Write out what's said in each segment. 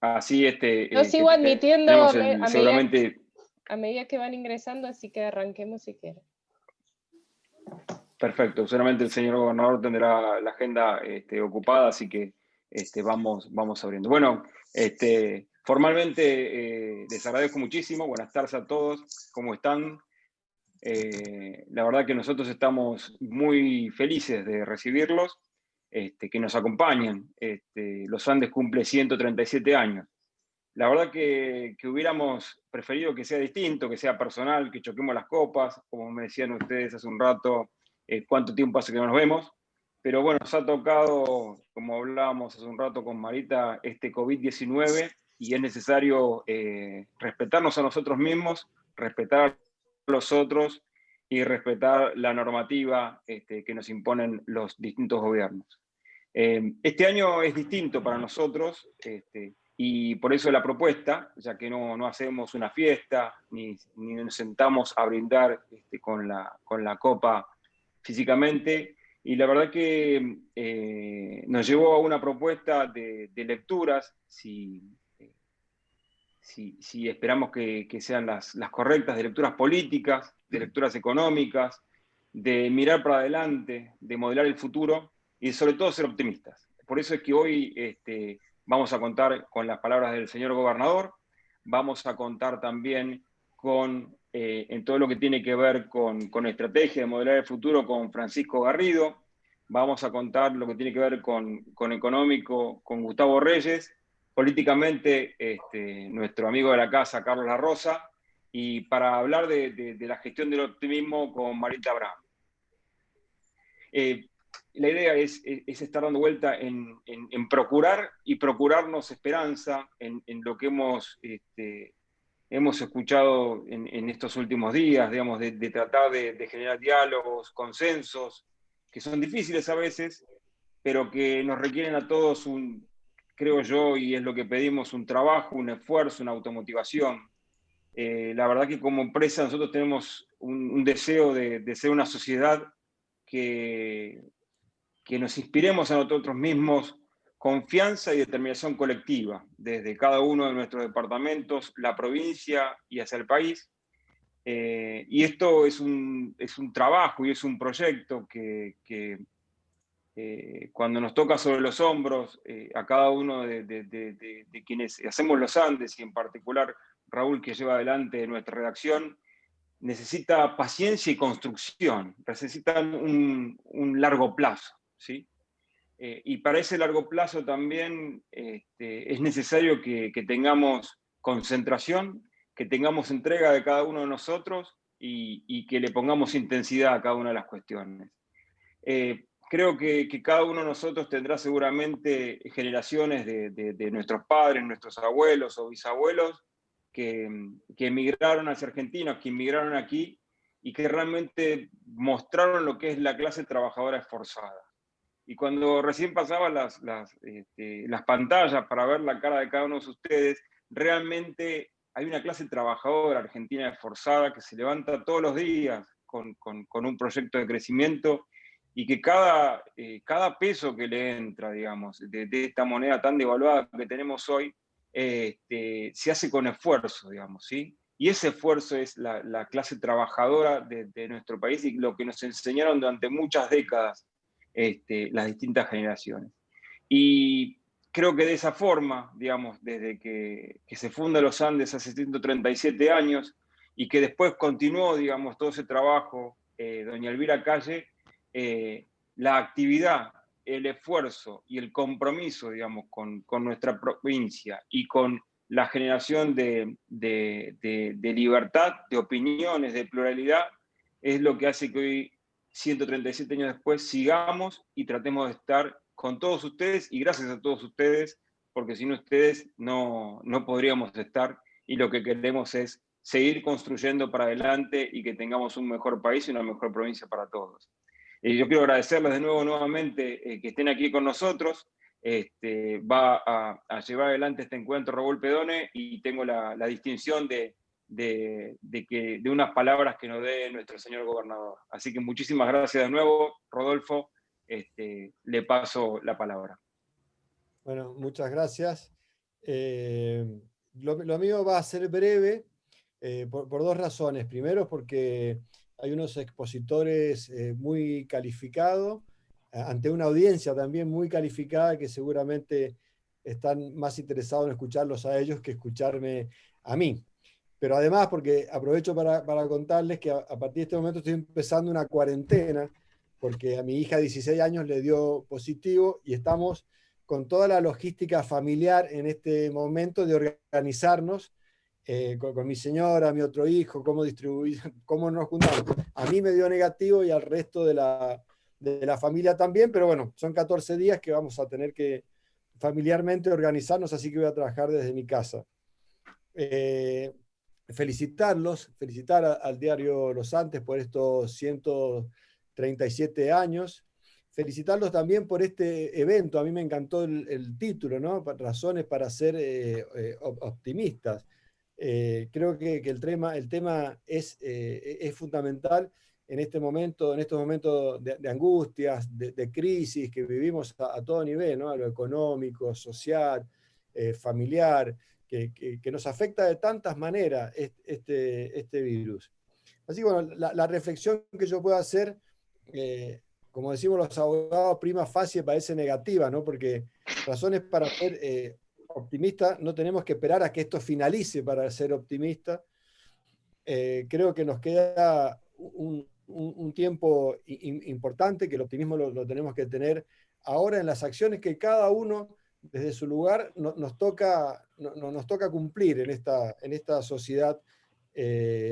así Yo sigo admitiendo tenemos seguramente a medida que van ingresando, así que arranquemos si quieren. Perfecto, seguramente el señor gobernador tendrá la agenda ocupada, así que vamos abriendo. Bueno, formalmente les agradezco muchísimo, buenas tardes a todos, ¿cómo están? La verdad que nosotros estamos muy felices de recibirlos, que nos acompañen. Los Andes cumple 137 años. La verdad que hubiéramos preferido que sea distinto, que sea personal, que choquemos las copas, como me decían ustedes hace un rato, cuánto tiempo hace que no nos vemos, pero bueno, nos ha tocado, como hablábamos hace un rato con Marita, este COVID-19 y es necesario respetarnos a nosotros mismos, respetar a los otros y respetar la normativa que nos imponen los distintos gobiernos. Este año es distinto para nosotros, y por eso la propuesta, ya que no hacemos una fiesta, ni nos sentamos a brindar con la copa físicamente, y la verdad que nos llevó a una propuesta de lecturas, si esperamos que sean las correctas, de lecturas políticas, de lecturas económicas, de mirar para adelante, de modelar el futuro, y sobre todo ser optimistas. Por eso es que hoy vamos a contar con las palabras del señor gobernador, vamos a contar también en todo lo que tiene que ver con estrategia de modelar el futuro con Francisco Garrido, vamos a contar lo que tiene que ver con económico con Gustavo Reyes, políticamente nuestro amigo de la casa, Carlos La Rosa, y para hablar de la gestión del optimismo con Marita Abraham. La idea es estar dando vuelta en procurar y procurarnos esperanza en lo que hemos escuchado en estos últimos días, digamos, de tratar de generar diálogos, consensos, que son difíciles a veces, pero que nos requieren a todos creo yo, y es lo que pedimos, un trabajo, un esfuerzo, una automotivación. La verdad que como empresa nosotros tenemos un deseo de ser una sociedad que nos inspiremos a nosotros mismos confianza y determinación colectiva, desde cada uno de nuestros departamentos, la provincia y hacia el país. Y esto es un trabajo y es un proyecto que cuando nos toca sobre los hombros a cada uno de quienes hacemos los Andes, y en particular Raúl, que lleva adelante nuestra redacción, necesita paciencia y construcción, necesitan un largo plazo, ¿sí? Y para ese largo plazo también es necesario que tengamos concentración, que tengamos entrega de cada uno de nosotros y que le pongamos intensidad a cada una de las cuestiones. Creo que cada uno de nosotros tendrá seguramente generaciones de nuestros padres, nuestros abuelos o bisabuelos que emigraron hacia Argentina, que emigraron aquí y que realmente mostraron lo que es la clase trabajadora esforzada. Y cuando recién pasaba las pantallas para ver la cara de cada uno de ustedes, realmente hay una clase trabajadora argentina esforzada que se levanta todos los días con un proyecto de crecimiento y que cada peso que le entra, digamos, de esta moneda tan devaluada que tenemos hoy, se hace con esfuerzo, digamos, ¿sí? Y ese esfuerzo es la clase trabajadora de nuestro país y lo que nos enseñaron durante muchas décadas las distintas generaciones. Y creo que de esa forma, digamos, desde que se funda Los Andes hace 137 años y que después continuó, digamos, todo ese trabajo, doña Elvira Calle, la actividad, el esfuerzo y el compromiso, digamos, con nuestra provincia y con la generación de libertad, de opiniones, de pluralidad, es lo que hace que hoy, 137 años después, sigamos y tratemos de estar con todos ustedes y gracias a todos ustedes, porque sin ustedes no podríamos estar y lo que queremos es seguir construyendo para adelante y que tengamos un mejor país y una mejor provincia para todos. Yo quiero agradecerles de nuevo nuevamente que estén aquí con nosotros. Va a llevar adelante este encuentro Raúl Pedone y tengo la distinción de unas palabras que nos dé nuestro señor gobernador. Así que muchísimas gracias de nuevo, Rodolfo. Le paso la palabra. Bueno, muchas gracias. Lo mío va a ser breve por dos razones. Primero, porque hay unos expositores muy calificados, ante una audiencia también muy calificada, que seguramente están más interesados en escucharlos a ellos que escucharme a mí. Pero además, porque aprovecho para contarles que a partir de este momento estoy empezando una cuarentena, porque a mi hija de 16 años le dio positivo y estamos con toda la logística familiar en este momento de organizarnos con mi señora, mi otro hijo, cómo distribuir, cómo nos juntamos. A mí me dio negativo y al resto de la familia también, pero bueno, son 14 días que vamos a tener que familiarmente organizarnos, así que voy a trabajar desde mi casa. Felicitar al diario Los Andes por estos 137 años, felicitarlos también por este evento. A mí me encantó el título, ¿no? Razones para ser optimistas. Creo que el tema es fundamental en estos momentos de angustias, de crisis que vivimos a todo nivel, ¿no? A lo económico, social, familiar, que nos afecta de tantas maneras este virus. Así que bueno, la reflexión que yo puedo hacer, como decimos los abogados, prima facie parece negativa, ¿no? Porque razones para ser optimista, no tenemos que esperar a que esto finalice para ser optimista. Creo que nos queda un tiempo importante, que el optimismo lo tenemos que tener ahora en las acciones que cada uno desde su lugar nos toca cumplir en esta sociedad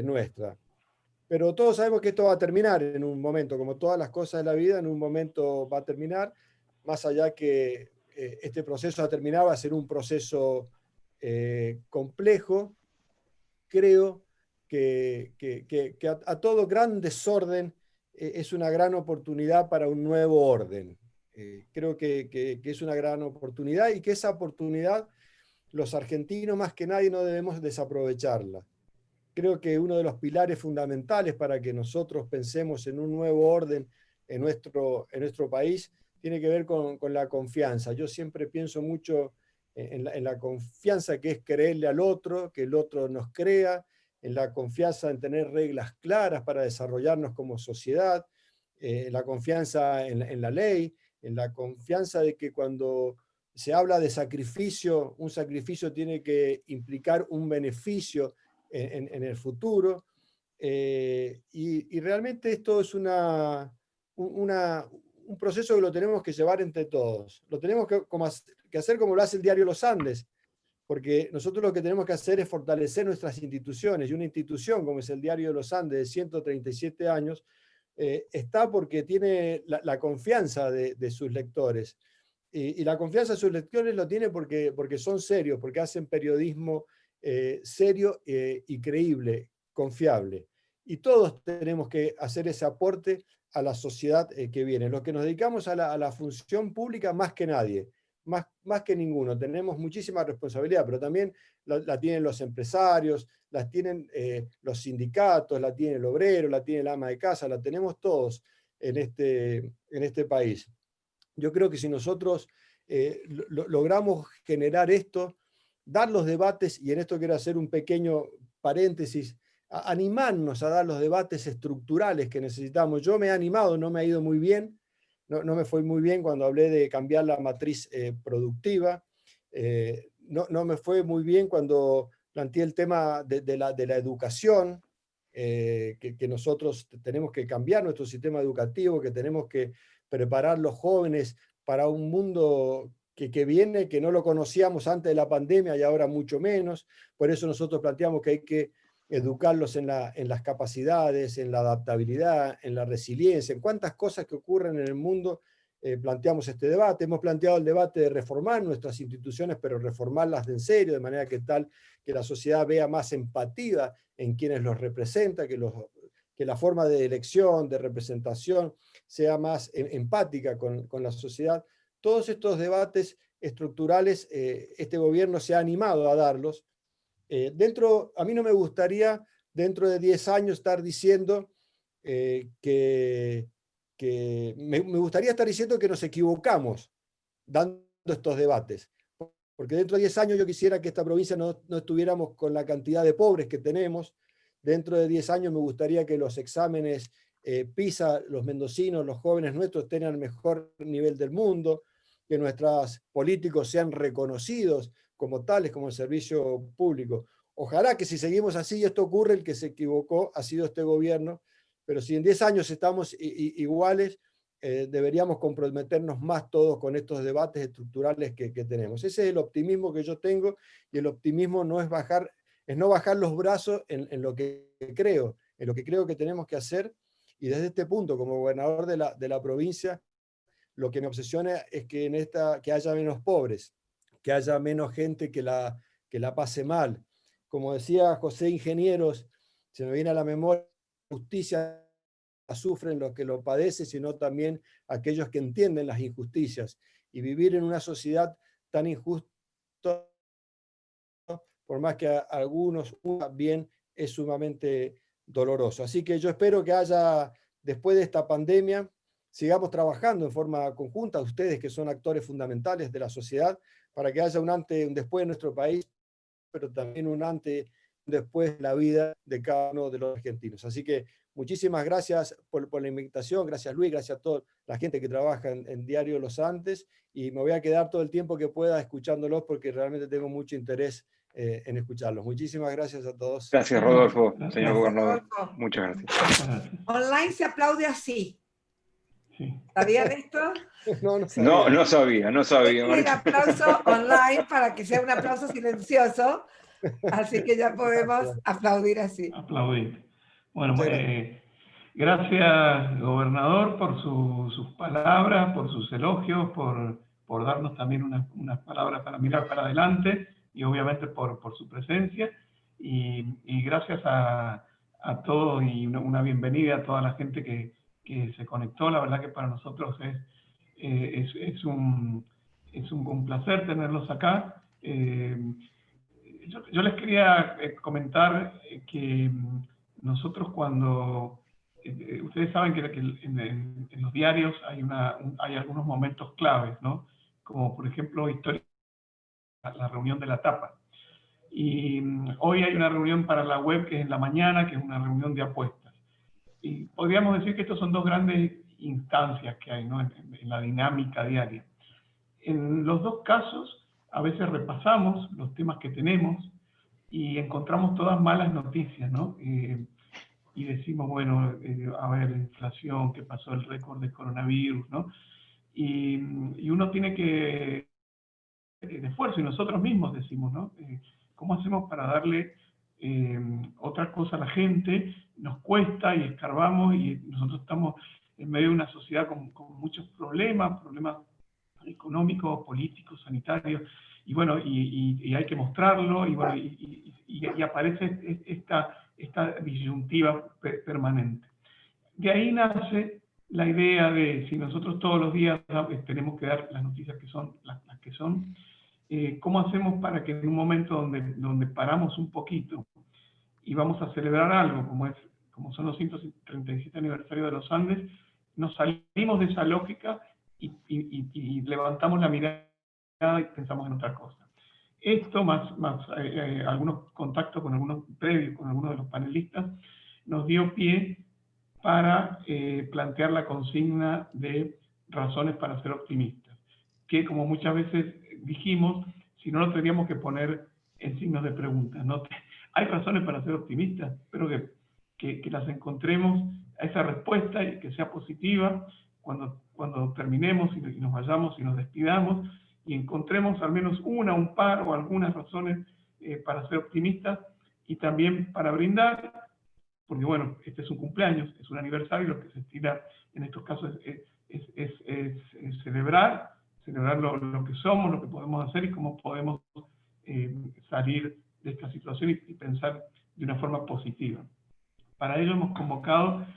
nuestra. Pero todos sabemos que esto va a terminar en un momento, como todas las cosas de la vida, en un momento va a terminar, más allá que este proceso a terminar va a ser un proceso complejo. Creo que a todo gran desorden es una gran oportunidad para un nuevo orden. Creo que es una gran oportunidad y que esa oportunidad los argentinos más que nadie no debemos desaprovecharla. Creo que uno de los pilares fundamentales para que nosotros pensemos en un nuevo orden en nuestro país tiene que ver con la confianza. Yo siempre pienso mucho en la confianza que es creerle al otro, que el otro nos crea, en la confianza en tener reglas claras para desarrollarnos como sociedad, en la confianza en la ley, en la confianza de que cuando se habla de sacrificio, un sacrificio tiene que implicar un beneficio en el futuro. Y realmente esto es un proceso que lo tenemos que llevar entre todos. Lo tenemos que hacer como lo hace el diario Los Andes, porque nosotros lo que tenemos que hacer es fortalecer nuestras instituciones, y una institución como es el diario Los Andes de 137 años, está porque tiene la confianza de sus lectores. Y la confianza de sus lectores lo tiene porque son serios, porque hacen periodismo serio y creíble, confiable. Y todos tenemos que hacer ese aporte a la sociedad que viene. Los que nos dedicamos a la función pública más que nadie, más que ninguno. Tenemos muchísima responsabilidad, pero también la tienen los empresarios, la tienen los sindicatos, la tiene el obrero, la tiene el ama de casa, la tenemos todos en este país. Yo creo que si nosotros logramos generar esto, dar los debates, y en esto quiero hacer un pequeño paréntesis, animarnos a dar los debates estructurales que necesitamos. Yo me he animado, no me ha ido muy bien, no me fue muy bien cuando hablé de cambiar la matriz productiva, no me fue muy bien cuando planteé el tema de la educación, que nosotros tenemos que cambiar nuestro sistema educativo, que tenemos que preparar los jóvenes para un mundo que viene, que no lo conocíamos antes de la pandemia y ahora mucho menos. Por eso nosotros planteamos que hay que educarlos en las capacidades, en la adaptabilidad, en la resiliencia, en cuántas cosas que ocurren en el mundo. Planteamos este debate, hemos planteado el debate de reformar nuestras instituciones, pero reformarlas en serio, de manera que la sociedad vea más empatía en quienes los representan, que la forma de elección, de representación, sea más empática con la sociedad. Todos estos debates estructurales, este gobierno se ha animado a darlos. A mí no me gustaría dentro de 10 años estar diciendo me gustaría estar diciendo que nos equivocamos dando estos debates, porque dentro de 10 años yo quisiera que esta provincia no estuviéramos con la cantidad de pobres que tenemos. Dentro de 10 años me gustaría que los exámenes PISA, los mendocinos, los jóvenes nuestros tengan el mejor nivel del mundo, que nuestros políticos sean reconocidos como tales, como el servicio público. Ojalá que si seguimos así y esto ocurre, el que se equivocó ha sido este gobierno, pero si en 10 años estamos iguales, deberíamos comprometernos más todos con estos debates estructurales que tenemos. Ese es el optimismo que yo tengo, y el optimismo no es no bajar los brazos en lo que creo, en lo que creo que tenemos que hacer, y desde este punto, como gobernador de la provincia, lo que me obsesiona es que que haya menos pobres, que haya menos gente que la pase mal. Como decía José Ingenieros, se me viene a la memoria, justicia sufren los que lo padecen, sino también aquellos que entienden las injusticias. Y vivir en una sociedad tan injusta, por más que a algunos bien, es sumamente doloroso. Así que yo espero que después de esta pandemia, sigamos trabajando en forma conjunta, ustedes que son actores fundamentales de la sociedad, para que haya un antes y un después en nuestro país, pero también un antes y un después de la vida de cada uno de los argentinos. Así que muchísimas gracias por la invitación, gracias Luis, gracias a toda la gente que trabaja en Diario Los Andes, y me voy a quedar todo el tiempo que pueda escuchándolos porque realmente tengo mucho interés en escucharlos. Muchísimas gracias a todos. Gracias, Rodolfo, señor gobernador. Rodolfo. Muchas gracias. Online se aplaude así. Sí. ¿Sabían esto? No sabía. No sabía. El aplauso online para que sea un aplauso silencioso. Así que ya podemos aplaudir así. Aplaudir. Bueno, gracias, gobernador, por sus palabras, por sus elogios, por darnos también unas palabras para mirar para adelante, y obviamente por su presencia. Y gracias a todos, y una bienvenida a toda la gente que se conectó. La verdad que para nosotros es un placer tenerlos acá. Yo les quería comentar que nosotros cuando... ustedes saben que en los diarios hay algunos momentos claves, ¿no? Como por ejemplo la reunión de la tapa. Y hoy hay una reunión para la web que es en la mañana, que es una reunión de apuestas. Y podríamos decir que estos son dos grandes instancias que hay, ¿no? en la dinámica diaria. En los dos casos, a veces repasamos los temas que tenemos y encontramos todas malas noticias, ¿no? Y decimos, bueno, a ver, la inflación, qué pasó, el récord de coronavirus, ¿no? Y uno tiene que, de esfuerzo, y nosotros mismos decimos, ¿no? ¿Cómo hacemos para darle otra cosa a la gente? Nos cuesta y escarbamos, y nosotros estamos en medio de una sociedad con muchos problemas económicos, políticos, sanitarios, y bueno, y hay que mostrarlo, y bueno, y aparece esta disyuntiva permanente. De ahí nace la idea de, si nosotros todos los días tenemos que dar las noticias que son las que son, ¿cómo hacemos para que en un momento donde paramos un poquito y vamos a celebrar algo, como son los 137 aniversarios de los Andes, nos salimos de esa lógica y levantamos la mirada y pensamos en otra cosa? Esto, más algunos contactos con algunos previos, con algunos de los panelistas, nos dio pie para plantear la consigna de razones para ser optimistas, que como muchas veces dijimos, si no lo tendríamos que poner en signos de pregunta, ¿no? Hay razones para ser optimistas, pero que las encontremos a esa respuesta y que sea positiva cuando terminemos y nos vayamos y nos despidamos, y encontremos al menos un par o algunas razones para ser optimistas, y también para brindar, porque bueno, este es un cumpleaños, es un aniversario, lo que se estila en estos casos es celebrar lo que somos, lo que podemos hacer y cómo podemos salir de esta situación y pensar de una forma positiva. Para ello hemos convocado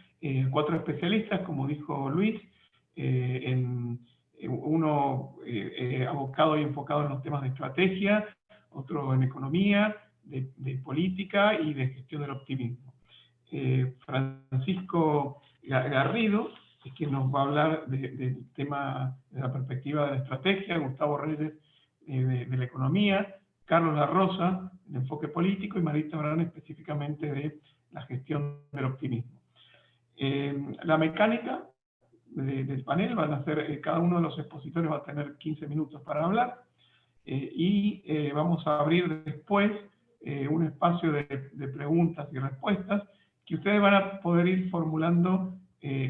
4 especialistas, como dijo Luis, uno abocado y enfocado en los temas de estrategia, otro en economía, de política y de gestión del optimismo. Francisco Garrido es quien nos va a hablar del tema de la perspectiva de la estrategia, Gustavo Reyes de la economía, Carlos La Rosa, de enfoque político, y Marita Brán específicamente de la gestión del optimismo. La mecánica del panel van a ser, cada uno de los expositores va a tener 15 minutos para hablar, y vamos a abrir después un espacio de preguntas y respuestas que ustedes van a poder ir formulando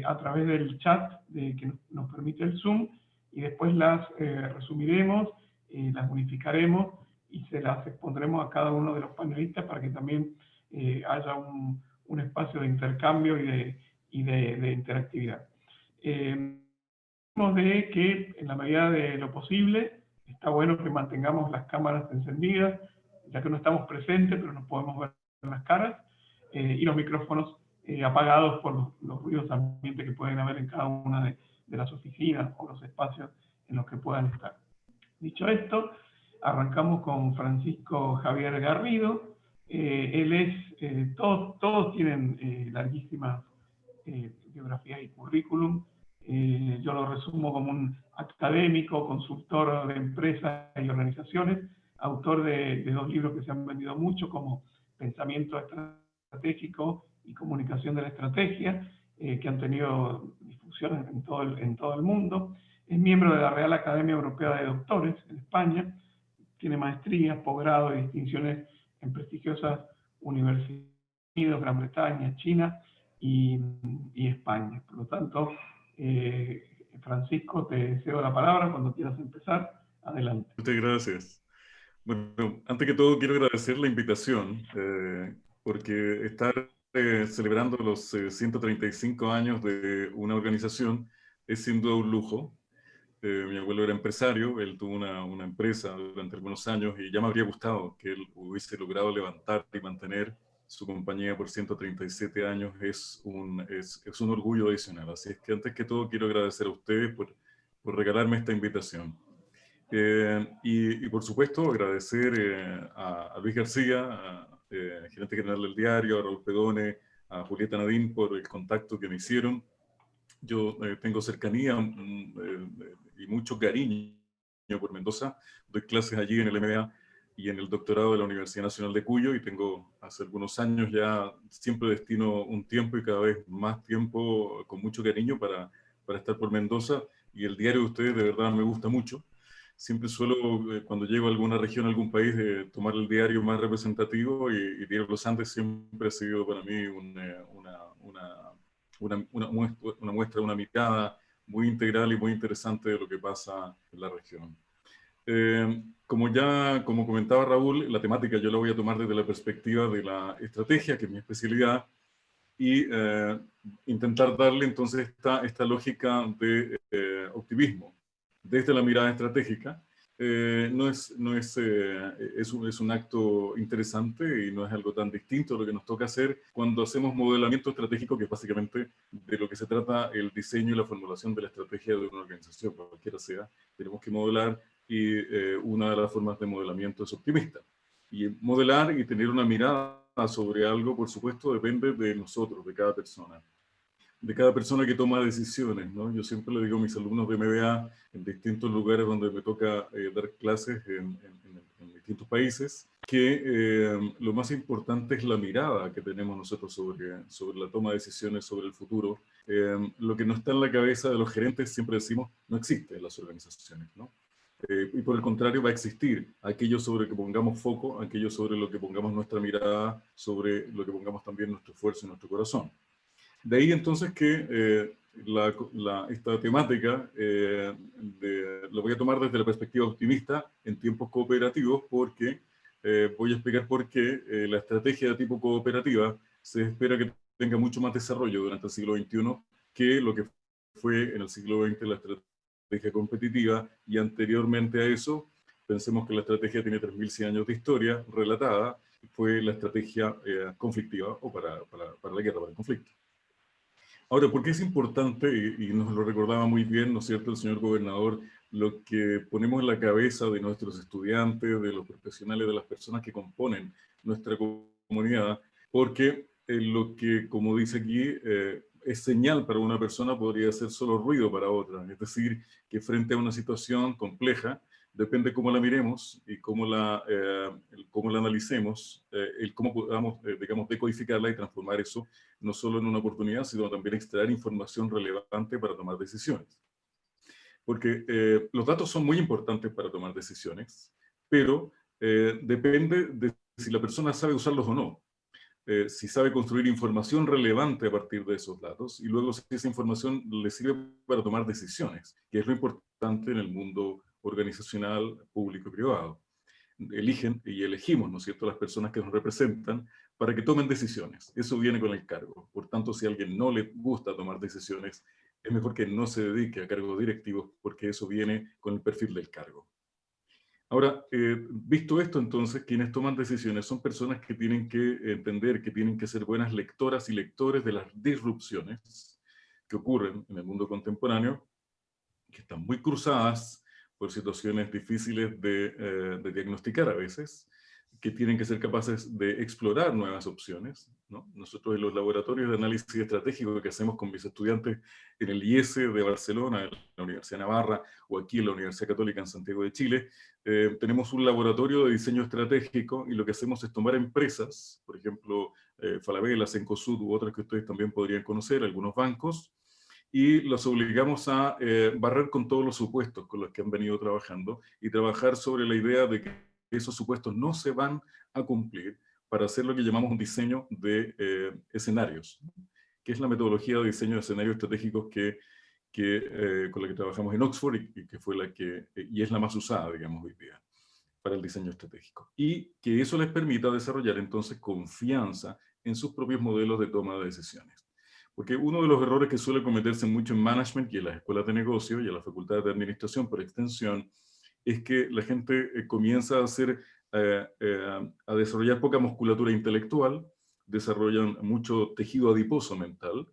a través del chat que nos permite el Zoom, y después las resumiremos, las unificaremos y se las expondremos a cada uno de los panelistas para que también haya un espacio de intercambio y de interactividad. De que en la medida de lo posible está bueno que mantengamos las cámaras encendidas, ya que no estamos presentes, pero nos podemos ver las caras, y los micrófonos apagados por los ruidos ambientes que pueden haber en cada una de las oficinas o los espacios en los que puedan estar. Dicho esto, arrancamos con Francisco Javier Garrido. Él es, todos tienen larguísimas biografías y currículum. Yo lo resumo como un académico, consultor de empresas y organizaciones, autor de 2 libros que se han vendido mucho, como Pensamiento Estratégico y Comunicación de la Estrategia, que han tenido difusión en todo el mundo. Es miembro de la Real Academia Europea de Doctores en España, tiene maestrías, posgrado y distinciones en prestigiosas universidades, Gran Bretaña, China y España. Por lo tanto, Francisco, te cedo la palabra cuando quieras empezar. Adelante. Muchas gracias. Bueno, antes que todo quiero agradecer la invitación, porque estar celebrando los 135 años de una organización es sin duda un lujo. Mi abuelo era empresario, él tuvo una empresa durante algunos años y ya me habría gustado que él hubiese logrado levantar y mantener su compañía por 137 años. Es un orgullo adicional. Así es que antes que todo quiero agradecer a ustedes por regalarme esta invitación. Y por supuesto agradecer a Luis García, gerente general del diario, a Raúl Pedone, a Julieta Nadine por el contacto que me hicieron. Yo tengo cercanía y mucho cariño por Mendoza. Doy clases allí en el MBA y en el doctorado de la Universidad Nacional de Cuyo, y tengo hace algunos años ya, siempre destino un tiempo y cada vez más tiempo con mucho cariño para estar por Mendoza, y el diario de ustedes de verdad me gusta mucho. Siempre suelo, cuando llego a alguna región, a algún país, tomar el diario más representativo, y Diario Los Andes siempre ha sido para mí una muestra, una mirada muy integral y muy interesante de lo que pasa en la región. Como comentaba Raúl, la temática yo la voy a tomar desde la perspectiva de la estrategia, que es mi especialidad, y intentar darle entonces esta lógica de optimismo desde la mirada estratégica. Es un acto interesante y no es algo tan distinto a lo que nos toca hacer cuando hacemos modelamiento estratégico, que es básicamente de lo que se trata el diseño y la formulación de la estrategia de una organización, cualquiera sea. Tenemos que modelar, y una de las formas de modelamiento es optimista. Y modelar y tener una mirada sobre algo, por supuesto, depende de nosotros, de cada persona que toma decisiones, ¿no? Yo siempre le digo a mis alumnos de MBA en distintos lugares donde me toca dar clases en distintos países, que lo más importante es la mirada que tenemos nosotros sobre la toma de decisiones, sobre el futuro. Lo que no está en la cabeza de los gerentes, siempre decimos, no existe en las organizaciones, ¿no? Y por el contrario va a existir aquello sobre que pongamos foco, aquello sobre lo que pongamos nuestra mirada, sobre lo que pongamos también nuestro esfuerzo y nuestro corazón. De ahí entonces que esta temática la voy a tomar desde la perspectiva optimista en tiempos cooperativos, porque voy a explicar por qué la estrategia de tipo cooperativa se espera que tenga mucho más desarrollo durante el siglo XXI que lo que fue en el siglo XX la estrategia competitiva, y anteriormente a eso, pensemos que la estrategia tiene 3.100 años de historia relatada, fue la estrategia conflictiva o para la guerra, para el conflicto. Ahora, ¿por qué es importante? Y nos lo recordaba muy bien, ¿no es cierto?, el señor gobernador, lo que ponemos en la cabeza de nuestros estudiantes, de los profesionales, de las personas que componen nuestra comunidad, porque lo que, como dice aquí, es señal para una persona podría ser solo ruido para otra. Es decir, que frente a una situación compleja, depende cómo la miremos y cómo la analicemos, el cómo podamos, digamos, decodificarla y transformar eso no solo en una oportunidad, sino también extraer información relevante para tomar decisiones. Porque los datos son muy importantes para tomar decisiones, pero depende de si la persona sabe usarlos o no. Si sabe construir información relevante a partir de esos datos, y luego si esa información le sirve para tomar decisiones, que es lo importante en el mundo organizacional, público y privado. Eligen y elegimos, ¿no es cierto?, las personas que nos representan para que tomen decisiones. Eso viene con el cargo. Por tanto, si a alguien no le gusta tomar decisiones, es mejor que no se dedique a cargos directivos, porque eso viene con el perfil del cargo. Ahora, visto esto, entonces, quienes toman decisiones son personas que tienen que entender que tienen que ser buenas lectoras y lectores de las disrupciones que ocurren en el mundo contemporáneo, que están muy cruzadas por situaciones difíciles de diagnosticar a veces, que tienen que ser capaces de explorar nuevas opciones, ¿no? Nosotros en los laboratorios de análisis estratégico que hacemos con mis estudiantes en el IES de Barcelona, en la Universidad de Navarra, o aquí en la Universidad Católica en Santiago de Chile, tenemos un laboratorio de diseño estratégico y lo que hacemos es tomar empresas, por ejemplo, Falabella, Cencosud u otras que ustedes también podrían conocer, algunos bancos, y los obligamos a barrer con todos los supuestos con los que han venido trabajando y trabajar sobre la idea de que esos supuestos no se van a cumplir para hacer lo que llamamos un diseño de escenarios, que es la metodología de diseño de escenarios estratégicos con la que trabajamos en Oxford y que fue y es la más usada, digamos, hoy día para el diseño estratégico. Y que eso les permita desarrollar entonces confianza en sus propios modelos de toma de decisiones. Porque uno de los errores que suele cometerse mucho en management y en las escuelas de negocio y en las facultades de administración por extensión, es que la gente comienza a desarrollar poca musculatura intelectual, desarrollan mucho tejido adiposo mental,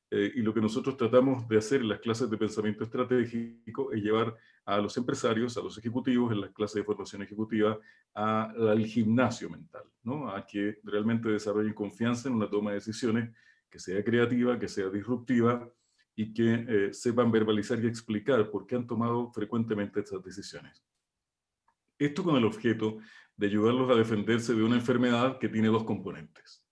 y lo que nosotros tratamos de hacer en las clases de pensamiento estratégico es llevar a los empresarios, a los ejecutivos, en las clases de formación ejecutiva, al gimnasio mental, ¿no? A que realmente desarrollen confianza en una toma de decisiones que sea creativa, que sea disruptiva, y que sepan verbalizar y explicar por qué han tomado frecuentemente estas decisiones. Esto con el objeto de ayudarlos a defenderse de una enfermedad que tiene dos componentes.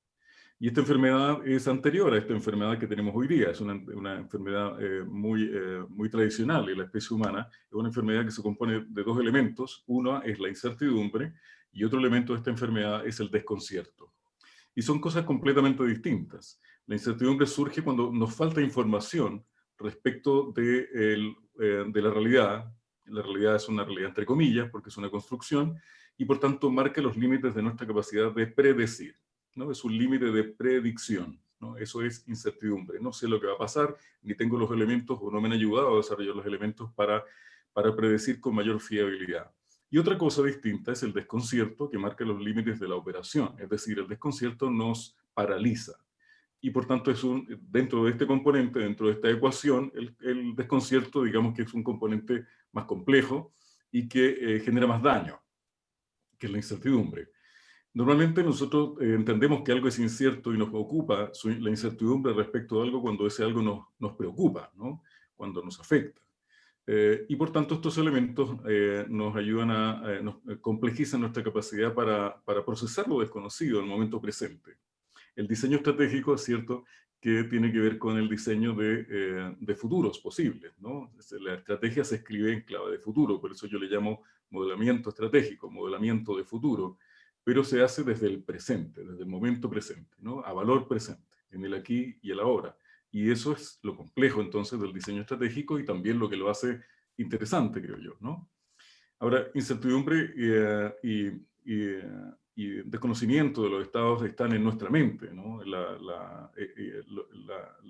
Y esta enfermedad es anterior a esta enfermedad que tenemos hoy día. Es una enfermedad muy tradicional en la especie humana. Es una enfermedad que se compone de dos elementos. Uno es la incertidumbre y otro elemento de esta enfermedad es el desconcierto. Y son cosas completamente distintas. La incertidumbre surge cuando nos falta información respecto de la realidad. La realidad es una realidad entre comillas, porque es una construcción, y por tanto marca los límites de nuestra capacidad de predecir, ¿no? Es un límite de predicción, ¿no? Eso es incertidumbre. No sé lo que va a pasar, ni tengo los elementos, o no me han ayudado a desarrollar los elementos para predecir con mayor fiabilidad. Y otra cosa distinta es el desconcierto, que marca los límites de la operación. Es decir, el desconcierto nos paraliza. Y por tanto, dentro de este componente, dentro de esta ecuación, el desconcierto, digamos que es un componente más complejo y que genera más daño, que es la incertidumbre. Normalmente nosotros entendemos que algo es incierto y nos ocupa la incertidumbre respecto a algo cuando ese algo nos preocupa, ¿no? Cuando nos afecta. Y por tanto estos elementos nos ayudan nos complejizan nuestra capacidad para procesar lo desconocido en el momento presente. El diseño estratégico es cierto que tiene que ver con el diseño de futuros posibles, ¿no? La estrategia se escribe en clave de futuro, por eso yo le llamo modelamiento estratégico, modelamiento de futuro, pero se hace desde el presente, desde el momento presente, ¿no? A valor presente, en el aquí y el ahora. Y eso es lo complejo entonces del diseño estratégico y también lo que lo hace interesante, creo yo, ¿no? Ahora, incertidumbre y desconocimiento de los estados están en nuestra mente, ¿no? La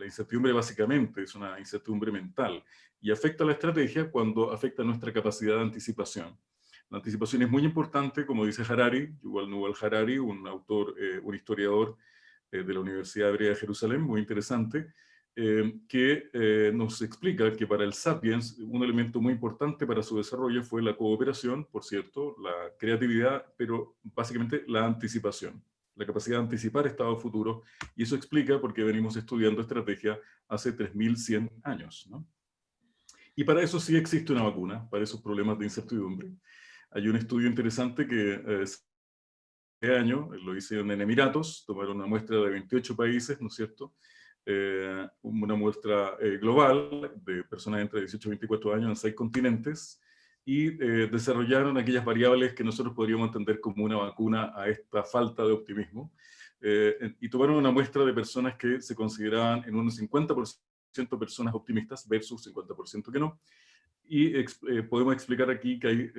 incertidumbre básicamente es una incertidumbre mental y afecta a la estrategia cuando afecta nuestra capacidad de anticipación. La anticipación es muy importante, como dice Harari, Yuval Noah Harari, un autor, un historiador de la Universidad Hebrea de Jerusalén, muy interesante, que nos explica que para el Sapiens un elemento muy importante para su desarrollo fue la cooperación, por cierto, la creatividad, pero básicamente la anticipación, la capacidad de anticipar estados futuros, y eso explica por qué venimos estudiando estrategia hace 3100 años, ¿no? Y para eso sí existe una vacuna, para esos problemas de incertidumbre. Hay un estudio interesante que este año lo hicieron en Emiratos, tomaron una muestra de 28 países, ¿no es cierto? Una muestra global de personas entre 18 y 24 años en 6 continentes, y desarrollaron aquellas variables que nosotros podríamos entender como una vacuna a esta falta de optimismo, y tomaron una muestra de personas que se consideraban en un 50% personas optimistas versus 50% que no, y podemos explicar aquí que hay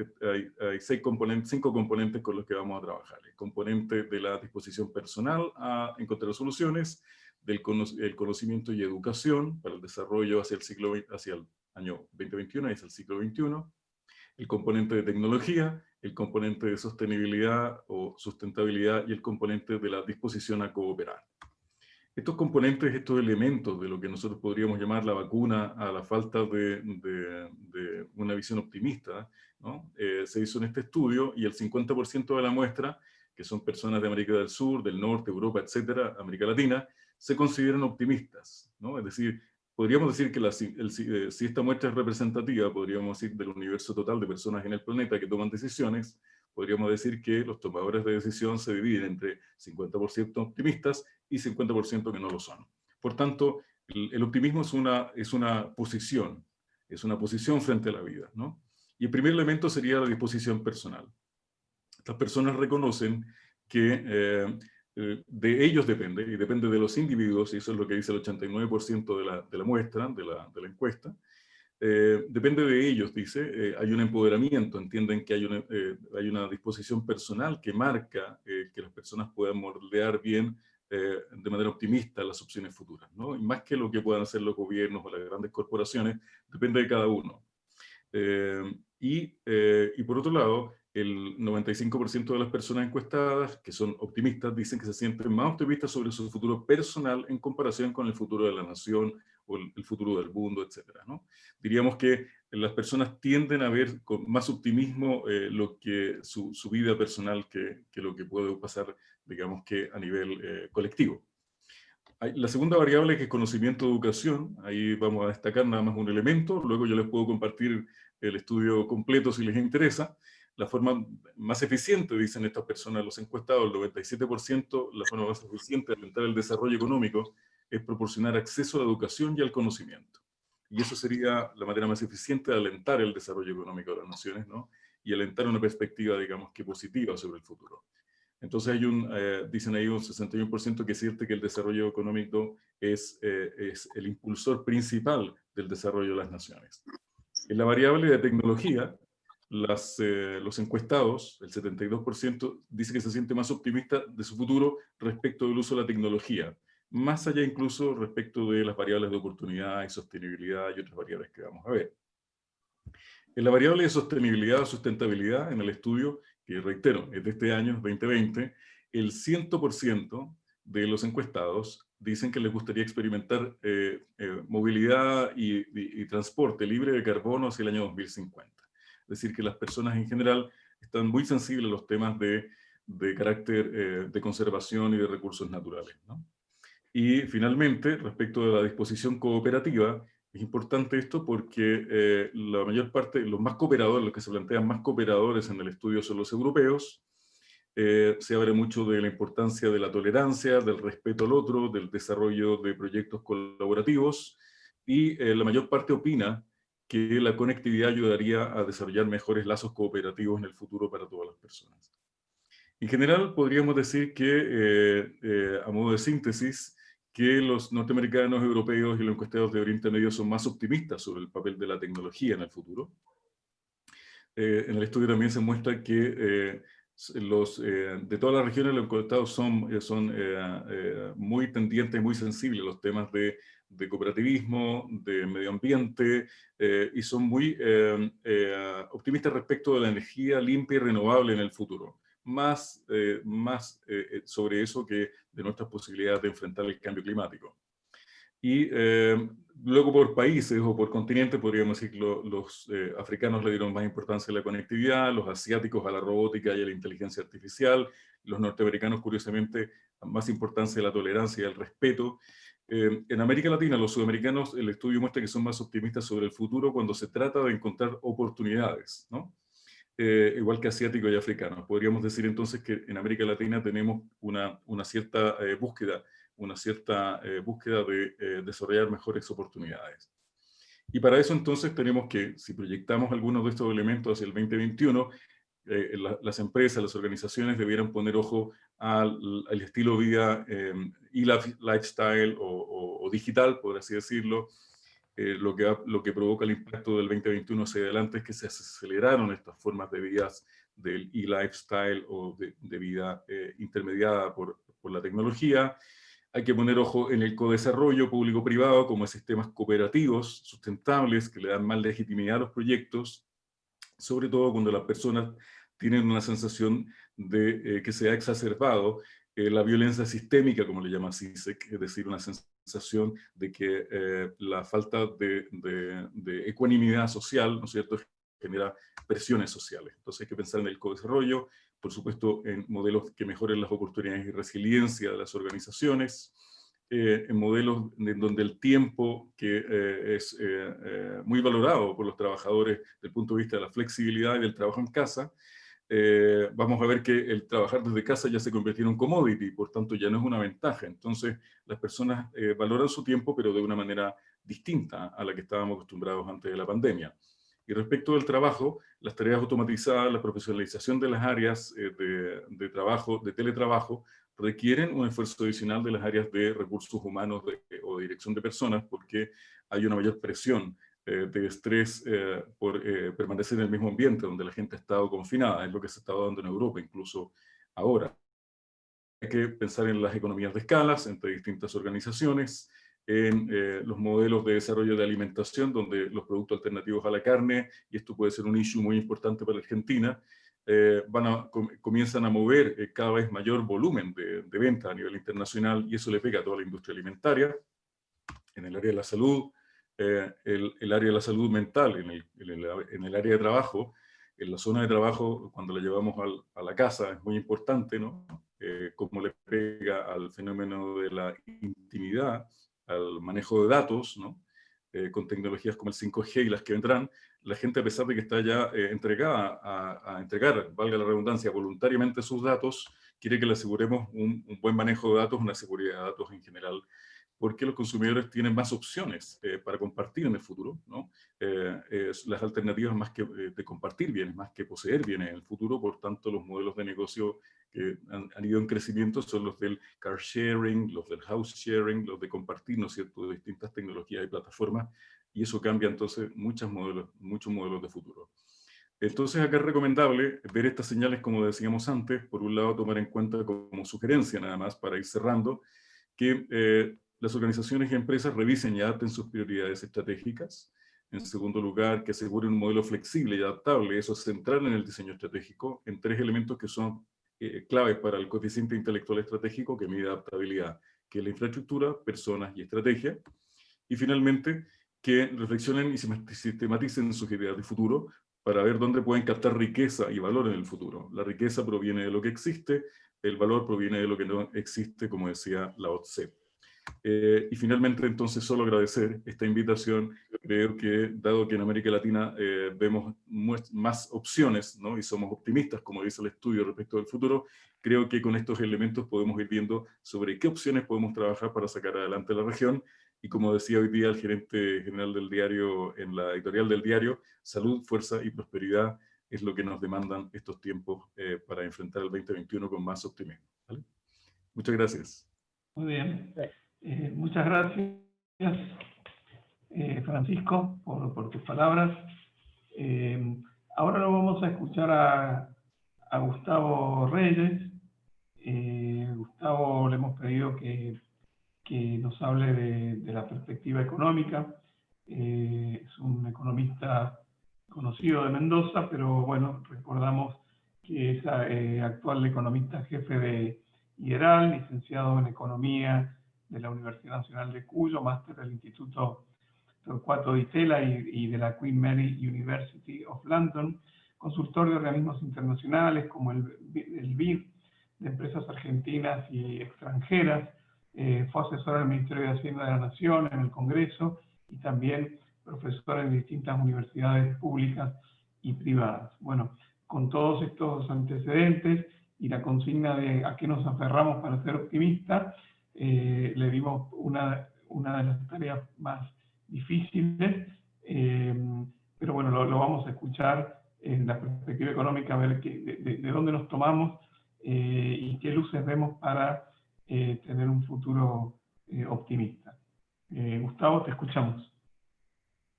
5 componentes con los que vamos a trabajar. El componente de la disposición personal a encontrar soluciones, el conocimiento y educación para el desarrollo hacia el año 2021 y hacia el siglo XXI, el componente de tecnología, el componente de sostenibilidad o sustentabilidad y el componente de la disposición a cooperar. Estos componentes, estos elementos de lo que nosotros podríamos llamar la vacuna a la falta de una visión optimista, ¿no? Se hizo en este estudio, y el 50% de la muestra, que son personas de América del Sur, del Norte, Europa, etcétera, América Latina, se consideran optimistas, ¿no? Es decir, podríamos decir que si esta muestra es representativa, podríamos decir del universo total de personas en el planeta que toman decisiones, podríamos decir que los tomadores de decisión se dividen entre 50% optimistas y 50% que no lo son. Por tanto, el optimismo es una posición frente a la vida, ¿no? Y el primer elemento sería la disposición personal. Estas personas reconocen que de ellos depende, y depende de los individuos, y eso es lo que dice el 89% de la muestra, de la encuesta. Depende de ellos, dice, hay un empoderamiento, entienden que hay una disposición personal que marca que las personas puedan moldear bien de manera optimista las opciones futuras, ¿no? Y más que lo que puedan hacer los gobiernos o las grandes corporaciones, depende de cada uno. Y por otro lado, el 95% de las personas encuestadas que son optimistas dicen que se sienten más optimistas sobre su futuro personal en comparación con el futuro de la nación o el futuro del mundo, etcétera, ¿no? Diríamos que las personas tienden a ver con más optimismo su vida personal que lo que puede pasar, digamos que a nivel colectivo. La segunda variable, que es conocimiento de educación, ahí vamos a destacar nada más un elemento, luego yo les puedo compartir el estudio completo si les interesa. La forma más eficiente, dicen estas personas, los encuestados, el 97%, la forma más eficiente de alentar el desarrollo económico es proporcionar acceso a la educación y al conocimiento. Y eso sería la manera más eficiente de alentar el desarrollo económico de las naciones, ¿no? Y alentar una perspectiva, digamos, que positiva sobre el futuro. Entonces dicen ahí un 61% que siente que el desarrollo económico es el impulsor principal del desarrollo de las naciones. En la variable de tecnología, los encuestados, el 72%, dice que se siente más optimista de su futuro respecto del uso de la tecnología, más allá incluso respecto de las variables de oportunidad y sostenibilidad y otras variables que vamos a ver. En la variable de sostenibilidad o sustentabilidad, en el estudio, que reitero, es de este año, 2020, el 100% de los encuestados dicen que les gustaría experimentar movilidad y transporte libre de carbono hacia el año 2050. Es decir, que las personas en general están muy sensibles a los temas de carácter de conservación y de recursos naturales, ¿no? Y finalmente, respecto de la disposición cooperativa, es importante esto porque la mayor parte, los más cooperadores, los que se plantean más cooperadores en el estudio son los europeos. Se habla mucho de la importancia de la tolerancia, del respeto al otro, del desarrollo de proyectos colaborativos, y la mayor parte opina que la conectividad ayudaría a desarrollar mejores lazos cooperativos en el futuro para todas las personas. En general, podríamos decir que, a modo de síntesis, que los norteamericanos, europeos y los encuestados de Oriente Medio son más optimistas sobre el papel de la tecnología en el futuro. En el estudio también se muestra que de todas las regiones los encuestados son muy tendientes y muy sensibles a los temas de cooperativismo, de medio ambiente, y son muy optimistas respecto de la energía limpia y renovable en el futuro. Más sobre eso que de nuestras posibilidades de enfrentar el cambio climático. Y luego por países o por continentes, podríamos decir que los africanos le dieron más importancia a la conectividad, los asiáticos a la robótica y a la inteligencia artificial, los norteamericanos, curiosamente, más importancia a la tolerancia y al respeto. En América Latina, los sudamericanos, el estudio muestra que son más optimistas sobre el futuro cuando se trata de encontrar oportunidades, ¿no? Igual que asiáticos y africanos. Podríamos decir entonces que en América Latina tenemos una cierta búsqueda de desarrollar mejores oportunidades. Y para eso entonces tenemos que, si proyectamos algunos de estos elementos hacia el 2021, las empresas, las organizaciones debieran poner ojo al estilo de vida y lifestyle o digital, por así decirlo. Lo que provoca el impacto del 2021 hacia adelante es que se aceleraron estas formas de vidas del e-lifestyle o de vida intermediada por la tecnología. Hay que poner ojo en el codesarrollo público-privado como sistemas cooperativos sustentables que le dan más legitimidad a los proyectos, sobre todo cuando las personas tienen una sensación de que se ha exacerbado la violencia sistémica, como le llama CISEC, es decir, una sensación de que la falta de ecuanimidad social, ¿no es cierto?, genera presiones sociales. Entonces hay que pensar en el codesarrollo, por supuesto en modelos que mejoren las oportunidades y resiliencia de las organizaciones, en modelos en donde el tiempo, que es muy valorado por los trabajadores desde el punto de vista de la flexibilidad y del trabajo en casa, vamos a ver que el trabajar desde casa ya se convirtió en un commodity, por tanto ya no es una ventaja. Entonces las personas valoran su tiempo, pero de una manera distinta a la que estábamos acostumbrados antes de la pandemia. Y respecto del trabajo, las tareas automatizadas, la profesionalización de las áreas de trabajo, de teletrabajo, requieren un esfuerzo adicional de las áreas de recursos humanos o de dirección de personas, porque hay una mayor presión de estrés por permanecer en el mismo ambiente donde la gente ha estado confinada, es lo que se está dando en Europa incluso ahora. Hay que pensar en las economías de escalas entre distintas organizaciones, en los modelos de desarrollo de alimentación, donde los productos alternativos a la carne, y esto puede ser un issue muy importante para Argentina, comienzan a mover cada vez mayor volumen de venta a nivel internacional, y eso le pega a toda la industria alimentaria. En el área de la salud, el área de la salud mental, en el área de trabajo, en la zona de trabajo, cuando la llevamos a la casa, es muy importante, ¿no? Cómo le pega al fenómeno de la intimidad, al manejo de datos, ¿no? Con tecnologías como el 5G y las que vendrán, la gente, a pesar de que está ya entregada a entregar, valga la redundancia, voluntariamente sus datos, quiere que le aseguremos un buen manejo de datos, una seguridad de datos en general, porque los consumidores tienen más opciones para compartir en el futuro, ¿no? Las alternativas más que de compartir bienes, más que poseer bienes en el futuro, por tanto los modelos de negocio que han ido en crecimiento son los del car sharing, los del house sharing, los de compartir, ¿no es cierto?, de distintas tecnologías y plataformas, y eso cambia entonces muchos modelos de futuro. Entonces acá es recomendable ver estas señales, como decíamos antes, por un lado tomar en cuenta como sugerencia nada más para ir cerrando, que las organizaciones y empresas revisen y adapten sus prioridades estratégicas. En segundo lugar, que aseguren un modelo flexible y adaptable, eso es central en el diseño estratégico, en tres elementos que son claves para el coeficiente intelectual estratégico que mide adaptabilidad, que es la infraestructura, personas y estrategia. Y finalmente, que reflexionen y sistematicen sus ideas de futuro para ver dónde pueden captar riqueza y valor en el futuro. La riqueza proviene de lo que existe, el valor proviene de lo que no existe, como decía Lao Tse. Y finalmente, entonces, solo agradecer esta invitación. Creo que, dado que en América Latina vemos más opciones, ¿no?, y somos optimistas, como dice el estudio respecto del futuro, creo que con estos elementos podemos ir viendo sobre qué opciones podemos trabajar para sacar adelante la región. Y como decía hoy día el gerente general del diario, en la editorial del diario, salud, fuerza y prosperidad es lo que nos demandan estos tiempos para enfrentar el 2021 con más optimismo, ¿vale? Muchas gracias. Muy bien. Muchas gracias, Francisco, por tus palabras. Ahora lo vamos a escuchar a Gustavo Reyes. Gustavo, le hemos pedido que nos hable de la perspectiva económica. Es un economista conocido de Mendoza, pero bueno, recordamos que es actual economista jefe de IERAL, licenciado en Economía de la Universidad Nacional de Cuyo, máster del Instituto Torcuato Di Tella y de la Queen Mary University of London, consultor de organismos internacionales como el BID, de empresas argentinas y extranjeras, fue asesor del Ministerio de Hacienda de la Nación en el Congreso y también profesor en distintas universidades públicas y privadas. Bueno, con todos estos antecedentes y la consigna de a qué nos aferramos para ser optimistas, le dimos una de las tareas más difíciles, pero bueno, lo vamos a escuchar en la perspectiva económica, a ver de dónde nos tomamos y qué luces vemos para tener un futuro optimista. Gustavo, te escuchamos.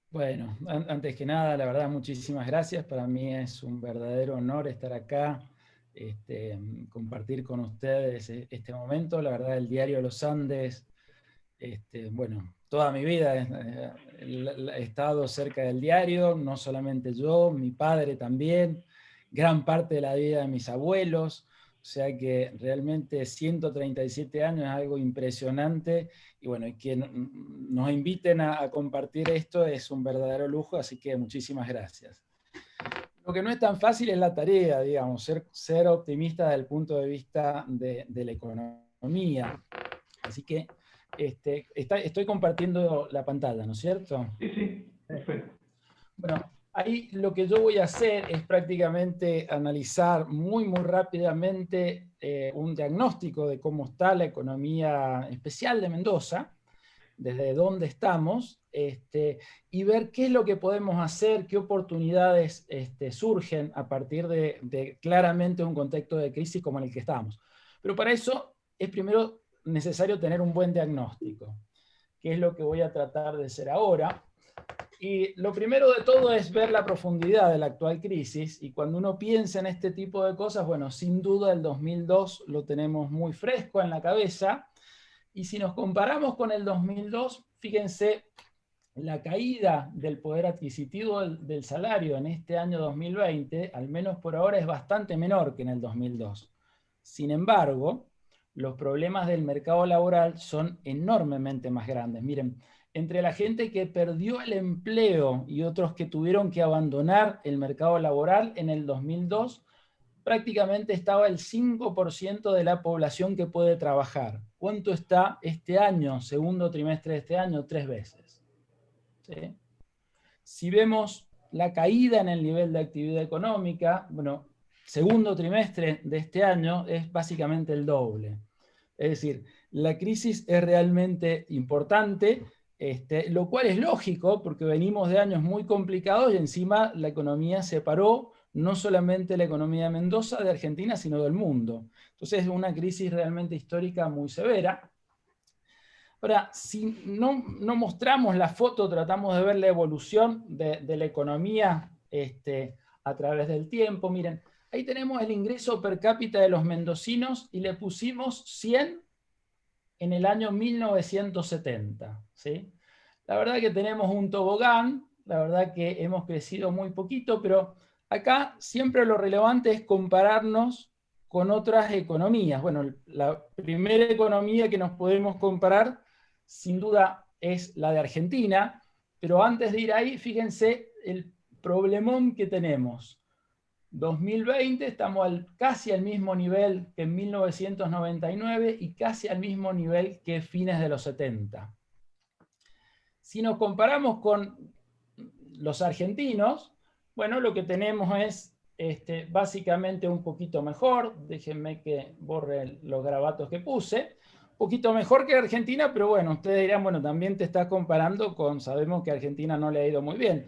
Bueno, antes que nada, la verdad, muchísimas gracias. Para mí es un verdadero honor estar acá, compartir con ustedes este momento. La verdad, el diario Los Andes, bueno, toda mi vida he estado cerca del diario, no solamente yo, mi padre también, gran parte de la vida de mis abuelos. O sea que realmente 137 años es algo impresionante, y bueno, que nos inviten a compartir esto es un verdadero lujo, así que muchísimas gracias. Lo que no es tan fácil es la tarea, digamos, ser optimista desde el punto de vista de la economía. Así que estoy compartiendo la pantalla, ¿no es cierto? Sí, sí, perfecto. Bueno, ahí lo que yo voy a hacer es prácticamente analizar muy rápidamente un diagnóstico de cómo está la economía especial de Mendoza, desde dónde estamos, y ver qué es lo que podemos hacer, qué oportunidades surgen a partir de claramente un contexto de crisis como en el que estamos. Pero para eso es primero necesario tener un buen diagnóstico, que es lo que voy a tratar de hacer ahora. Y lo primero de todo es ver la profundidad de la actual crisis, y cuando uno piensa en este tipo de cosas, bueno, sin duda el 2002 lo tenemos muy fresco en la cabeza, y si nos comparamos con el 2002, fíjense, la caída del poder adquisitivo del salario en este año 2020, al menos por ahora, es bastante menor que en el 2002. Sin embargo, los problemas del mercado laboral son enormemente más grandes. Miren, entre la gente que perdió el empleo y otros que tuvieron que abandonar el mercado laboral en el 2002, prácticamente estaba el 5% de la población que puede trabajar. ¿Cuánto está este año, segundo trimestre de este año? 3 veces. ¿Sí? Si vemos la caída en el nivel de actividad económica, bueno, segundo trimestre de este año es básicamente el doble. Es decir, la crisis es realmente importante, lo cual es lógico porque venimos de años muy complicados y encima la economía se paró, no solamente la economía de Mendoza, de Argentina, sino del mundo. Entonces es una crisis realmente histórica muy severa. Ahora, si no mostramos la foto, tratamos de ver la evolución de la economía a través del tiempo. Miren, ahí tenemos el ingreso per cápita de los mendocinos y le pusimos 100 en el año 1970. ¿Sí? La verdad que tenemos un tobogán, la verdad que hemos crecido muy poquito, pero acá siempre lo relevante es compararnos con otras economías. Bueno, la primera economía que nos podemos comparar, sin duda, es la de Argentina, pero antes de ir ahí, fíjense el problemón que tenemos. 2020 estamos casi al mismo nivel que en 1999 y casi al mismo nivel que fines de los 70. Si nos comparamos con los argentinos, bueno, lo que tenemos es básicamente un poquito mejor. Déjenme que borre los garabatos que puse. Un poquito mejor que Argentina, pero bueno, ustedes dirán, bueno, también te estás comparando con, sabemos que a Argentina no le ha ido muy bien.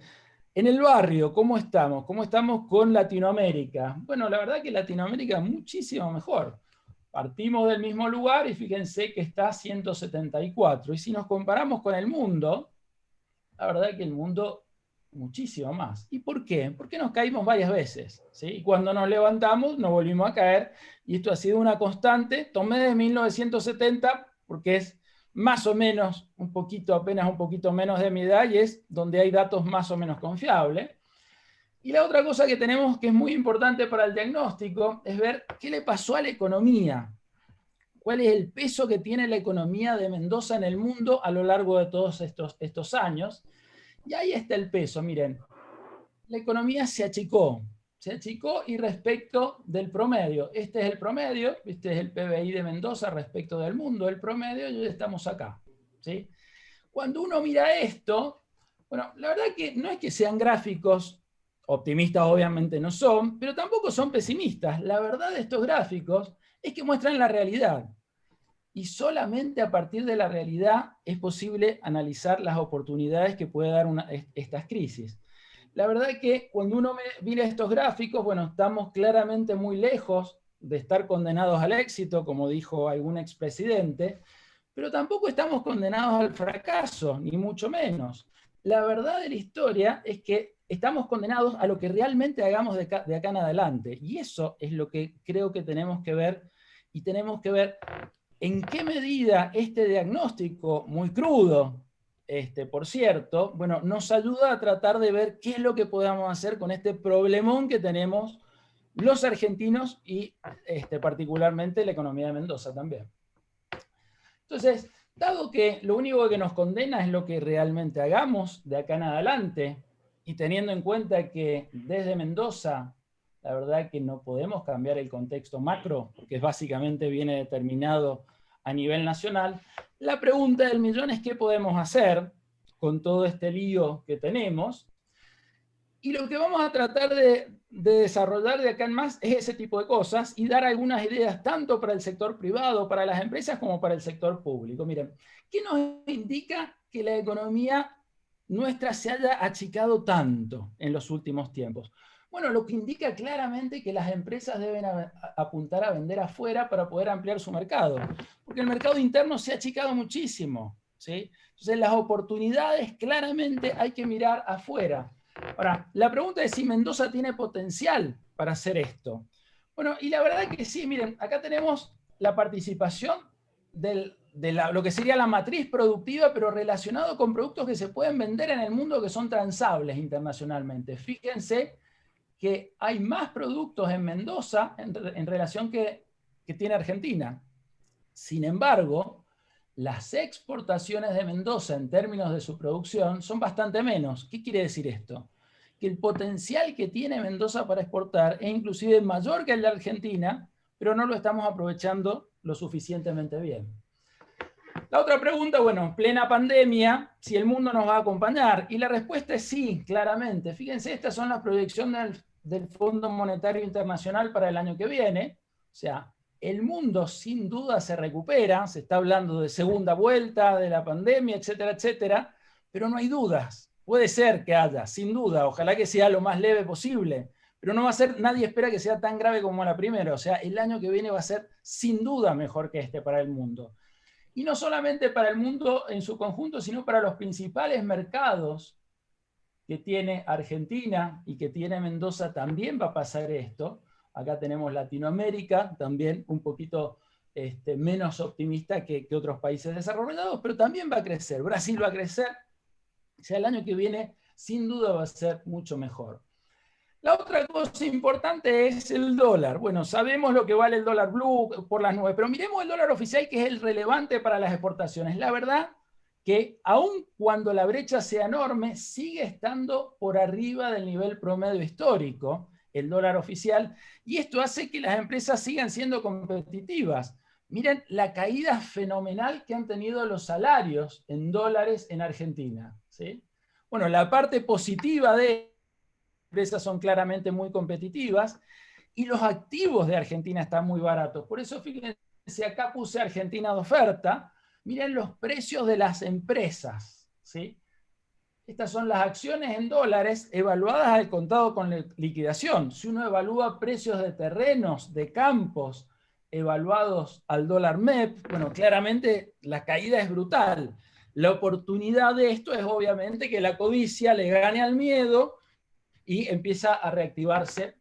En el barrio, ¿cómo estamos? ¿Cómo estamos con Latinoamérica? Bueno, la verdad que Latinoamérica muchísimo mejor. Partimos del mismo lugar y fíjense que está 174. Y si nos comparamos con el mundo, la verdad que el mundo muchísimo más. ¿Y por qué? Porque nos caímos varias veces, ¿sí? Y cuando nos levantamos nos volvimos a caer, y esto ha sido una constante. Tomé de 1970 porque es más o menos un poquito, apenas un poquito menos de mi edad, y es donde hay datos más o menos confiables. Y la otra cosa que tenemos que es muy importante para el diagnóstico es ver qué le pasó a la economía. cuál es el peso que tiene la economía de Mendoza en el mundo a lo largo de todos estos años. Y ahí está el peso, miren. La economía se achicó y respecto del promedio. Este es el promedio, este es el PBI de Mendoza respecto del mundo, el promedio, y ya estamos acá, ¿sí? Cuando uno mira esto, bueno, la verdad que no es que sean gráficos optimistas, obviamente no son, pero tampoco son pesimistas. La verdad de estos gráficos es que muestran la realidad. Y solamente a partir de la realidad es posible analizar las oportunidades que puede dar estas crisis. La verdad es que cuando uno mira estos gráficos, bueno, estamos claramente muy lejos de estar condenados al éxito, como dijo algún expresidente, pero tampoco estamos condenados al fracaso, ni mucho menos. La verdad de la historia es que estamos condenados a lo que realmente hagamos de acá en adelante. Y eso es lo que creo que tenemos que ver, y tenemos que ver en qué medida este diagnóstico muy crudo, por cierto, bueno, nos ayuda a tratar de ver qué es lo que podemos hacer con este problemón que tenemos los argentinos y particularmente la economía de Mendoza también. Entonces, dado que lo único que nos condena es lo que realmente hagamos de acá en adelante, y teniendo en cuenta que desde Mendoza, la verdad que no podemos cambiar el contexto macro, porque básicamente viene determinado a nivel nacional, la pregunta del millón es qué podemos hacer con todo este lío que tenemos. Y lo que vamos a tratar de desarrollar de acá en más es ese tipo de cosas y dar algunas ideas tanto para el sector privado, para las empresas, como para el sector público. Miren, ¿qué nos indica que la economía nuestra se haya achicado tanto en los últimos tiempos? Bueno, lo que indica claramente que las empresas deben apuntar a vender afuera para poder ampliar su mercado, porque el mercado interno se ha achicado muchísimo, ¿sí? Entonces las oportunidades claramente hay que mirar afuera. Ahora, la pregunta es si Mendoza tiene potencial para hacer esto. Bueno, y la verdad que sí, miren, acá tenemos la participación de lo que sería la matriz productiva, pero relacionado con productos que se pueden vender en el mundo que son transables internacionalmente. Fíjense que hay más productos en Mendoza en relación que tiene Argentina. Sin embargo, las exportaciones de Mendoza en términos de su producción son bastante menos. ¿Qué quiere decir esto? Que el potencial que tiene Mendoza para exportar es inclusive mayor que el de Argentina, pero no lo estamos aprovechando lo suficientemente bien. La otra pregunta, bueno, plena pandemia, si el mundo nos va a acompañar. Y la respuesta es sí, claramente. Fíjense, estas son las proyecciones del Fondo Monetario Internacional para el año que viene. O sea, el mundo sin duda se recupera, se está hablando de segunda vuelta de la pandemia, etcétera, etcétera, pero no hay dudas. Puede ser que haya, sin duda, ojalá que sea lo más leve posible, pero no va a ser, nadie espera que sea tan grave como la primera. O sea, el año que viene va a ser sin duda mejor que este para el mundo. Y no solamente para el mundo en su conjunto, sino para los principales mercados que tiene Argentina y que tiene Mendoza también va a pasar esto. Acá tenemos Latinoamérica, también un poquito menos optimista que otros países desarrollados, pero también va a crecer. Brasil va a crecer. O sea, el año que viene sin duda va a ser mucho mejor. La otra cosa importante es el dólar. Bueno, sabemos lo que vale el dólar blue por las nubes, pero miremos el dólar oficial, que es el relevante para las exportaciones. La verdad que aun cuando la brecha sea enorme, sigue estando por arriba del nivel promedio histórico, el dólar oficial, y esto hace que las empresas sigan siendo competitivas. Miren la caída fenomenal que han tenido los salarios en dólares en Argentina, ¿sí? Bueno, la parte positiva de empresas son claramente muy competitivas y los activos de Argentina están muy baratos. Por eso, fíjense, acá puse Argentina de oferta. Miren los precios de las empresas, ¿sí? Estas son las acciones en dólares evaluadas al contado con liquidación. Si uno evalúa precios de terrenos, de campos, evaluados al dólar MEP, bueno, claramente la caída es brutal. La oportunidad de esto es obviamente que la codicia le gane al miedo y empieza a reactivarse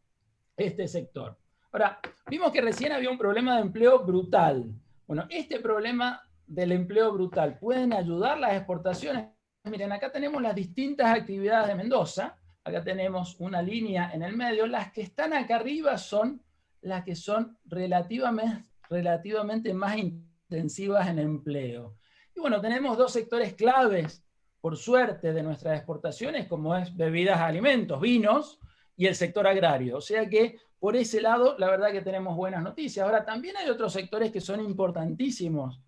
este sector. Ahora, vimos que recién había un problema de empleo brutal. Bueno, este problema del empleo brutal, ¿pueden ayudar las exportaciones? Miren, acá tenemos las distintas actividades de Mendoza. Acá tenemos una línea en el medio. Las que están acá arriba son las que son relativamente relativamente más intensivas en empleo. Y bueno, tenemos dos sectores claves, por suerte, de nuestras exportaciones, como es bebidas, alimentos, vinos, y el sector agrario. O sea que, por ese lado, la verdad que tenemos buenas noticias. Ahora, también hay otros sectores que son importantísimos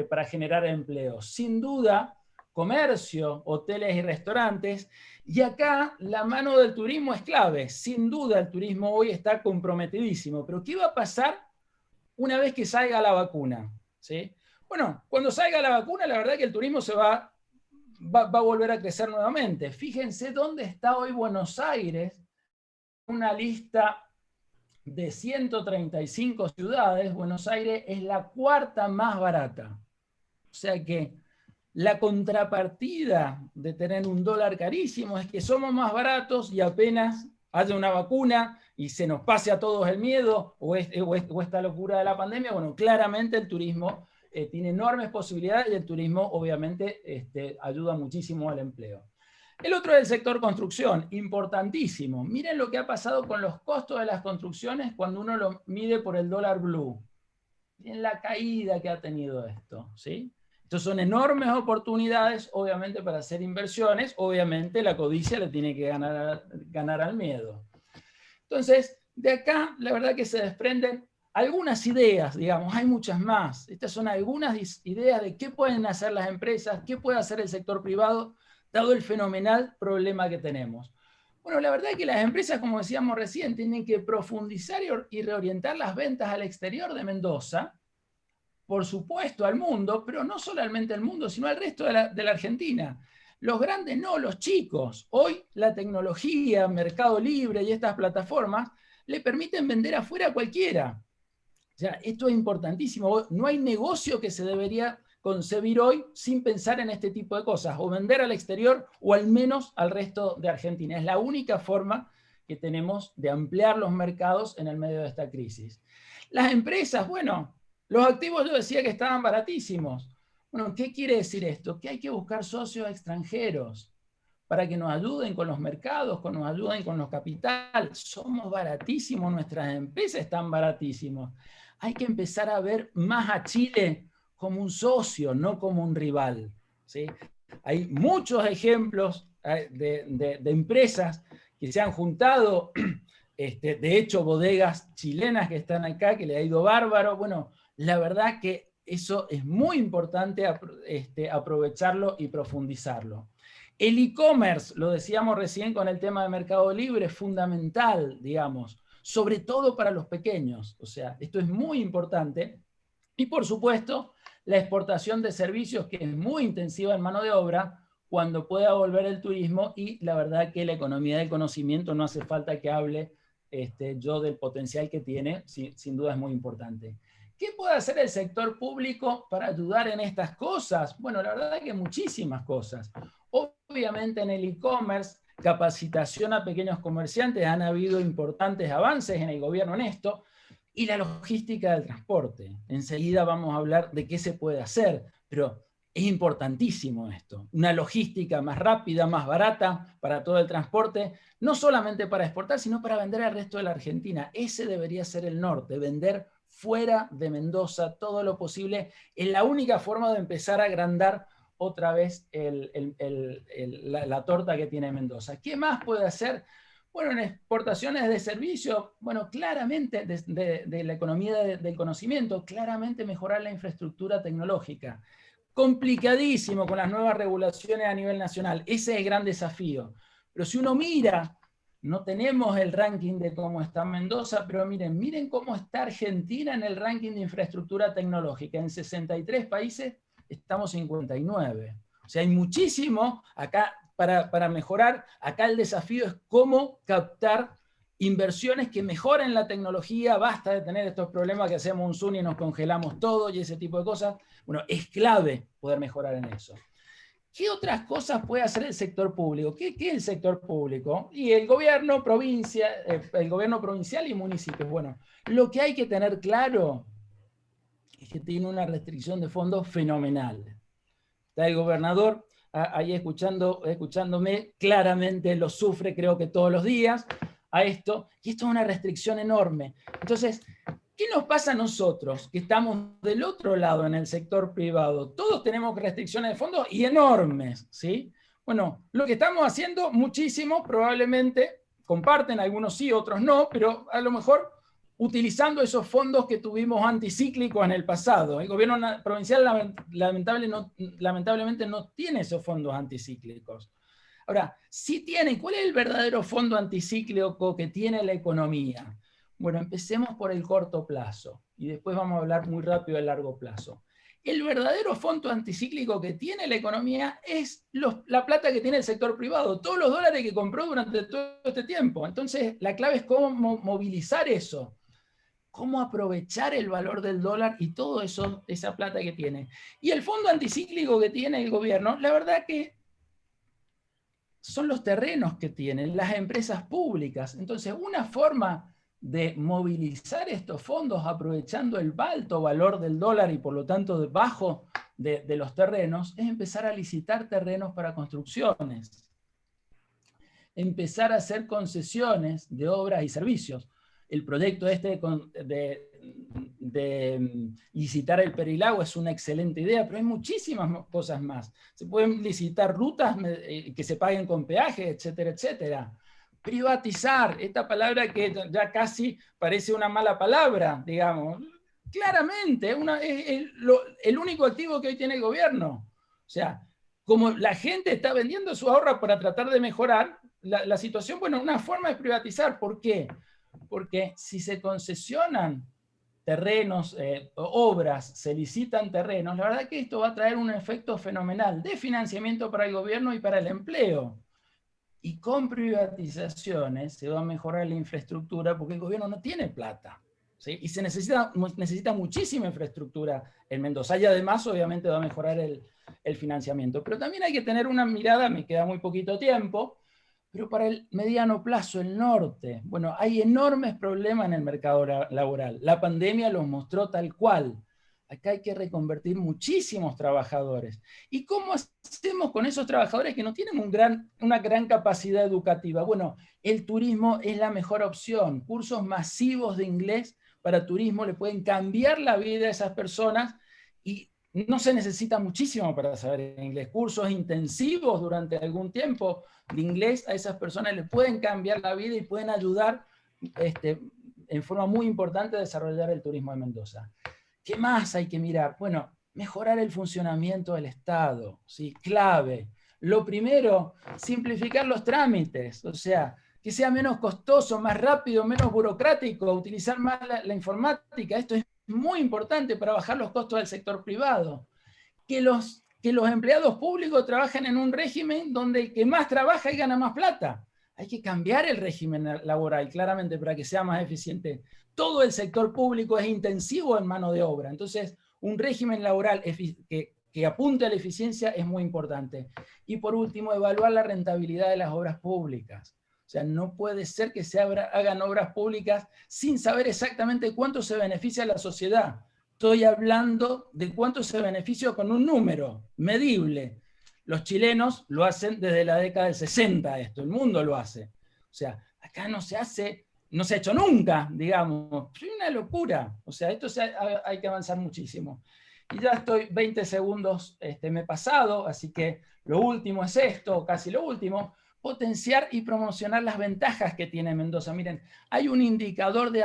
para generar empleo. Sin duda, comercio, hoteles y restaurantes. Y acá la mano del turismo es clave. Sin duda, el turismo hoy está comprometidísimo. Pero ¿qué va a pasar una vez que salga la vacuna? ¿Sí? Bueno, cuando salga la vacuna, la verdad que el turismo se va a volver a crecer nuevamente. Fíjense dónde está hoy Buenos Aires, una lista de 135 ciudades. Buenos Aires es la cuarta más barata. O sea que la contrapartida de tener un dólar carísimo es que somos más baratos y apenas haya una vacuna y se nos pase a todos el miedo o esta locura de la pandemia, bueno, claramente el turismo tiene enormes posibilidades y el turismo obviamente ayuda muchísimo al empleo. El otro es el sector construcción, importantísimo. Miren lo que ha pasado con los costos de las construcciones cuando uno lo mide por el dólar blue. Miren la caída que ha tenido esto, ¿sí? Entonces son enormes oportunidades, obviamente, para hacer inversiones. Obviamente la codicia le tiene que ganar al miedo. Entonces, de acá, la verdad que se desprenden algunas ideas, digamos, hay muchas más. Estas son algunas ideas de qué pueden hacer las empresas, qué puede hacer el sector privado, dado el fenomenal problema que tenemos. Bueno, la verdad es que las empresas, como decíamos recién, tienen que profundizar y reorientar las ventas al exterior de Mendoza, por supuesto al mundo, pero no solamente al mundo, sino al resto de la Argentina. Los grandes no, los chicos. Hoy la tecnología, Mercado Libre y estas plataformas le permiten vender afuera a cualquiera. O sea, esto es importantísimo. No hay negocio que se debería concebir hoy sin pensar en este tipo de cosas, o vender al exterior o al menos al resto de Argentina. Es la única forma que tenemos de ampliar los mercados en el medio de esta crisis. Las empresas, bueno, los activos yo decía que estaban baratísimos. Bueno, ¿qué quiere decir esto? Que hay que buscar socios extranjeros para que nos ayuden con los mercados, que nos ayuden con los capitales. Somos baratísimos, nuestras empresas están baratísimos. Hay que empezar a ver más a Chile como un socio, no como un rival, ¿sí? Hay muchos ejemplos de empresas que se han juntado, de hecho bodegas chilenas que están acá, que le ha ido bárbaro. Bueno, la verdad que eso es muy importante aprovecharlo y profundizarlo. El e-commerce, lo decíamos recién con el tema de Mercado Libre, es fundamental, digamos, sobre todo para los pequeños. O sea, esto es muy importante. Y por supuesto, la exportación de servicios, que es muy intensiva en mano de obra, cuando pueda volver el turismo, y la verdad que la economía del conocimiento, no hace falta que hable yo del potencial que tiene, sin duda es muy importante. ¿Qué puede hacer el sector público para ayudar en estas cosas? Bueno, la verdad que muchísimas cosas. Obviamente en el e-commerce, capacitación a pequeños comerciantes, han habido importantes avances en el gobierno en esto, y la logística del transporte. Enseguida vamos a hablar de qué se puede hacer, pero es importantísimo esto. Una logística más rápida, más barata para todo el transporte, no solamente para exportar, sino para vender al resto de la Argentina. Ese debería ser el norte, vender fuera de Mendoza todo lo posible. Es la única forma de empezar a agrandar otra vez la torta que tiene Mendoza. ¿Qué más puede hacer? Bueno, en exportaciones de servicios, bueno, claramente de la economía del conocimiento, claramente mejorar la infraestructura tecnológica. Complicadísimo con las nuevas regulaciones a nivel nacional. Ese es el gran desafío. Pero si uno mira, no tenemos el ranking de cómo está Mendoza, pero miren cómo está Argentina en el ranking de infraestructura tecnológica. En 63 países estamos 59. O sea, hay muchísimo acá para mejorar. Acá el desafío es cómo captar inversiones que mejoren la tecnología. Basta de tener estos problemas que hacemos un Zoom y nos congelamos todo y ese tipo de cosas. Bueno, es clave poder mejorar en eso. ¿Qué otras cosas puede hacer el sector público? ¿Qué es el sector público? Y el gobierno provincial y municipios. Bueno, lo que hay que tener claro es que tiene una restricción de fondos fenomenal. Está el gobernador ahí escuchándome, claramente lo sufre, creo que todos los días, a esto, y esto es una restricción enorme. Entonces, ¿qué ¿Qué nos pasa a nosotros que estamos del otro lado en el sector privado? Todos tenemos restricciones de fondos y enormes, ¿sí? Bueno, lo que estamos haciendo, muchísimos probablemente comparten, algunos sí, otros no, pero a lo mejor utilizando esos fondos que tuvimos anticíclicos en el pasado. El gobierno provincial lamentablemente no tiene esos fondos anticíclicos. Ahora, sí tiene, ¿cuál es el verdadero fondo anticíclico que tiene la economía? Bueno, empecemos por el corto plazo y después vamos a hablar muy rápido del largo plazo. El verdadero fondo anticíclico que tiene la economía es la plata que tiene el sector privado, todos los dólares que compró durante todo este tiempo. Entonces, la clave es cómo movilizar eso, cómo aprovechar el valor del dólar y todo eso, esa plata que tiene. Y el fondo anticíclico que tiene el gobierno, la verdad que son los terrenos que tienen, las empresas públicas. Entonces, una forma de movilizar estos fondos aprovechando el alto valor del dólar y por lo tanto debajo de los terrenos, es empezar a licitar terrenos para construcciones. Empezar a hacer concesiones de obras y servicios. El proyecto este de licitar el Perilago es una excelente idea, pero hay muchísimas cosas más. Se pueden licitar rutas que se paguen con peaje, etcétera, etcétera. Privatizar, esta palabra que ya casi parece una mala palabra, digamos. Claramente, es el único activo que hoy tiene el gobierno. O sea, como la gente está vendiendo su ahorro para tratar de mejorar la situación, bueno, una forma es privatizar. ¿Por qué? Porque si se concesionan terrenos, obras, se licitan terrenos, la verdad que esto va a traer un efecto fenomenal de financiamiento para el gobierno y para el empleo. Y con privatizaciones se va a mejorar la infraestructura porque el gobierno no tiene plata, ¿sí? Y se necesita muchísima infraestructura en Mendoza. Y además, obviamente, va a mejorar el financiamiento. Pero también hay que tener una mirada, me queda muy poquito tiempo, pero para el mediano plazo, el norte. Bueno, hay enormes problemas en el mercado laboral. La pandemia los mostró tal cual. Acá hay que reconvertir muchísimos trabajadores. ¿Y cómo hacemos con esos trabajadores que no tienen una gran capacidad educativa? Bueno, el turismo es la mejor opción. Cursos masivos de inglés para turismo le pueden cambiar la vida a esas personas y no se necesita muchísimo para saber inglés. Cursos intensivos durante algún tiempo de inglés a esas personas le pueden cambiar la vida y pueden ayudar en forma muy importante a desarrollar el turismo de Mendoza. ¿Qué más hay que mirar? Bueno, mejorar el funcionamiento del Estado, ¿sí? Clave. Lo primero, simplificar los trámites, o sea, que sea menos costoso, más rápido, menos burocrático, utilizar más la informática. Esto es muy importante para bajar los costos del sector privado. Que los empleados públicos trabajen en un régimen donde el que más trabaja y gana más plata. Hay que cambiar el régimen laboral, claramente, para que sea más eficiente. Todo el sector público es intensivo en mano de obra. Entonces, un régimen laboral que apunte a la eficiencia es muy importante. Y por último, evaluar la rentabilidad de las obras públicas. O sea, no puede ser que se hagan obras públicas sin saber exactamente cuánto se beneficia a la sociedad. Estoy hablando de cuánto se beneficia con un número medible. Los chilenos lo hacen desde la década del 60 esto, el mundo lo hace. O sea, acá no se ha hecho nunca, digamos. Es una locura. O sea, hay que avanzar muchísimo. Y ya estoy 20 segundos, me he pasado, así que lo último es esto, casi lo último, potenciar y promocionar las ventajas que tiene Mendoza. Miren, hay un indicador de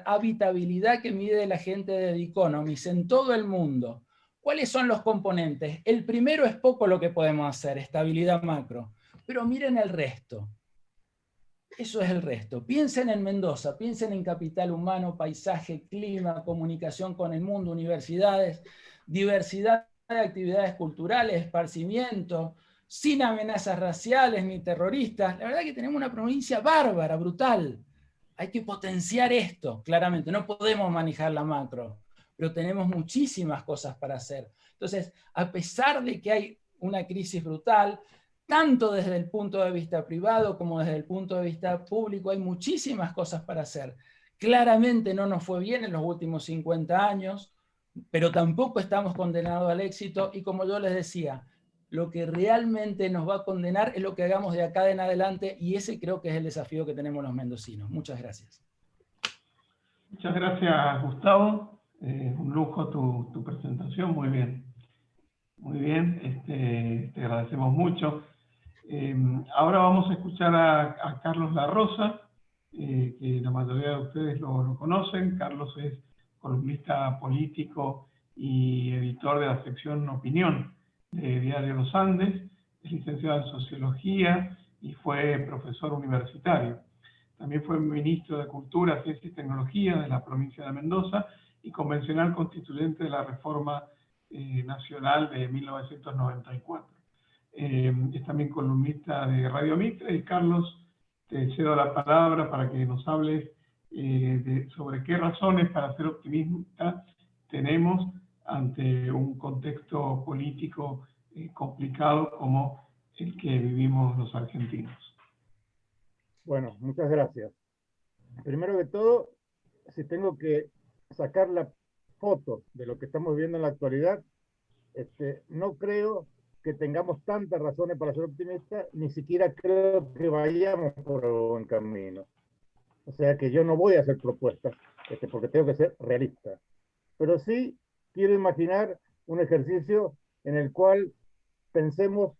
habitabilidad que mide la gente de The Economist en todo el mundo. ¿Cuáles son los componentes? El primero es poco lo que podemos hacer, estabilidad macro. Pero miren el resto. Eso es el resto. Piensen en Mendoza, piensen en capital humano, paisaje, clima, comunicación con el mundo, universidades, diversidad de actividades culturales, esparcimiento, sin amenazas raciales ni terroristas. La verdad que tenemos una provincia bárbara, brutal. Hay que potenciar esto, claramente. No podemos manejar la macro, pero tenemos muchísimas cosas para hacer. Entonces, a pesar de que hay una crisis brutal, tanto desde el punto de vista privado como desde el punto de vista público, hay muchísimas cosas para hacer. Claramente no nos fue bien en los últimos 50 años, pero tampoco estamos condenados al éxito, y como yo les decía, lo que realmente nos va a condenar es lo que hagamos de acá en adelante, y ese creo que es el desafío que tenemos los mendocinos. Muchas gracias. Muchas gracias, Gustavo. Un lujo tu presentación, muy bien. Muy bien, te agradecemos mucho. Ahora vamos a escuchar a Carlos La Rosa, que la mayoría de ustedes lo conocen. Carlos es columnista político y editor de la sección Opinión de Diario Los Andes. Es licenciado en Sociología y fue profesor universitario. También fue ministro de Cultura, Ciencia y Tecnología de la provincia de Mendoza y convencional constituyente de la Reforma Nacional de 1994. Es también columnista de Radio Mitre. Y Carlos, te cedo la palabra para que nos hables sobre qué razones para ser optimista tenemos ante un contexto político complicado como el que vivimos los argentinos. Bueno, muchas gracias. Primero que todo, si tengo que sacar la foto de lo que estamos viendo en la actualidad, no creo que tengamos tantas razones para ser optimistas, ni siquiera creo que vayamos por un buen camino. O sea que yo no voy a hacer propuestas, porque tengo que ser realista. Pero sí quiero imaginar un ejercicio en el cual pensemos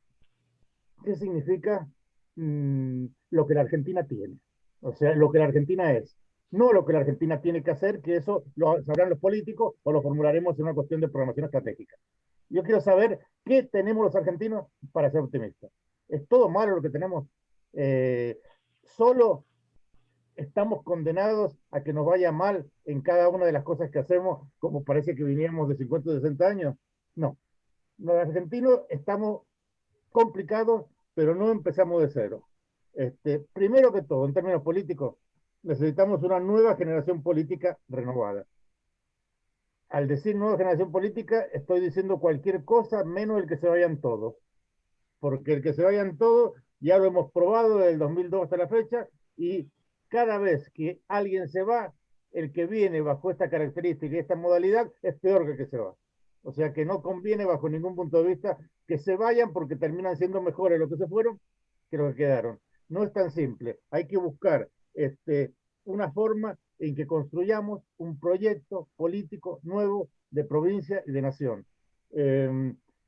qué significa lo que la Argentina tiene. O sea, lo que la Argentina es. No lo que la Argentina tiene que hacer, que eso lo sabrán los políticos o lo formularemos en una cuestión de programación estratégica. Yo quiero saber qué tenemos los argentinos para ser optimistas. ¿Es todo malo lo que tenemos? ¿Solo estamos condenados a que nos vaya mal en cada una de las cosas que hacemos, como parece que viníamos de 50 o 60 años? No. Los argentinos estamos complicados, pero no empezamos de cero. Primero que todo, en términos políticos, necesitamos una nueva generación política renovada. Al decir nueva generación política, estoy diciendo cualquier cosa menos el que se vayan todos. Porque el que se vayan todos, ya lo hemos probado desde el 2002 hasta la fecha, y cada vez que alguien se va, el que viene bajo esta característica y esta modalidad es peor que el que se va. O sea que no conviene bajo ningún punto de vista que se vayan porque terminan siendo mejores los que se fueron que los que quedaron. No es tan simple. Hay que buscar una forma en que construyamos un proyecto político nuevo de provincia y de nación.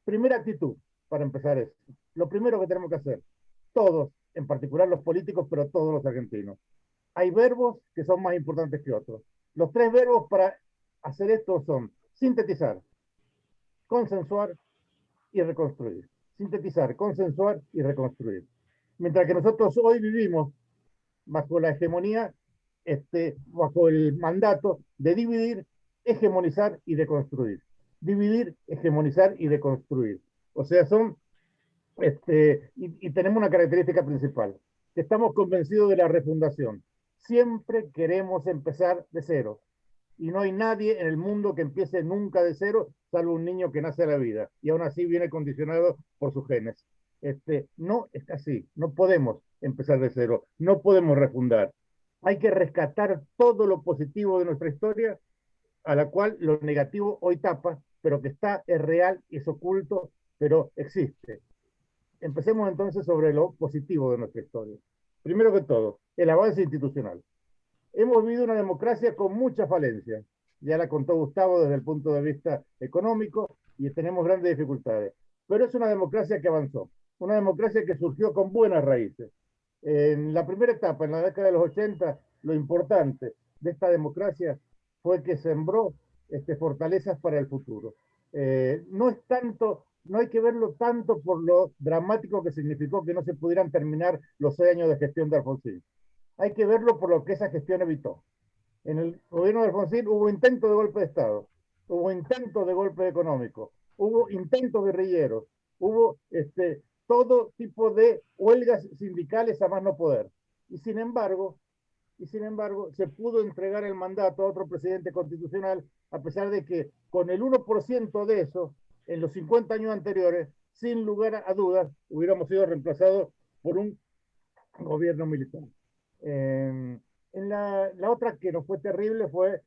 Primera actitud para empezar es, lo primero que tenemos que hacer, todos, en particular los políticos, pero todos los argentinos. Hay verbos que son más importantes que otros. Los 3 verbos para hacer esto son sintetizar, consensuar y reconstruir. Sintetizar, consensuar y reconstruir. Mientras que nosotros hoy vivimos bajo la hegemonía, bajo el mandato de dividir, hegemonizar y deconstruir. Dividir, hegemonizar y deconstruir. O sea, son, y tenemos una característica principal, que estamos convencidos de la refundación. Siempre queremos empezar de cero. Y no hay nadie en el mundo que empiece nunca de cero, salvo un niño que nace a la vida. Y aún así viene condicionado por sus genes. No es así. No podemos empezar de cero. No podemos refundar. Hay que rescatar todo lo positivo de nuestra historia, a la cual lo negativo hoy tapa, pero que está, es real, es oculto, pero existe. Empecemos entonces sobre lo positivo de nuestra historia. Primero que todo, el avance institucional. Hemos vivido una democracia con muchas falencias. Ya la contó Gustavo desde el punto de vista económico y tenemos grandes dificultades. Pero es una democracia que avanzó. Una democracia que surgió con buenas raíces. En la primera etapa, en la década de los 80, lo importante de esta democracia fue que sembró fortalezas para el futuro. No hay que verlo tanto por lo dramático que significó que no se pudieran terminar los 6 años de gestión de Alfonsín. Hay que verlo por lo que esa gestión evitó. En el gobierno de Alfonsín hubo intento de golpe de Estado, hubo intento de golpe económico, hubo intentos guerrilleros, hubo todo tipo de huelgas sindicales a más no poder. Y sin embargo, se pudo entregar el mandato a otro presidente constitucional, a pesar de que con el 1% de eso, en los 50 años anteriores, sin lugar a dudas, hubiéramos sido reemplazados por un gobierno militar. La otra que nos fue terrible fue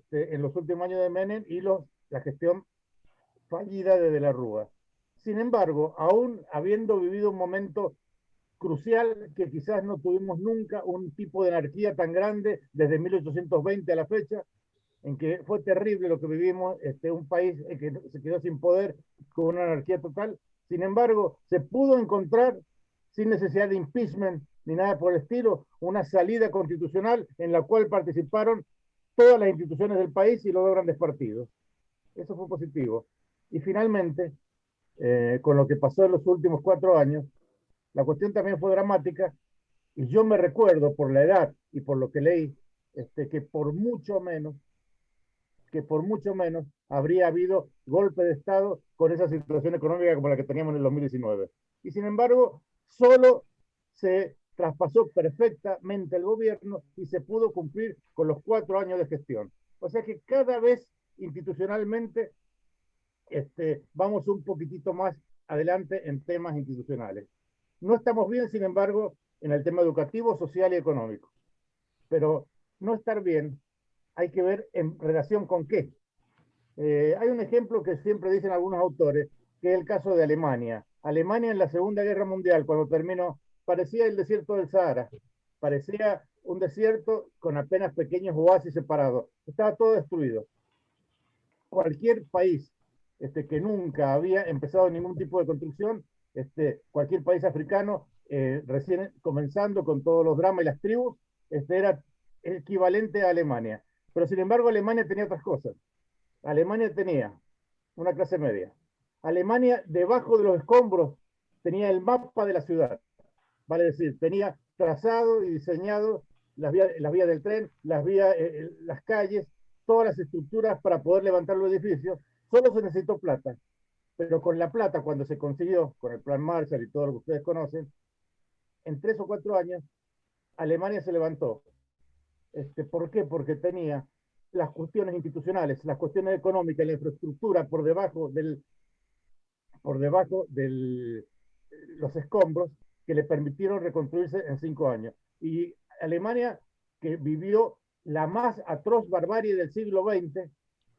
en los últimos años de Menem y la gestión fallida de la Rúa. Sin embargo, aún habiendo vivido un momento crucial que quizás no tuvimos nunca un tipo de anarquía tan grande desde 1820 a la fecha, en que fue terrible lo que vivimos, un país que se quedó sin poder, con una anarquía total. Sin embargo, se pudo encontrar, sin necesidad de impeachment ni nada por el estilo, una salida constitucional en la cual participaron todas las instituciones del país y los dos grandes partidos. Eso fue positivo. Y finalmente, con lo que pasó en los últimos 4 años, la cuestión también fue dramática, y yo me recuerdo por la edad y por lo que leí, que por mucho menos habría habido golpe de Estado con esa situación económica como la que teníamos en el 2019. Y sin embargo, solo se traspasó perfectamente el gobierno y se pudo cumplir con los 4 años de gestión. O sea que cada vez institucionalmente vamos un poquitito más adelante en temas institucionales. No estamos bien, sin embargo, en el tema educativo, social y económico. Pero no estar bien hay que ver en relación con qué. Hay un ejemplo que siempre dicen algunos autores, que es el caso de Alemania. Alemania en la Segunda Guerra Mundial, cuando terminó, parecía el desierto del Sahara. Parecía un desierto con apenas pequeños oasis separados. Estaba todo destruido. Cualquier país que nunca había empezado ningún tipo de construcción, cualquier país africano, recién comenzando con todos los dramas y las tribus, era equivalente a Alemania. Pero sin embargo, Alemania tenía otras cosas. Alemania tenía una clase media. Alemania, debajo de los escombros, tenía el mapa de la ciudad. Vale decir, tenía trazado y diseñado las vías del tren, las calles, todas las estructuras para poder levantar los edificios. Solo se necesitó plata. Pero con la plata, cuando se consiguió, con el Plan Marshall y todo lo que ustedes conocen, en 3 o 4 años, Alemania se levantó. ¿Por qué? Porque tenía las cuestiones institucionales, las cuestiones económicas, la infraestructura por debajo de los escombros que le permitieron reconstruirse en 5 años. Y Alemania, que vivió la más atroz barbarie del siglo XX,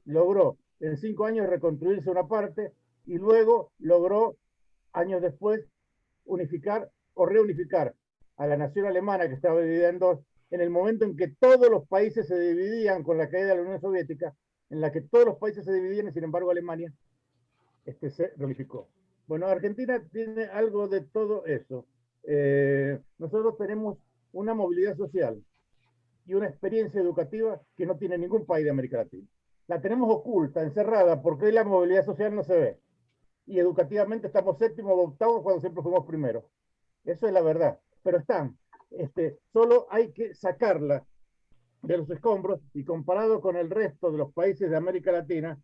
logró en 5 años reconstruirse una parte y luego logró, años después, unificar o reunificar a la nación alemana, que estaba dividida en dos, en el momento en que todos los países se dividían con la caída de la Unión Soviética, en la que todos los países se dividían y sin embargo Alemania se reunificó. Bueno, Argentina tiene algo de todo eso. Nosotros tenemos una movilidad social y una experiencia educativa que no tiene ningún país de América Latina. La tenemos oculta, encerrada, porque hoy la movilidad social no se ve. Y educativamente estamos 7º o 8º cuando siempre fuimos primeros. Eso es la verdad. Pero están. Solo hay que sacarla de los escombros y comparado con el resto de los países de América Latina,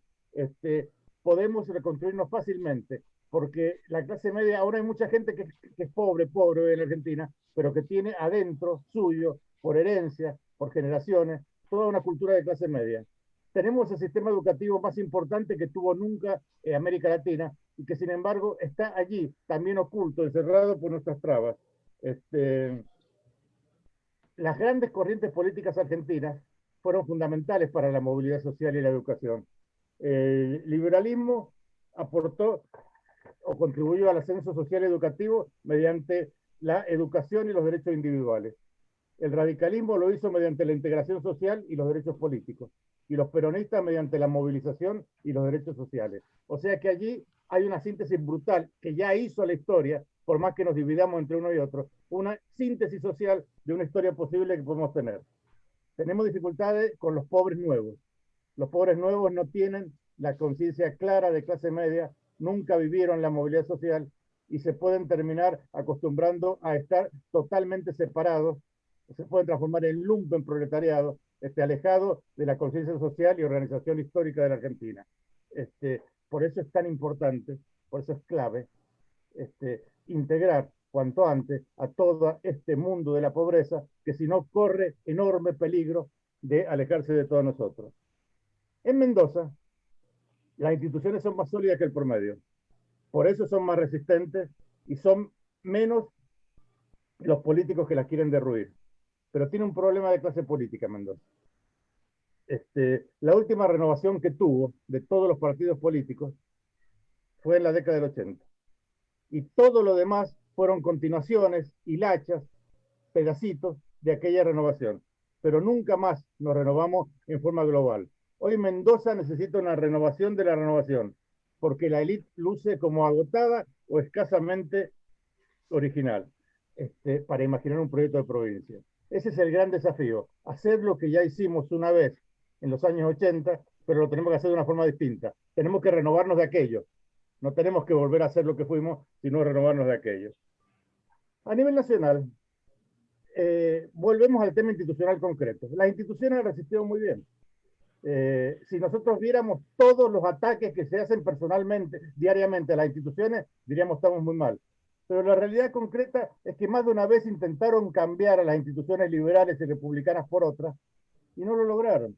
podemos reconstruirnos fácilmente, porque la clase media, ahora hay mucha gente que es pobre en Argentina, pero que tiene adentro suyo, por herencia, por generaciones, toda una cultura de clase media. Tenemos el sistema educativo más importante que tuvo nunca América Latina y que sin embargo está allí, también oculto, encerrado por nuestras trabas. Las grandes corrientes políticas argentinas fueron fundamentales para la movilidad social y la educación. El liberalismo aportó o contribuyó al ascenso social y educativo mediante la educación y los derechos individuales. El radicalismo lo hizo mediante la integración social y los derechos políticos. Y los peronistas mediante la movilización y los derechos sociales. O sea que allí hay una síntesis brutal que ya hizo la historia, por más que nos dividamos entre uno y otro, una síntesis social de una historia posible que podemos tener. Tenemos dificultades con los pobres nuevos. Los pobres nuevos no tienen la conciencia clara de clase media, nunca vivieron la movilidad social y se pueden terminar acostumbrando a estar totalmente separados, se pueden transformar en lumpen proletariado, alejado de la conciencia social y organización histórica de la Argentina. Por eso es tan importante, por eso es clave, integrar cuanto antes a todo este mundo de la pobreza, que si no corre enorme peligro de alejarse de todos nosotros. En Mendoza, las instituciones son más sólidas que el promedio. Por eso son más resistentes y son menos los políticos que las quieren derruir. Pero tiene un problema de clase política, Mendoza. La última renovación que tuvo de todos los partidos políticos fue en la década del 80. Y todo lo demás fueron continuaciones, hilachas, pedacitos de aquella renovación, pero nunca más nos renovamos en forma global. Hoy Mendoza necesita una renovación de la renovación, porque la élite luce como agotada o escasamente original, para imaginar un proyecto de provincia. Ese es el gran desafío, hacer lo que ya hicimos una vez en los años 80, pero lo tenemos que hacer de una forma distinta. Tenemos que renovarnos de aquello. No tenemos que volver a hacer lo que fuimos, sino renovarnos de aquello. A nivel nacional, volvemos al tema institucional concreto. Las instituciones han resistido muy bien. Si nosotros viéramos todos los ataques que se hacen personalmente, diariamente a las instituciones, diríamos estamos muy mal. Pero la realidad concreta es que más de una vez intentaron cambiar a las instituciones liberales y republicanas por otras y no lo lograron.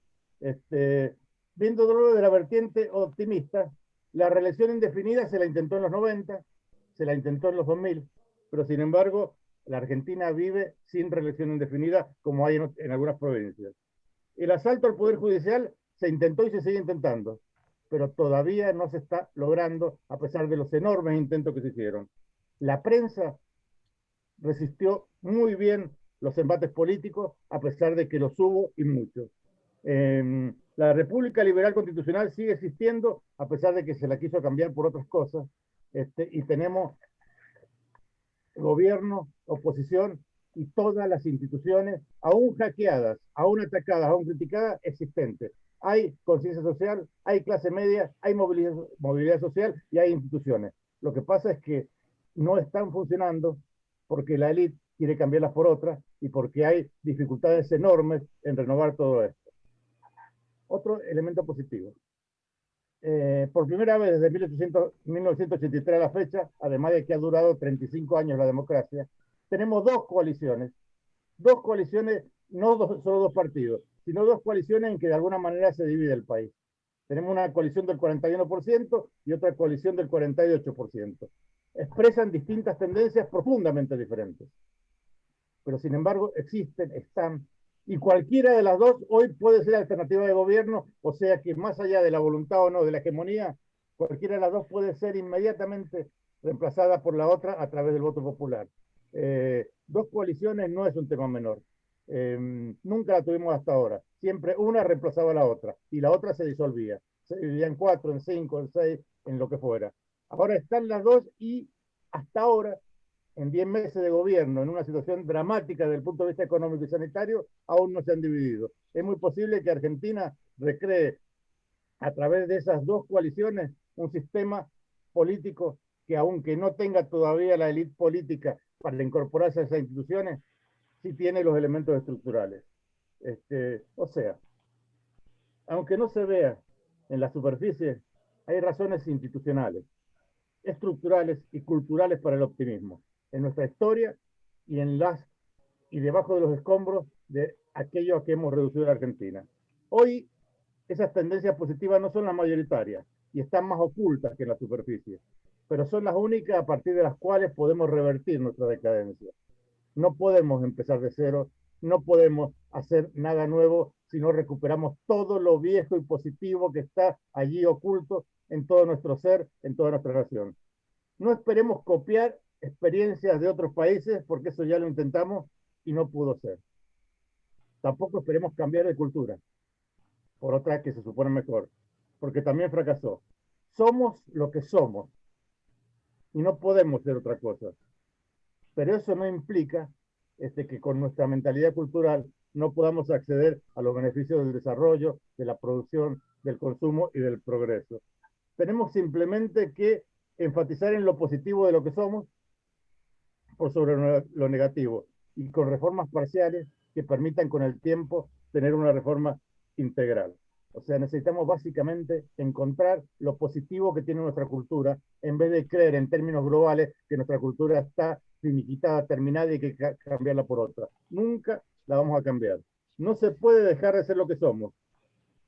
Viéndolo de la vertiente optimista, la reelección indefinida se la intentó en los 90, se la intentó en los 2000, pero sin embargo la Argentina vive sin reelección indefinida como hay en algunas provincias. El asalto al Poder Judicial se intentó y se sigue intentando, pero todavía no se está logrando a pesar de los enormes intentos que se hicieron. La prensa resistió muy bien los embates políticos, a pesar de que los hubo y muchos. La República Liberal Constitucional sigue existiendo, a pesar de que se la quiso cambiar por otras cosas, y tenemos gobierno, oposición y todas las instituciones, aún hackeadas, aún atacadas, aún criticadas, existentes. Hay conciencia social, hay clase media, hay movilidad social y hay instituciones. Lo que pasa es que no están funcionando porque la élite quiere cambiarlas por otras y porque hay dificultades enormes en renovar todo esto. Otro elemento positivo. Por primera vez desde 1983 a la fecha, además de que ha durado 35 años la democracia, tenemos dos coaliciones, no solo dos partidos, sino dos coaliciones en que de alguna manera se divide el país. Tenemos una coalición del 41% y otra coalición del 48%. Expresan distintas tendencias profundamente diferentes. Pero sin embargo existen, están, y cualquiera de las dos hoy puede ser alternativa de gobierno, o sea que más allá de la voluntad o no de la hegemonía, cualquiera de las dos puede ser inmediatamente reemplazada por la otra a través del voto popular. Dos coaliciones no es un tema menor. Nunca la tuvimos hasta ahora. Siempre una reemplazaba a la otra y la otra se disolvía. Se dividía en 4, en 5, en 6, en lo que fuera. Ahora están las dos y hasta ahora, en 10 meses de gobierno, en una situación dramática desde el punto de vista económico y sanitario, aún no se han dividido. Es muy posible que Argentina recree a través de esas dos coaliciones un sistema político que, aunque no tenga todavía la élite política para incorporarse a esas instituciones, sí tiene los elementos estructurales. O sea, aunque no se vea en la superficie, hay razones institucionales, estructurales y culturales para el optimismo en nuestra historia y debajo de los escombros de aquello a que hemos reducido la Argentina. Hoy esas tendencias positivas no son las mayoritarias y están más ocultas que en la superficie, pero son las únicas a partir de las cuales podemos revertir nuestra decadencia. No podemos empezar de cero, no podemos hacer nada nuevo si no recuperamos todo lo viejo y positivo que está allí oculto en todo nuestro ser, en toda nuestra nación. No esperemos copiar experiencias de otros países, porque eso ya lo intentamos y no pudo ser. Tampoco esperemos cambiar de cultura por otra que se supone mejor, porque también fracasó. Somos lo que somos y no podemos ser otra cosa. Pero eso no implica que con nuestra mentalidad cultural no podamos acceder a los beneficios del desarrollo, de la producción, del consumo y del progreso. Tenemos simplemente que enfatizar en lo positivo de lo que somos por sobre lo negativo y con reformas parciales que permitan con el tiempo tener una reforma integral. O sea, necesitamos básicamente encontrar lo positivo que tiene nuestra cultura en vez de creer en términos globales que nuestra cultura está finiquitada, terminada y hay que cambiarla por otra. Nunca la vamos a cambiar. No se puede dejar de ser lo que somos,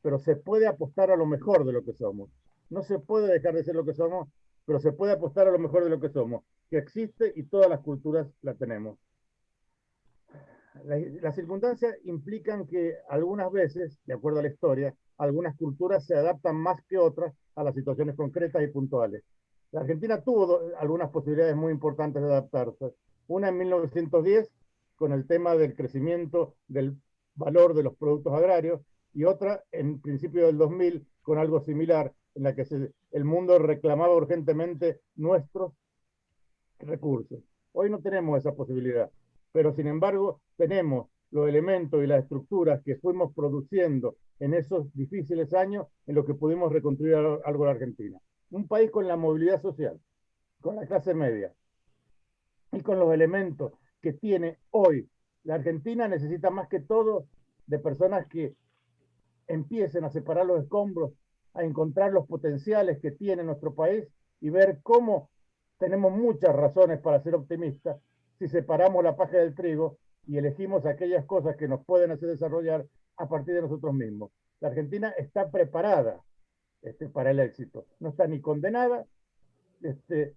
pero se puede apostar a lo mejor de lo que somos. No se puede dejar de ser lo que somos, pero se puede apostar a lo mejor de lo que somos, que existe y todas las culturas la tenemos. Las circunstancias implican que algunas veces, de acuerdo a la historia, algunas culturas se adaptan más que otras a las situaciones concretas y puntuales. La Argentina tuvo algunas posibilidades muy importantes de adaptarse. Una en 1910, con el tema del crecimiento del valor de los productos agrarios, y otra en principio del 2000, con algo similar, en la que el mundo reclamaba urgentemente nuestros recursos. Hoy no tenemos esa posibilidad, pero sin embargo tenemos los elementos y las estructuras que fuimos produciendo en esos difíciles años en los que pudimos reconstruir algo la Argentina. Un país con la movilidad social, con la clase media y con los elementos que tiene hoy. La Argentina necesita más que todo de personas que empiecen a separar los escombros, a encontrar los potenciales que tiene nuestro país y ver cómo tenemos muchas razones para ser optimistas si separamos la paja del trigo y elegimos aquellas cosas que nos pueden hacer desarrollar a partir de nosotros mismos. La Argentina está preparada para el éxito. No está ni condenada,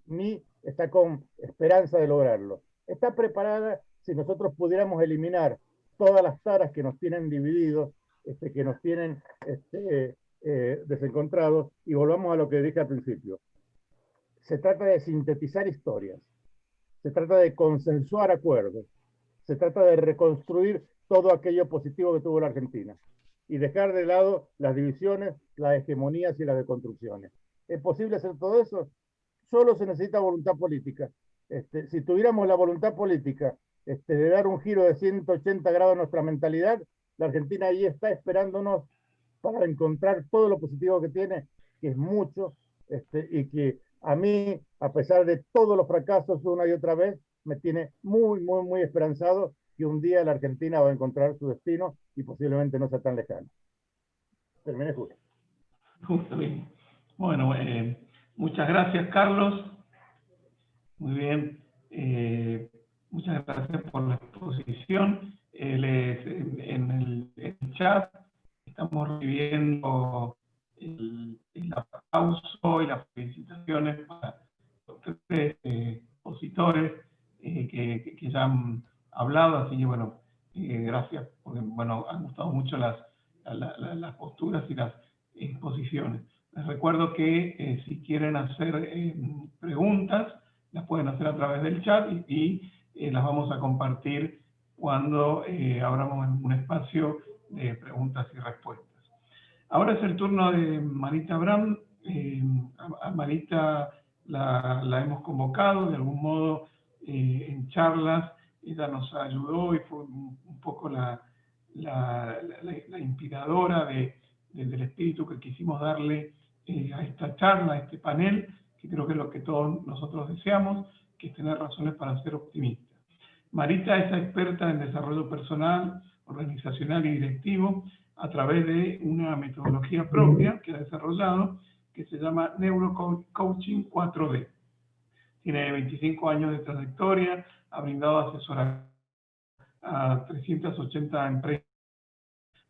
ni está con esperanza de lograrlo. Está preparada si nosotros pudiéramos eliminar todas las taras que nos tienen divididos, que nos tienen desencontrados, y volvamos a lo que dije al principio. Se trata de sintetizar historias, se trata de consensuar acuerdos, se trata de reconstruir todo aquello positivo que tuvo la Argentina y dejar de lado las divisiones, las hegemonías y las deconstrucciones. ¿Es posible hacer todo eso? Solo se necesita voluntad política. Si tuviéramos la voluntad política de dar un giro de 180 grados a nuestra mentalidad, la Argentina ahí está esperándonos para encontrar todo lo positivo que tiene, que es mucho, y que a mí, a pesar de todos los fracasos una y otra vez, me tiene muy, muy, muy esperanzado que un día la Argentina va a encontrar su destino y posiblemente no sea tan lejano. Terminé, Julio. Justo bien. Bueno, muchas gracias, Carlos. Muy bien. Muchas gracias por la exposición. En el chat estamos recibiendo el aplauso y las felicitaciones para los tres expositores que ya han hablado, así que bueno, gracias, porque bueno, han gustado mucho las posturas y las exposiciones. Les recuerdo que si quieren hacer preguntas, las pueden hacer a través del chat y las vamos a compartir cuando abramos un espacio de preguntas y respuestas. Ahora es el turno de Marita Abraham. A Marita la hemos convocado de algún modo en charlas. Ella nos ayudó y fue un poco la inspiradora del espíritu que quisimos darle a esta charla, a este panel, que creo que es lo que todos nosotros deseamos, que es tener razones para ser optimistas. Marita es experta en desarrollo personal, organizacional y directivo a través de una metodología propia que ha desarrollado, que se llama Neurocoaching 4D. Tiene 25 años de trayectoria, ha brindado asesoramiento a 380 empresas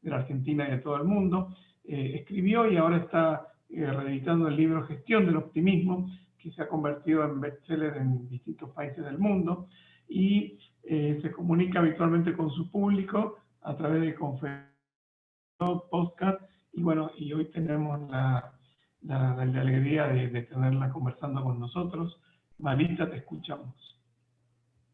de la Argentina y de todo el mundo. Escribió y ahora está reeditando el libro Gestión del Optimismo, que se ha convertido en bestseller en distintos países del mundo, y se comunica habitualmente con su público a través de conferencias, podcast, y bueno, y hoy tenemos la alegría de tenerla conversando con nosotros. Marita, te escuchamos.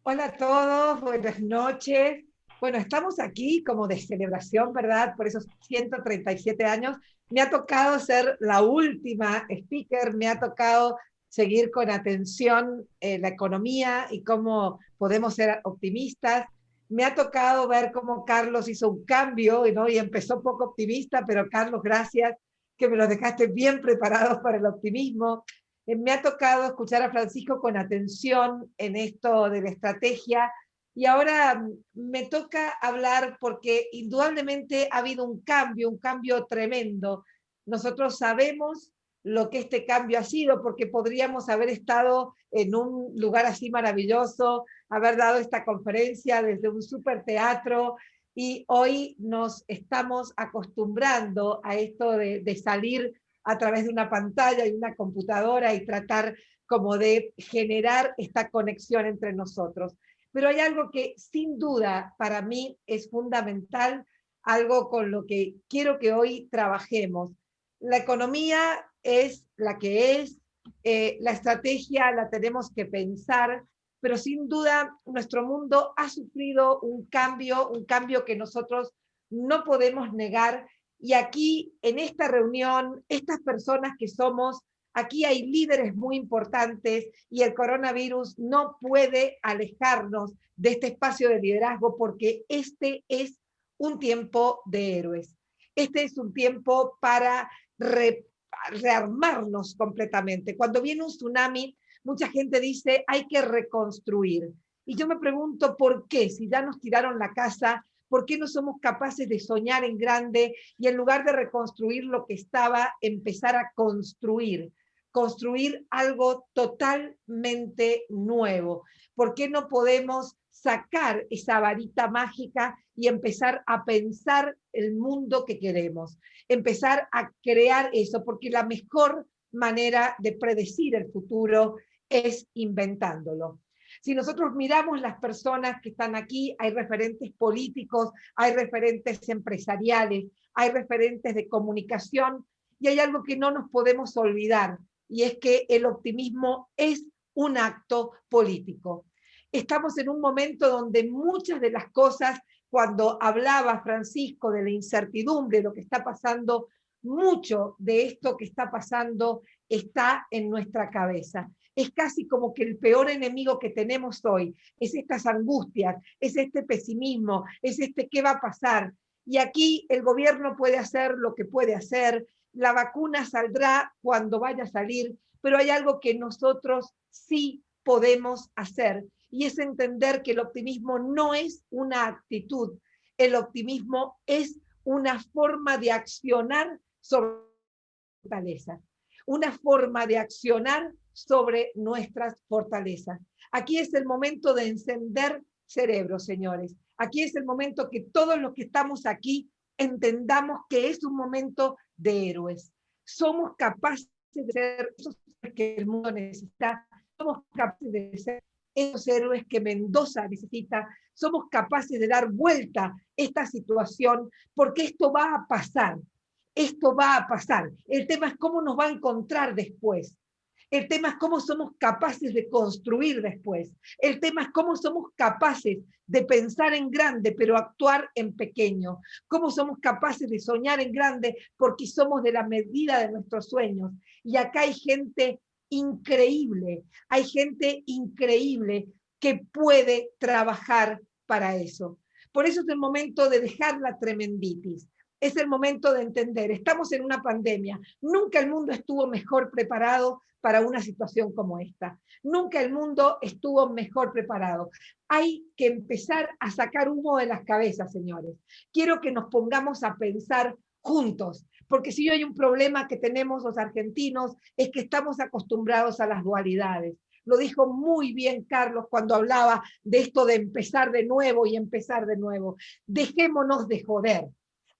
Hola a todos, buenas noches. Bueno, estamos aquí como de celebración, ¿verdad? Por esos 137 años. Me ha tocado ser la última speaker, me ha tocado seguir con atención la economía y cómo podemos ser optimistas. Me ha tocado ver cómo Carlos hizo un cambio, ¿no? Y empezó poco optimista, pero Carlos, gracias, que me los dejaste bien preparados para el optimismo. Me ha tocado escuchar a Francisco con atención en esto de la estrategia, y ahora me toca hablar porque indudablemente ha habido un cambio tremendo. Nosotros sabemos lo que este cambio ha sido, porque podríamos haber estado en un lugar así maravilloso, haber dado esta conferencia desde un superteatro, y hoy nos estamos acostumbrando a esto de salir a través de una pantalla y una computadora y tratar como de generar esta conexión entre nosotros. Pero hay algo que sin duda para mí es fundamental, algo con lo que quiero que hoy trabajemos. La economía es la que es, La estrategia la tenemos que pensar, pero sin duda nuestro mundo ha sufrido un cambio que nosotros no podemos negar. Y aquí, en esta reunión, estas personas que somos, aquí hay líderes muy importantes y el coronavirus no puede alejarnos de este espacio de liderazgo, porque este es un tiempo de héroes. Este es un tiempo para rearmarnos completamente. Cuando viene un tsunami, mucha gente dice, hay que reconstruir. Y yo me pregunto, ¿por qué? Si ya nos tiraron la casa, ¿por qué no somos capaces de soñar en grande y en lugar de reconstruir lo que estaba, empezar a construir algo totalmente nuevo? ¿Por qué no podemos sacar esa varita mágica y empezar a pensar el mundo que queremos? Empezar a crear eso, porque la mejor manera de predecir el futuro es inventándolo. Si nosotros miramos las personas que están aquí, hay referentes políticos, hay referentes empresariales, hay referentes de comunicación, y hay algo que no nos podemos olvidar, y es que el optimismo es un acto político. Estamos en un momento donde muchas de las cosas, cuando hablaba Francisco de la incertidumbre, de lo que está pasando, mucho de esto que está pasando está en nuestra cabeza. Es casi como que el peor enemigo que tenemos hoy es estas angustias, es este pesimismo, es este qué va a pasar. Y aquí el gobierno puede hacer lo que puede hacer, la vacuna saldrá cuando vaya a salir, pero hay algo que nosotros sí podemos hacer, y es entender que el optimismo no es una actitud, el optimismo es una forma de accionar sobre fortalezas, una forma de accionar sobre nuestras fortalezas. Aquí es el momento de encender cerebros, señores. Aquí es el momento que todos los que estamos aquí entendamos que es un momento de héroes. Somos capaces de ser esos héroes que el mundo necesita, somos capaces de ser esos héroes que Mendoza necesita, somos capaces de dar vuelta a esta situación, porque esto va a pasar. Esto va a pasar. El tema es cómo nos va a encontrar después. El tema es cómo somos capaces de construir después. El tema es cómo somos capaces de pensar en grande, pero actuar en pequeño. Cómo somos capaces de soñar en grande, porque somos de la medida de nuestros sueños. Y acá hay gente increíble que puede trabajar para eso. Por eso es el momento de dejar la tremenditis. Es el momento de entender, estamos en una pandemia. Nunca el mundo estuvo mejor preparado para una situación como esta. Nunca el mundo estuvo mejor preparado. Hay que empezar a sacar humo de las cabezas, señores. Quiero que nos pongamos a pensar juntos, porque si hay un problema que tenemos los argentinos es que estamos acostumbrados a las dualidades. Lo dijo muy bien Carlos cuando hablaba de esto de empezar de nuevo y empezar de nuevo. Dejémonos de joder.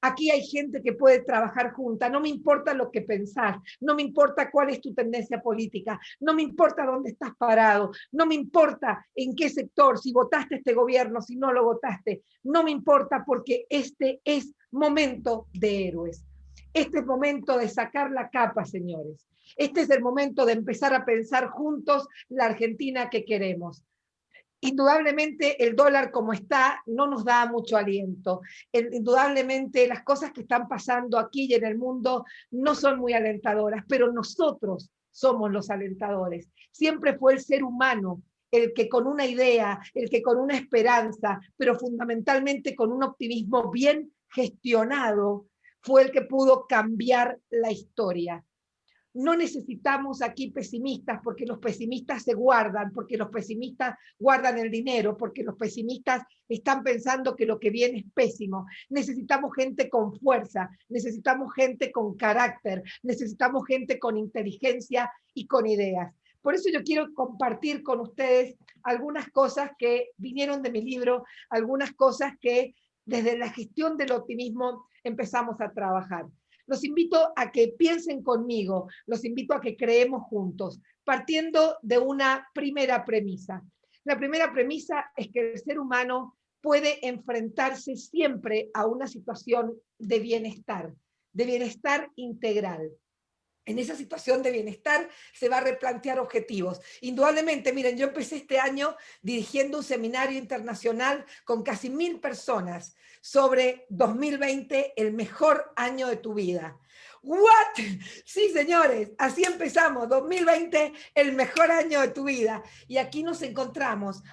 Aquí hay gente que puede trabajar junta, no me importa lo que pensás, no me importa cuál es tu tendencia política, no me importa dónde estás parado, no me importa en qué sector, si votaste este gobierno, si no lo votaste, no me importa, porque este es momento de héroes. Este es momento de sacar la capa, señores. Este es el momento de empezar a pensar juntos la Argentina que queremos. Indudablemente el dólar como está no nos da mucho aliento. Indudablemente las cosas que están pasando aquí y en el mundo no son muy alentadoras, pero nosotros somos los alentadores. Siempre fue el ser humano el que con una idea, el que con una esperanza, pero fundamentalmente con un optimismo bien gestionado, fue el que pudo cambiar la historia. No necesitamos aquí pesimistas, porque los pesimistas se guardan, porque los pesimistas guardan el dinero, porque los pesimistas están pensando que lo que viene es pésimo. Necesitamos gente con fuerza, necesitamos gente con carácter, necesitamos gente con inteligencia y con ideas. Por eso yo quiero compartir con ustedes algunas cosas que vinieron de mi libro, algunas cosas que desde la gestión del optimismo empezamos a trabajar. Los invito a que piensen conmigo, los invito a que creemos juntos, partiendo de una primera premisa. La primera premisa es que el ser humano puede enfrentarse siempre a una situación de bienestar integral. en esa situación de bienestar se va a replantear objetivos. Indudablemente, miren, yo empecé este año dirigiendo un seminario internacional con casi 1000 personas sobre 2020, el mejor año de tu vida. ¿What? Sí, señores, así empezamos, 2020, el mejor año de tu vida. Y aquí nos encontramos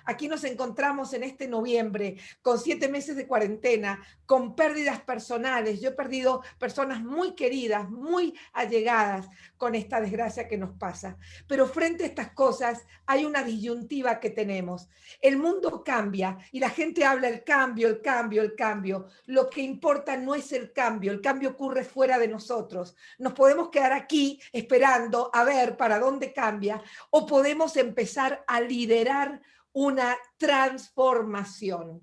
en este noviembre, con 7 meses de cuarentena, con pérdidas personales. Yo he perdido personas muy queridas, muy allegadas con esta desgracia que nos pasa. Pero frente a estas cosas hay una disyuntiva que tenemos. El mundo cambia y la gente habla el cambio, el cambio, el cambio. Lo que importa no es el cambio ocurre fuera de nosotros. Nos podemos quedar aquí esperando a ver para dónde cambia, o podemos empezar a liderar una transformación.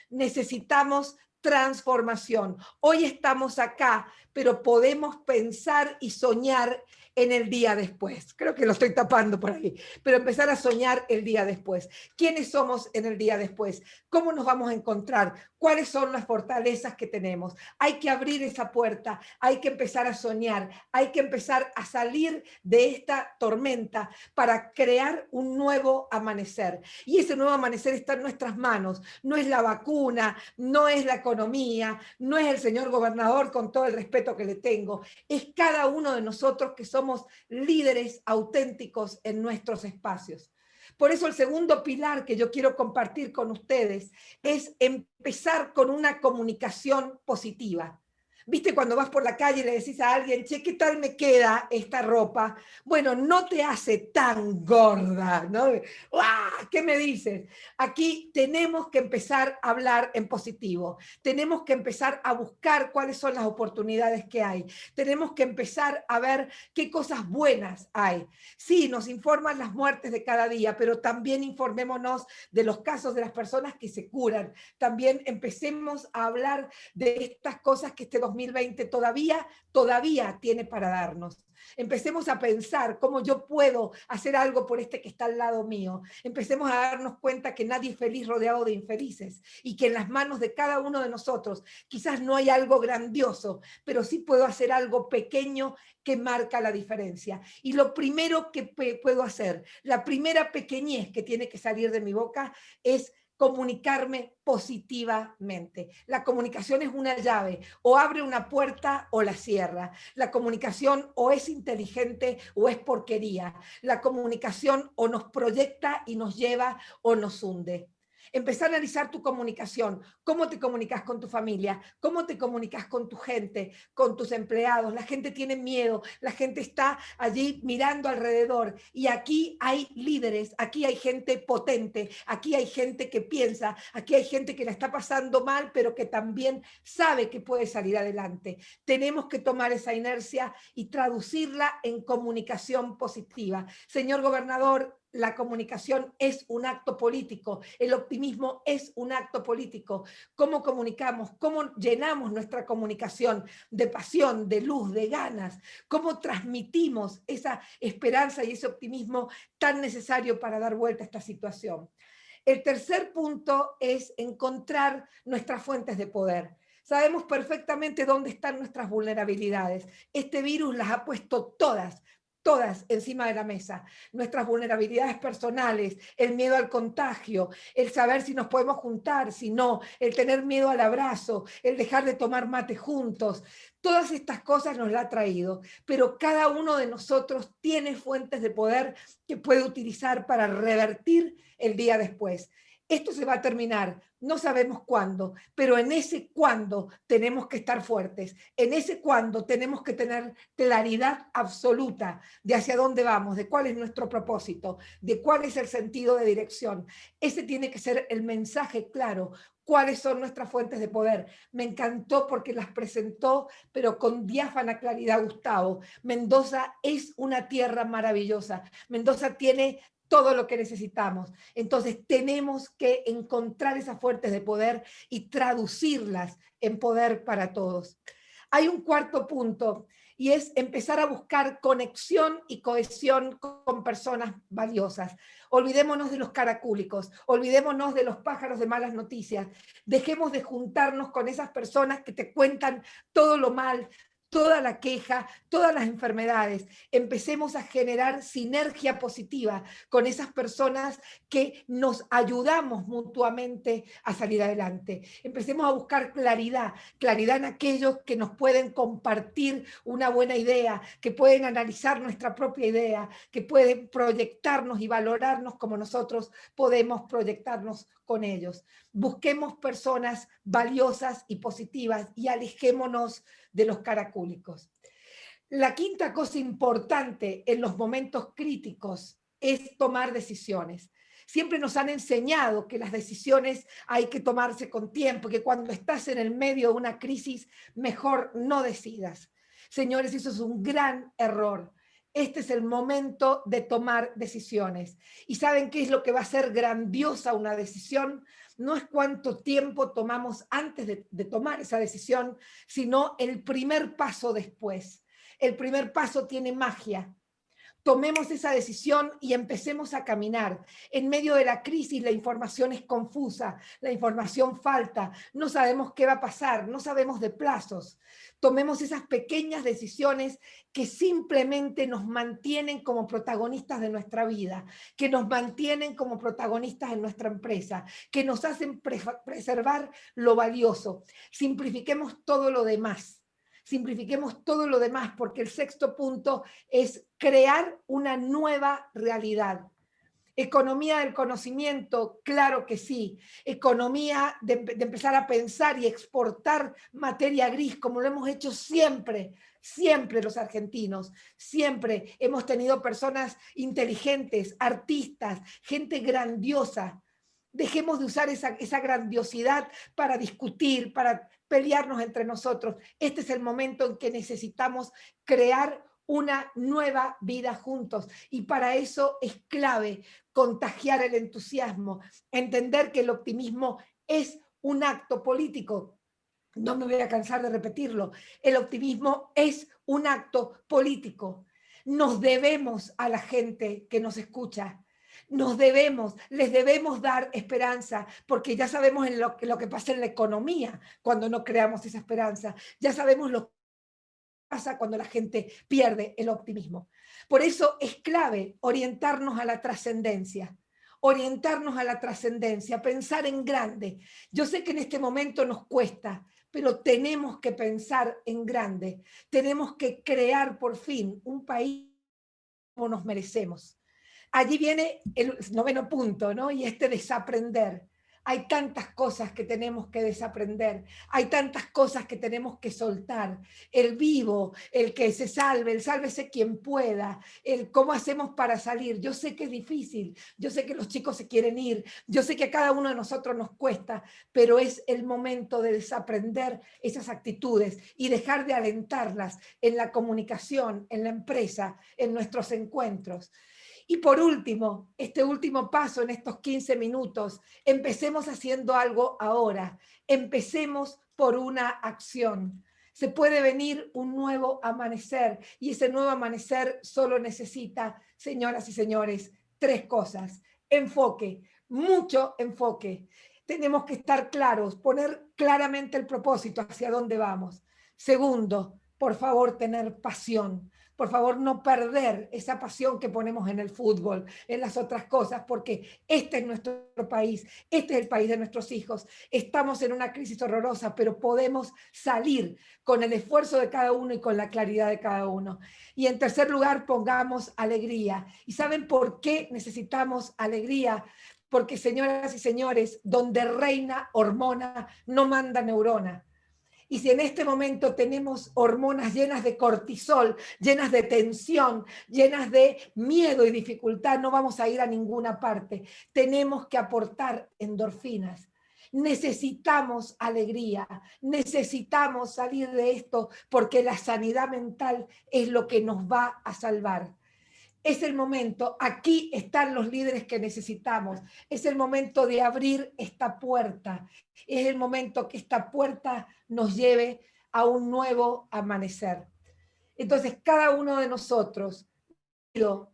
Necesitamos transformación. Hoy estamos acá, pero podemos pensar y soñar en el día después. Creo que lo estoy tapando por ahí, pero empezar a soñar el día después. ¿Quiénes somos en el día después? ¿Cómo nos vamos a encontrar? ¿Cuáles son las fortalezas que tenemos? Hay que abrir esa puerta, hay que empezar a soñar, hay que empezar a salir de esta tormenta para crear un nuevo amanecer. Y ese nuevo amanecer está en nuestras manos. No es la vacuna, no es la economía, no es el señor gobernador, con todo el respeto que le tengo. Es cada uno de nosotros que somos líderes auténticos en nuestros espacios. Por eso el segundo pilar que yo quiero compartir con ustedes es empezar con una comunicación positiva. ¿Viste cuando vas por la calle y le decís a alguien, che, ¿qué tal me queda esta ropa? Bueno, no te hace tan gorda, ¿no? ¡Ah! ¿Qué me dices? Aquí tenemos que empezar a hablar en positivo. Tenemos que empezar a buscar cuáles son las oportunidades que hay. Tenemos que empezar a ver qué cosas buenas hay. Sí, nos informan las muertes de cada día, pero también informémonos de los casos de las personas que se curan. También empecemos a hablar de estas cosas que este 2020 todavía tiene para darnos. Empecemos a pensar cómo yo puedo hacer algo por este que está al lado mío. Empecemos a darnos cuenta que nadie es feliz rodeado de infelices y que en las manos de cada uno de nosotros quizás no hay algo grandioso, pero sí puedo hacer algo pequeño que marca la diferencia. Y lo primero que puedo hacer, la primera pequeñez que tiene que salir de mi boca es comunicarme positivamente. La comunicación es una llave, o abre una puerta o la cierra. La comunicación o es inteligente o es porquería. La comunicación o nos proyecta y nos lleva o nos hunde. Empezar a analizar tu comunicación, cómo te comunicas con tu familia, cómo te comunicas con tu gente, con tus empleados. La gente tiene miedo, la gente está allí mirando alrededor y aquí hay líderes, aquí hay gente potente, aquí hay gente que piensa, aquí hay gente que la está pasando mal, pero que también sabe que puede salir adelante. Tenemos que tomar esa inercia y traducirla en comunicación positiva. Señor gobernador, la comunicación es un acto político, el optimismo es un acto político. ¿Cómo comunicamos? ¿Cómo llenamos nuestra comunicación de pasión, de luz, de ganas? ¿Cómo transmitimos esa esperanza y ese optimismo tan necesario para dar vuelta a esta situación? El tercer punto es encontrar nuestras fuentes de poder. Sabemos perfectamente dónde están nuestras vulnerabilidades. Este virus las ha puesto todas encima de la mesa. Nuestras vulnerabilidades personales, el miedo al contagio, el saber si nos podemos juntar, si no, el tener miedo al abrazo, el dejar de tomar mate juntos. Todas estas cosas nos la ha traído, pero cada uno de nosotros tiene fuentes de poder que puede utilizar para revertir el día después. Esto se va a terminar, no sabemos cuándo, pero en ese cuándo tenemos que estar fuertes, en ese cuándo tenemos que tener claridad absoluta de hacia dónde vamos, de cuál es nuestro propósito, de cuál es el sentido de dirección. Ese tiene que ser el mensaje claro. ¿Cuáles son nuestras fuentes de poder? Me encantó porque las presentó, pero con diáfana claridad, Gustavo. Mendoza es una tierra maravillosa. Mendoza tiene todo lo que necesitamos. Entonces tenemos que encontrar esas fuentes de poder y traducirlas en poder para todos. Hay un cuarto punto y es empezar a buscar conexión y cohesión con personas valiosas. Olvidémonos de los caracúlicos, olvidémonos de los pájaros de malas noticias, dejemos de juntarnos con esas personas que te cuentan todo lo mal, toda la queja, todas las enfermedades. Empecemos a generar sinergia positiva con esas personas que nos ayudamos mutuamente a salir adelante. Empecemos a buscar claridad, claridad en aquellos que nos pueden compartir una buena idea, que pueden analizar nuestra propia idea, que pueden proyectarnos y valorarnos como nosotros podemos proyectarnos con ellos. Busquemos personas valiosas y positivas y alejémonos de los caracúlicos. La quinta cosa importante en los momentos críticos es tomar decisiones. Siempre nos han enseñado que las decisiones hay que tomarse con tiempo, que cuando estás en el medio de una crisis, mejor no decidas. Señores, eso es un gran error. Este es el momento de tomar decisiones. ¿Y saben qué es lo que va a hacer grandiosa una decisión? No es cuánto tiempo tomamos antes de tomar esa decisión, sino el primer paso después. El primer paso tiene magia. Tomemos esa decisión y empecemos a caminar. En medio de la crisis la información es confusa, la información falta, no sabemos qué va a pasar, no sabemos de plazos. Tomemos esas pequeñas decisiones que simplemente nos mantienen como protagonistas de nuestra vida, que nos mantienen como protagonistas en nuestra empresa, que nos hacen preservar lo valioso. Simplifiquemos todo lo demás. Simplifiquemos todo lo demás, porque el sexto punto es crear una nueva realidad. Economía del conocimiento, claro que sí. Economía de empezar a pensar y exportar materia gris, como lo hemos hecho siempre, siempre los argentinos. Siempre hemos tenido personas inteligentes, artistas, gente grandiosa. Dejemos de usar esa grandiosidad para discutir, para pelearnos entre nosotros. Este es el momento en que necesitamos crear una nueva vida juntos. Y para eso es clave contagiar el entusiasmo, entender que el optimismo es un acto político. No me voy a cansar de repetirlo. El optimismo es un acto político. Nos debemos a la gente que nos escucha. Les debemos dar esperanza, porque ya sabemos lo que pasa en la economía cuando no creamos esa esperanza. Ya sabemos lo que pasa cuando la gente pierde el optimismo. Por eso es clave orientarnos a la trascendencia. Orientarnos a la trascendencia, pensar en grande. Yo sé que en este momento nos cuesta, pero tenemos que pensar en grande. Tenemos que crear por fin un país como nos merecemos. Allí viene el noveno punto, ¿no? Y desaprender. Hay tantas cosas que tenemos que desaprender, hay tantas cosas que tenemos que soltar. El vivo, el que se salve, el sálvese quien pueda, el cómo hacemos para salir. Yo sé que es difícil, yo sé que los chicos se quieren ir, yo sé que a cada uno de nosotros nos cuesta, pero es el momento de desaprender esas actitudes y dejar de alentarlas en la comunicación, en la empresa, en nuestros encuentros. Y por último, este último paso en estos 15 minutos, empecemos haciendo algo ahora. Empecemos por una acción. Se puede venir un nuevo amanecer y ese nuevo amanecer solo necesita, señoras y señores, 3 cosas. Enfoque, mucho enfoque. Tenemos que estar claros, poner claramente el propósito hacia dónde vamos. Segundo, por favor, tener pasión. Por favor, no perder esa pasión que ponemos en el fútbol, en las otras cosas, porque este es nuestro país, este es el país de nuestros hijos. Estamos en una crisis horrorosa, pero podemos salir con el esfuerzo de cada uno y con la claridad de cada uno. Y en tercer lugar, pongamos alegría. ¿Y saben por qué necesitamos alegría? Porque, señoras y señores, donde reina hormona, no manda neurona. Y si en este momento tenemos hormonas llenas de cortisol, llenas de tensión, llenas de miedo y dificultad, no vamos a ir a ninguna parte. Tenemos que aportar endorfinas. Necesitamos alegría, necesitamos salir de esto porque la sanidad mental es lo que nos va a salvar. Es el momento, aquí están los líderes que necesitamos, es el momento de abrir esta puerta, es el momento que esta puerta nos lleve a un nuevo amanecer. Entonces, cada uno de nosotros,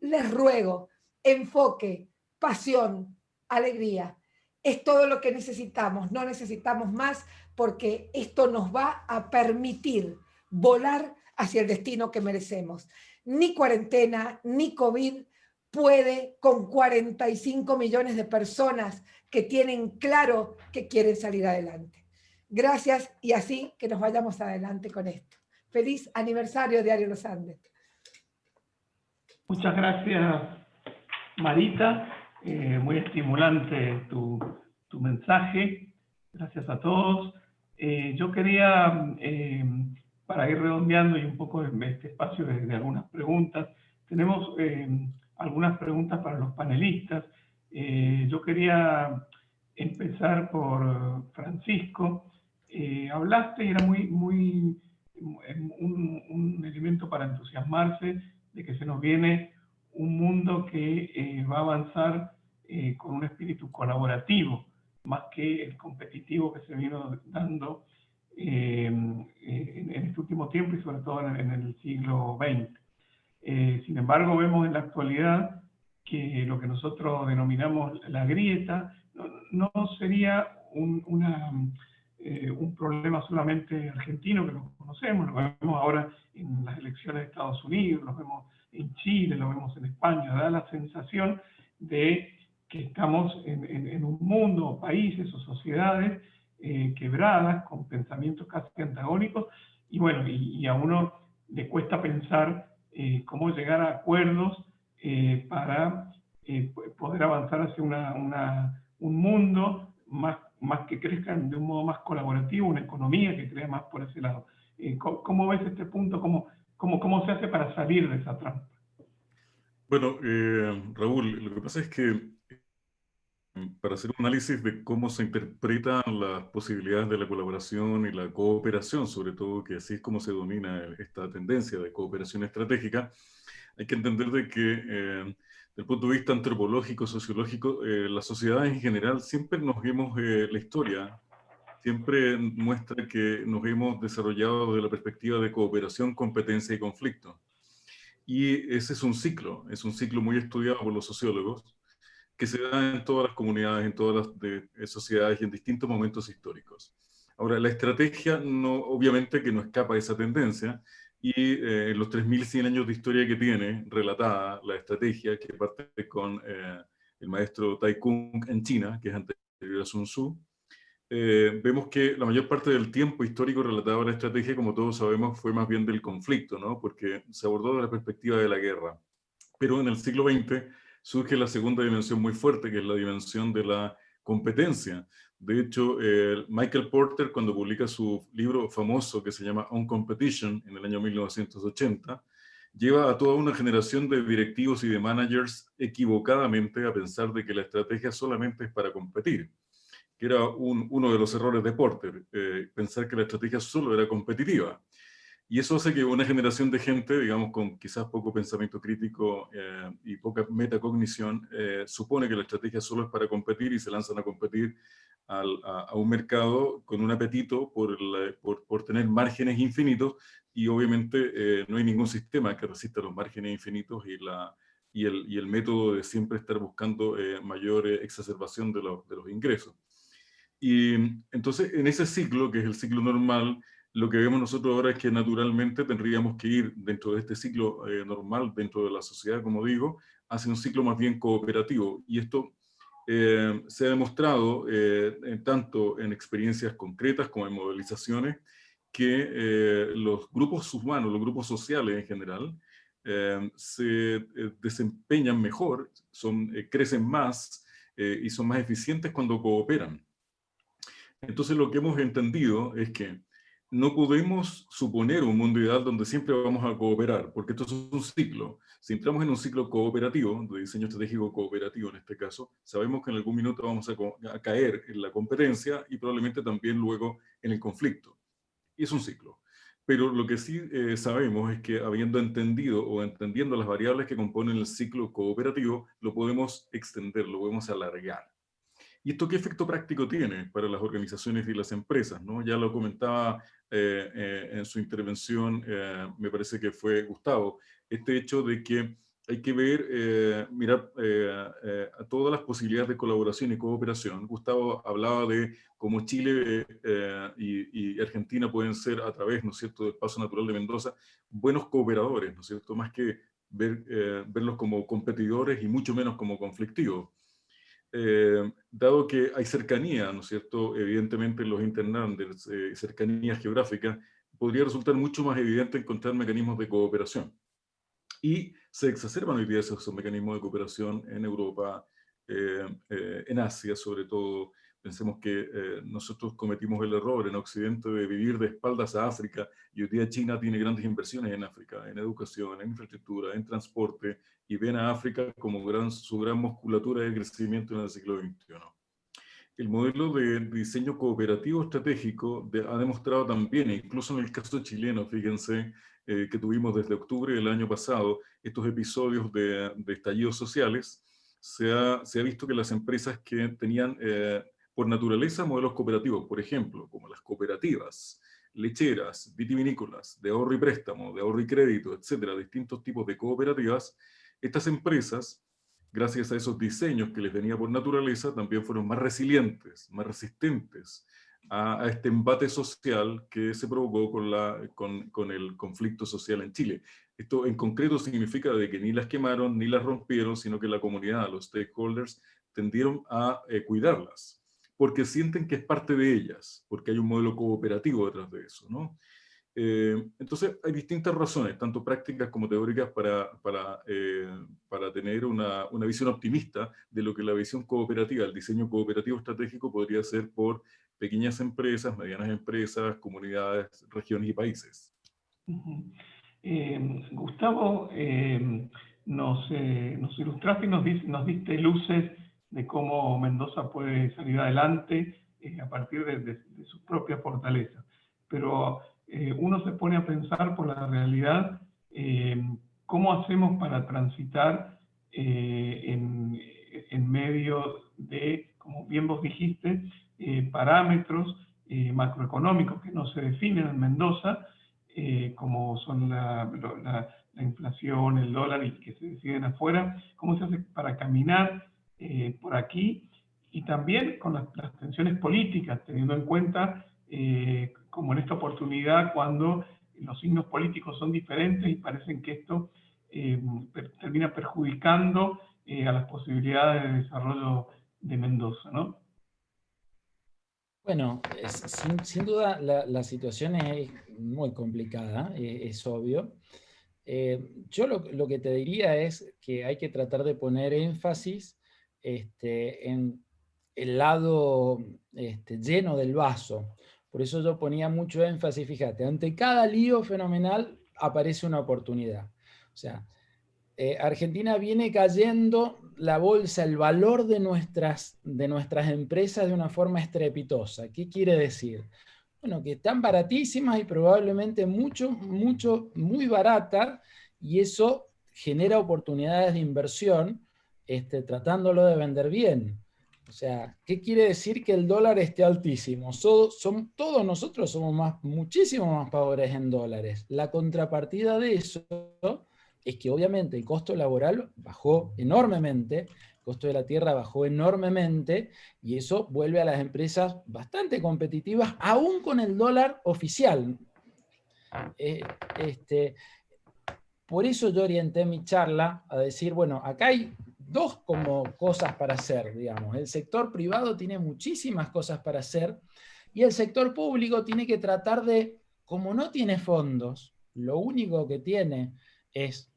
les ruego, enfoque, pasión, alegría. Es todo lo que necesitamos, no necesitamos más, porque esto nos va a permitir volar hacia el destino que merecemos. Ni cuarentena, ni COVID puede con 45 millones de personas que tienen claro que quieren salir adelante. Gracias, y así que nos vayamos adelante con esto. Feliz aniversario, Diario Los Andes. Muchas gracias, Marita. Muy estimulante tu mensaje. Gracias a todos. Yo quería, para ir redondeando y un poco en este espacio de algunas preguntas, tenemos algunas preguntas para los panelistas. Yo quería empezar por Francisco. Hablaste, y era un elemento para entusiasmarse, de que se nos viene un mundo que va a avanzar con un espíritu colaborativo, más que el competitivo que se vino dando en este último tiempo y sobre todo en el siglo XX. Sin embargo, vemos en la actualidad que lo que nosotros denominamos la grieta no sería un problema solamente argentino, que lo conocemos, lo vemos ahora en las elecciones de Estados Unidos, lo vemos en Chile, lo vemos en España. Da la sensación de que estamos en un mundo, países o sociedades quebradas, con pensamientos casi antagónicos, y bueno, y a uno le cuesta pensar cómo llegar a acuerdos para poder avanzar hacia un mundo más que crezca de un modo más colaborativo, una economía que crea más por ese lado. ¿Cómo ves este punto? ¿Cómo se hace para salir de esa trampa? Bueno, Raúl, lo que pasa es que para hacer un análisis de cómo se interpretan las posibilidades de la colaboración y la cooperación, sobre todo, que así es como se domina esta tendencia de cooperación estratégica, hay que entender de que desde el punto de vista antropológico, sociológico, la sociedad en general siempre nos vemos, la historia siempre muestra que nos hemos desarrollado desde la perspectiva de cooperación, competencia y conflicto. Y ese es un ciclo muy estudiado por los sociólogos, que se da en todas las comunidades, en todas las sociedades y en distintos momentos históricos. Ahora, la estrategia obviamente que no escapa de esa tendencia, y en los 3.100 años de historia que tiene relatada la estrategia, que parte con el maestro Tai Kung en China, que es anterior a Sun Tzu, vemos que la mayor parte del tiempo histórico relatado a la estrategia, como todos sabemos, fue más bien del conflicto, ¿no? Porque se abordó desde la perspectiva de la guerra. Pero en el siglo XX surge la segunda dimensión muy fuerte, que es la dimensión de la competencia. De hecho, Michael Porter, cuando publica su libro famoso que se llama On Competition, en el año 1980, lleva a toda una generación de directivos y de managers equivocadamente a pensar de que la estrategia solamente es para competir, que era uno de los errores de Porter, pensar que la estrategia solo era competitiva. Y eso hace que una generación de gente, digamos, con quizás poco pensamiento crítico y poca metacognición, supone que la estrategia solo es para competir, y se lanzan a competir a un mercado con un apetito por tener márgenes infinitos, y obviamente no hay ningún sistema que resista los márgenes infinitos y el método de siempre estar buscando mayor exacerbación de los ingresos. Y entonces, en ese ciclo, que es el ciclo normal, lo que vemos nosotros ahora es que naturalmente tendríamos que ir dentro de este ciclo normal, dentro de la sociedad, como digo, hacia un ciclo más bien cooperativo. Y esto se ha demostrado tanto en experiencias concretas como en modelizaciones, que los grupos humanos, los grupos sociales en general, se desempeñan mejor, crecen más y son más eficientes cuando cooperan. Entonces, lo que hemos entendido es que no podemos suponer un mundo ideal donde siempre vamos a cooperar, porque esto es un ciclo. Si entramos en un ciclo cooperativo, de diseño estratégico cooperativo en este caso, sabemos que en algún minuto vamos a caer en la competencia y probablemente también luego en el conflicto. Y es un ciclo. Pero lo que sí sabemos es que, habiendo entendido o entendiendo las variables que componen el ciclo cooperativo, lo podemos extender, lo podemos alargar. ¿Y esto qué efecto práctico tiene para las organizaciones y las empresas, ¿no? Ya lo comentaba en su intervención, me parece que fue Gustavo, este hecho de que hay que mirar a todas las posibilidades de colaboración y cooperación. Gustavo hablaba de cómo Chile y Argentina pueden ser, a través, ¿no es cierto?, del Paso Natural de Mendoza, buenos cooperadores, ¿no es cierto?, más que verlos como competidores y mucho menos como conflictivos. Dado que hay cercanía, ¿no es cierto?, evidentemente en los interlands, cercanía geográfica, podría resultar mucho más evidente encontrar mecanismos de cooperación. Y se exacerban hoy día esos mecanismos de cooperación en Europa, en Asia sobre todo. Pensemos que nosotros cometimos el error en Occidente de vivir de espaldas a África, y hoy día China tiene grandes inversiones en África, en educación, en infraestructura, en transporte, y ven a África como su gran musculatura de crecimiento en el siglo XXI. El modelo de diseño cooperativo estratégico ha demostrado también, incluso en el caso chileno, fíjense, que tuvimos desde octubre del año pasado, estos episodios de estallidos sociales, se ha visto que las empresas que tenían por naturaleza modelos cooperativos, por ejemplo, como las cooperativas lecheras, vitivinícolas, de ahorro y préstamo, de ahorro y crédito, etcétera, distintos tipos de cooperativas, estas empresas, gracias a esos diseños que les venía por naturaleza, también fueron más resilientes, más resistentes a este embate social que se provocó con el conflicto social en Chile. Esto en concreto significa de que ni las quemaron ni las rompieron, sino que la comunidad, los stakeholders, tendieron a cuidarlas, porque sienten que es parte de ellas, porque hay un modelo cooperativo detrás de eso, ¿no? Entonces hay distintas razones, tanto prácticas como teóricas, para tener una visión optimista de lo que la visión cooperativa, el diseño cooperativo estratégico podría ser por pequeñas empresas, medianas empresas, comunidades, regiones y países. Gustavo, nos ilustraste y nos diste luces de cómo Mendoza puede salir adelante a partir de sus propias fortalezas. Pero uno se pone a pensar por la realidad, cómo hacemos para transitar en medio de, como bien vos dijiste, parámetros macroeconómicos que no se definen en Mendoza, como son la inflación, el dólar, y que se deciden afuera. ¿Cómo se hace para caminar por aquí? Y también con las tensiones políticas, teniendo en cuenta, como en esta oportunidad, cuando los signos políticos son diferentes y parecen que esto termina perjudicando a las posibilidades de desarrollo de Mendoza, ¿no? Bueno, sin duda la situación es muy complicada, es obvio. Yo lo que te diría es que hay que tratar de poner énfasis en el lado lleno del vaso. Por eso yo ponía mucho énfasis, fíjate, ante cada lío fenomenal aparece una oportunidad. O sea, Argentina viene cayendo la bolsa, el valor de nuestras empresas de una forma estrepitosa. ¿Qué quiere decir? Bueno, que están baratísimas y probablemente muy baratas, y eso genera oportunidades de inversión, tratándolo de vender bien. O sea, ¿qué quiere decir que el dólar esté altísimo? Todos nosotros somos muchísimo más pobres en dólares. La contrapartida de eso es que obviamente el costo laboral bajó enormemente, el costo de la tierra bajó enormemente, y eso vuelve a las empresas bastante competitivas, aún con el dólar oficial. Por eso yo orienté mi charla a decir, bueno, acá hay dos como cosas para hacer, digamos. El sector privado tiene muchísimas cosas para hacer, y el sector público tiene que tratar de, como no tiene fondos, lo único que tiene es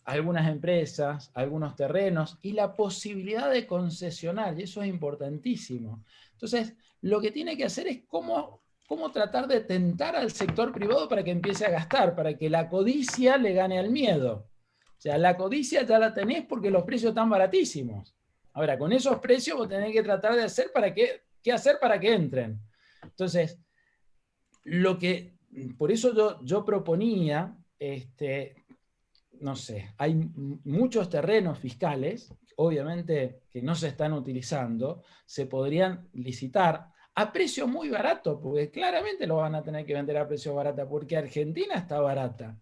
algunas empresas, algunos terrenos y la posibilidad de concesionar, y eso es importantísimo. Entonces, lo que tiene que hacer es cómo tratar de tentar al sector privado para que empiece a gastar, para que la codicia le gane al miedo. O sea, la codicia ya la tenés porque los precios están baratísimos. Ahora, con esos precios vos tenés que tratar de hacer qué hacer para que entren. Entonces, por eso yo proponía, no sé, hay muchos terrenos fiscales, obviamente, que no se están utilizando, se podrían licitar a precio muy barato, porque claramente lo van a tener que vender a precio barato, porque Argentina está barata.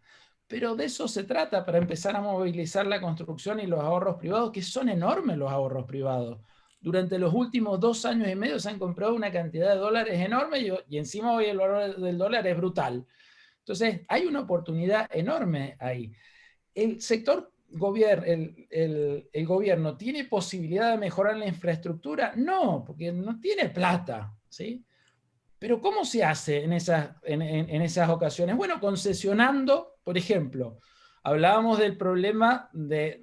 pero de eso se trata para empezar a movilizar la construcción y los ahorros privados, que son enormes los ahorros privados. Durante los últimos 2 años y medio se han comprado una cantidad de dólares enorme y encima hoy el valor del dólar es brutal. Entonces, hay una oportunidad enorme ahí. El sector el gobierno tiene posibilidad de mejorar la infraestructura? No, porque no tiene plata, ¿sí? Pero ¿cómo se hace en esas ocasiones? Bueno, concesionando, por ejemplo, hablábamos del problema de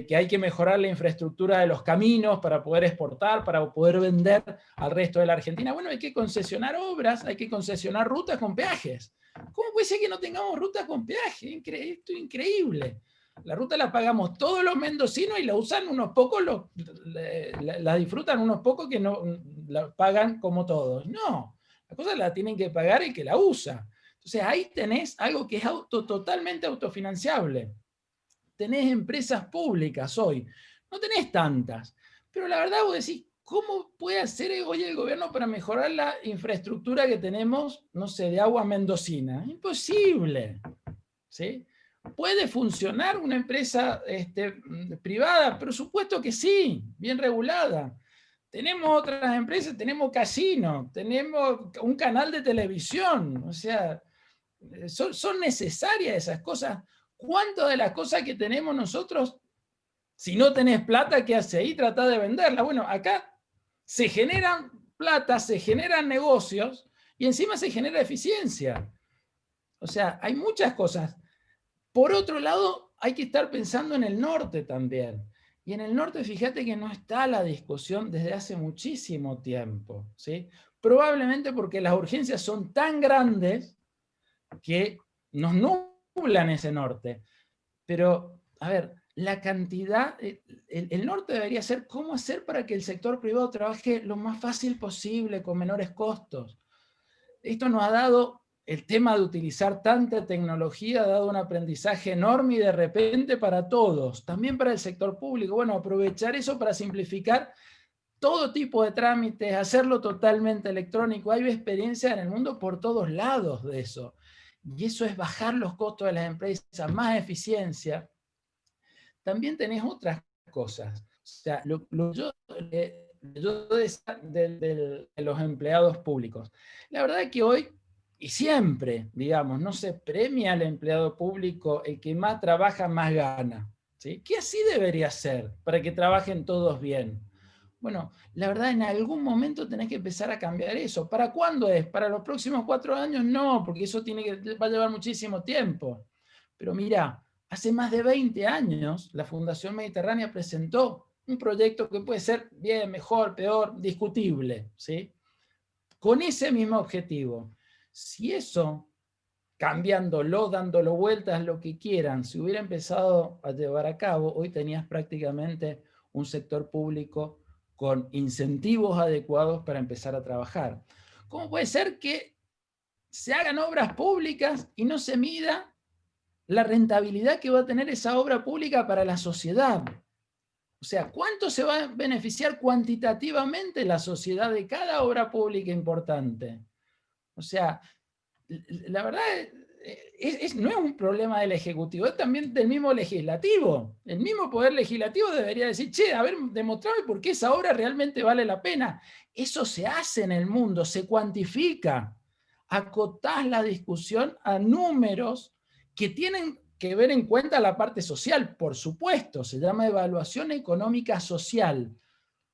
que hay que mejorar la infraestructura de los caminos para poder exportar, para poder vender al resto de la Argentina. Bueno, hay que concesionar obras, hay que concesionar rutas con peajes. ¿Cómo puede ser que no tengamos rutas con peaje? Esto es increíble. La ruta la pagamos todos los mendocinos y la usan unos pocos, la disfrutan unos pocos que no la pagan como todos. No, la cosa la tienen que pagar el que la usa. Entonces ahí tenés algo que es totalmente autofinanciable. Tenés empresas públicas hoy, no tenés tantas, pero la verdad vos decís, ¿cómo puede hacer hoy el gobierno para mejorar la infraestructura que tenemos, no sé, de agua mendocina? Imposible, ¿sí? ¿Puede funcionar una empresa privada? Por supuesto que sí, bien regulada. Tenemos otras empresas, tenemos casinos, tenemos un canal de televisión, o sea, son necesarias esas cosas. ¿Cuántas de las cosas que tenemos nosotros, si no tenés plata, qué hace ahí? Trata de venderla. Bueno, acá se generan plata, se generan negocios y encima se genera eficiencia. O sea, hay muchas cosas. Por otro lado, hay que estar pensando en el norte también. Y en el norte, fíjate que no está la discusión desde hace muchísimo tiempo, ¿sí? Probablemente porque las urgencias son tan grandes que nos nublan ese norte. Pero, a ver, la cantidad, el norte debería ser cómo hacer para que el sector privado trabaje lo más fácil posible, con menores costos. Esto nos ha dado, el tema de utilizar tanta tecnología ha dado un aprendizaje enorme y de repente para todos, también para el sector público. Bueno, aprovechar eso para simplificar todo tipo de trámites, hacerlo totalmente electrónico. Hay experiencia en el mundo por todos lados de eso. Y eso es bajar los costos de las empresas, más eficiencia. También tenés otras cosas. O sea, yo decía de los empleados públicos. La verdad es que hoy, y siempre, digamos, no se premia al empleado público el que más trabaja, más gana, ¿sí? Que así debería ser, para que trabajen todos bien. Bueno, la verdad, en algún momento tenés que empezar a cambiar eso. ¿Para cuándo es? ¿Para los próximos 4 años? No, porque eso va a llevar muchísimo tiempo. Pero mira, hace más de 20 años la Fundación Mediterránea presentó un proyecto que puede ser bien, mejor, peor, discutible, ¿sí? Con ese mismo objetivo. Si eso, cambiándolo, dándolo vueltas, lo que quieran, se hubiera empezado a llevar a cabo, hoy tenías prácticamente un sector público con incentivos adecuados para empezar a trabajar. ¿Cómo puede ser que se hagan obras públicas y no se mida la rentabilidad que va a tener esa obra pública para la sociedad? O sea, ¿cuánto se va a beneficiar cuantitativamente la sociedad de cada obra pública importante? O sea, la verdad no es un problema del Ejecutivo, es también del mismo Legislativo. El mismo Poder Legislativo debería decir, che, a ver, demostrame por qué esa obra realmente vale la pena. Eso se hace en el mundo, se cuantifica. Acotás la discusión a números que tienen que ver en cuenta la parte social, por supuesto, se llama evaluación económica social.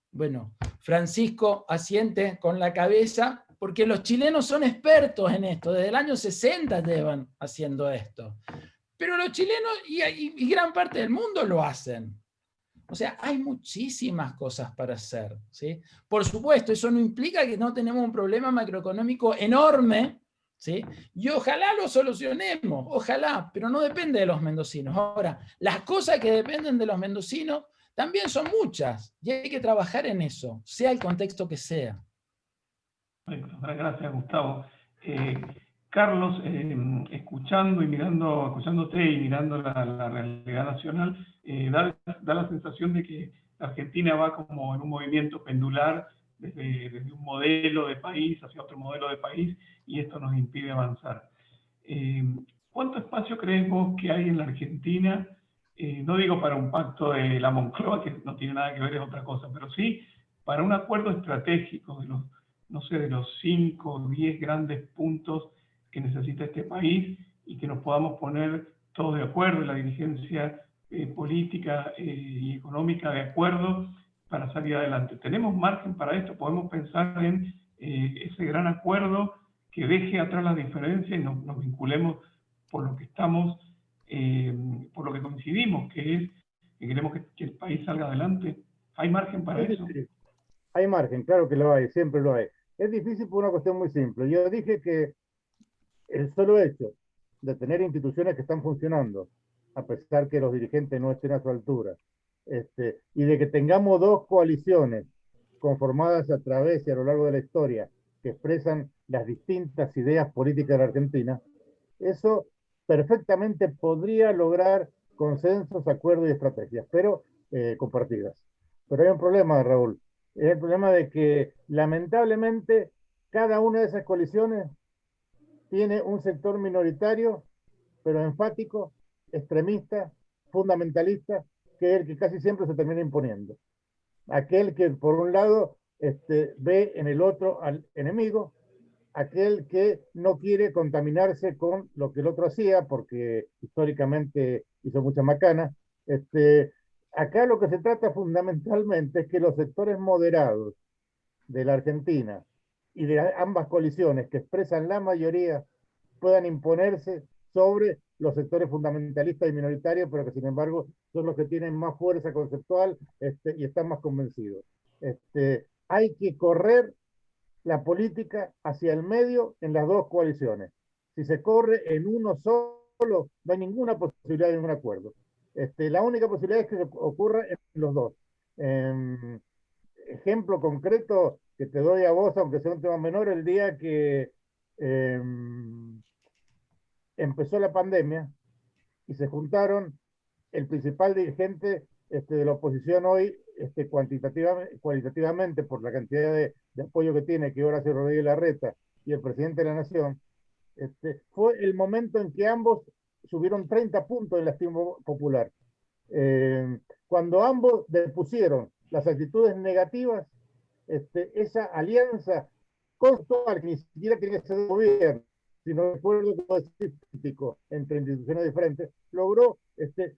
Bueno, Francisco asiente con la cabeza, porque los chilenos son expertos en esto, desde el año 60 llevan haciendo esto. Pero los chilenos y gran parte del mundo lo hacen. O sea, hay muchísimas cosas para hacer, ¿sí? Por supuesto, eso no implica que no tenemos un problema macroeconómico enorme, ¿sí? Y ojalá lo solucionemos, ojalá, pero no depende de los mendocinos. Ahora, las cosas que dependen de los mendocinos también son muchas, y hay que trabajar en eso, sea el contexto que sea. Gracias, Gustavo. Carlos, escuchando y mirando, escuchándote y mirando la realidad nacional, da la sensación de que Argentina va como en un movimiento pendular desde un modelo de país hacia otro modelo de país, y esto nos impide avanzar. ¿cuánto espacio crees vos que hay en la Argentina? No digo para un pacto de la Moncloa, que no tiene nada que ver, es otra cosa, pero sí para un acuerdo estratégico de los, no sé, de los 5 o 10 grandes puntos que necesita este país y que nos podamos poner todos de acuerdo, la dirigencia política y económica de acuerdo para salir adelante. ¿Tenemos margen para esto? ¿Podemos pensar en ese gran acuerdo que deje atrás las diferencias y nos vinculemos por lo que estamos, por lo que coincidimos, que es que queremos que el país salga adelante? ¿Hay margen para eso? Hay margen, claro que lo hay, siempre lo hay. Es difícil por una cuestión muy simple. Yo dije que el solo hecho de tener instituciones que están funcionando, a pesar que los dirigentes no estén a su altura, y de que tengamos dos coaliciones conformadas a través y a lo largo de la historia que expresan las distintas ideas políticas de la Argentina, eso perfectamente podría lograr consensos, acuerdos y estrategias, pero compartidas. Pero hay un problema, Raúl. Es el problema de que lamentablemente cada una de esas coaliciones tiene un sector minoritario, pero enfático, extremista, fundamentalista, que es el que casi siempre se termina imponiendo. Aquel que por un lado ve en el otro al enemigo, aquel que no quiere contaminarse con lo que el otro hacía, porque históricamente hizo mucha macana. Acá lo que se trata fundamentalmente es que los sectores moderados de la Argentina y de ambas coaliciones que expresan la mayoría puedan imponerse sobre los sectores fundamentalistas y minoritarios, pero que sin embargo son los que tienen más fuerza conceptual y están más convencidos. Hay que correr la política hacia el medio en las dos coaliciones. Si se corre en uno solo, no hay ninguna posibilidad de un acuerdo. La única posibilidad es que ocurra en los dos. Ejemplo concreto que te doy a vos, aunque sea un tema menor, el día que empezó la pandemia y se juntaron el principal dirigente de la oposición hoy, cualitativamente por la cantidad de apoyo que tiene, que Horacio Rodríguez Larreta, y el presidente de la Nación, fue el momento en que ambos subieron 30 puntos en la estima popular. Cuando ambos depusieron las actitudes negativas, esa alianza constitucional, que ni siquiera tiene que ser de gobierno, sino de acuerdo político entre instituciones diferentes, logró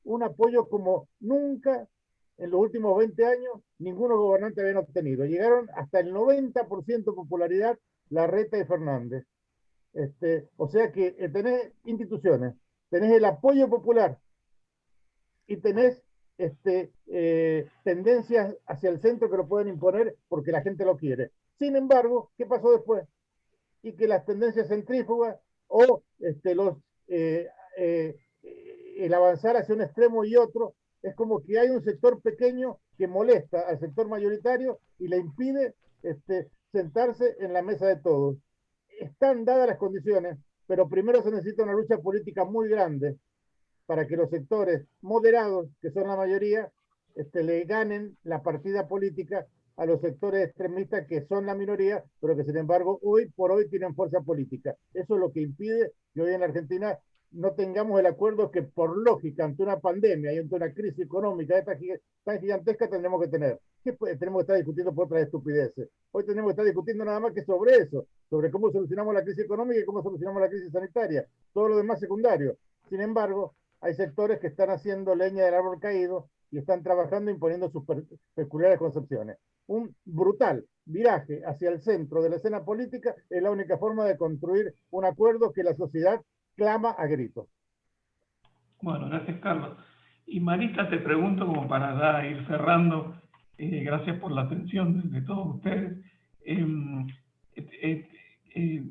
un apoyo como nunca en los últimos 20 años ninguno gobernante habían obtenido. Llegaron hasta el 90% de popularidad Larreta y Fernández. O sea que tenés instituciones, tenés el apoyo popular y tenés tendencias hacia el centro que lo pueden imponer porque la gente lo quiere. Sin embargo, ¿qué pasó después? Y que las tendencias centrífugas o el avanzar hacia un extremo y otro, es como que hay un sector pequeño que molesta al sector mayoritario y le impide sentarse en la mesa de todos. Están dadas las condiciones, pero primero se necesita una lucha política muy grande para que los sectores moderados, que son la mayoría, le ganen la partida política a los sectores extremistas que son la minoría, pero que sin embargo hoy por hoy tienen fuerza política. Eso es lo que impide que hoy en la Argentina no tengamos el acuerdo que por lógica ante una pandemia y ante una crisis económica tan gigantesca tendremos que tener. ¿Qué tenemos que estar discutiendo por otras estupideces? Hoy tenemos que estar discutiendo nada más que sobre eso, sobre cómo solucionamos la crisis económica y cómo solucionamos la crisis sanitaria. Todo lo demás secundario. Sin embargo, hay sectores que están haciendo leña del árbol caído y están trabajando imponiendo sus peculiares concepciones. Un brutal viraje hacia el centro de la escena política es la única forma de construir un acuerdo que la sociedad clama a gritos. Bueno, gracias, Carlos. Y Marita, te pregunto como para ir cerrando, gracias por la atención de todos ustedes.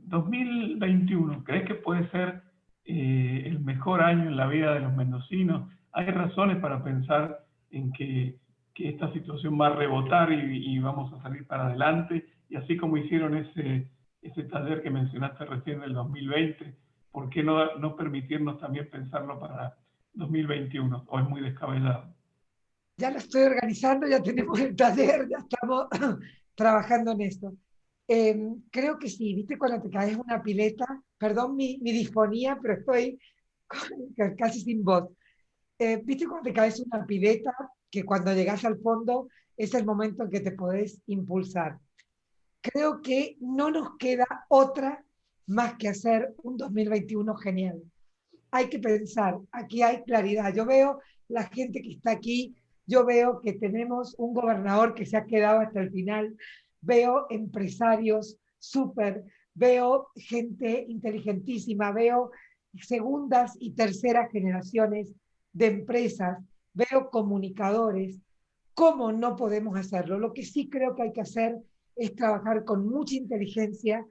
2021, ¿crees que puede ser el mejor año en la vida de los mendocinos? ¿Hay razones para pensar en que esta situación va a rebotar y vamos a salir para adelante? Y así como hicieron ese taller que mencionaste recién del 2020, ¿por qué no permitirnos también pensarlo para 2021? ¿O es muy descabellado? Ya lo estoy organizando, ya tenemos el taller, ya estamos trabajando en esto. Creo que sí, viste, cuando te caes en una pileta, perdón mi disfonía, pero estoy casi sin voz. ¿Viste cuando te caes una pileta? Que cuando llegas al fondo es el momento en que te podés impulsar. Creo que no nos queda otra más que hacer un 2021 genial. Hay que pensar, aquí hay claridad. Yo veo la gente que está aquí, yo veo que tenemos un gobernador que se ha quedado hasta el final, veo empresarios súper, veo gente inteligentísima, veo segundas y terceras generaciones de empresas, veo comunicadores. ¿Cómo no podemos hacerlo? Lo que sí creo que hay que hacer es trabajar con mucha inteligencia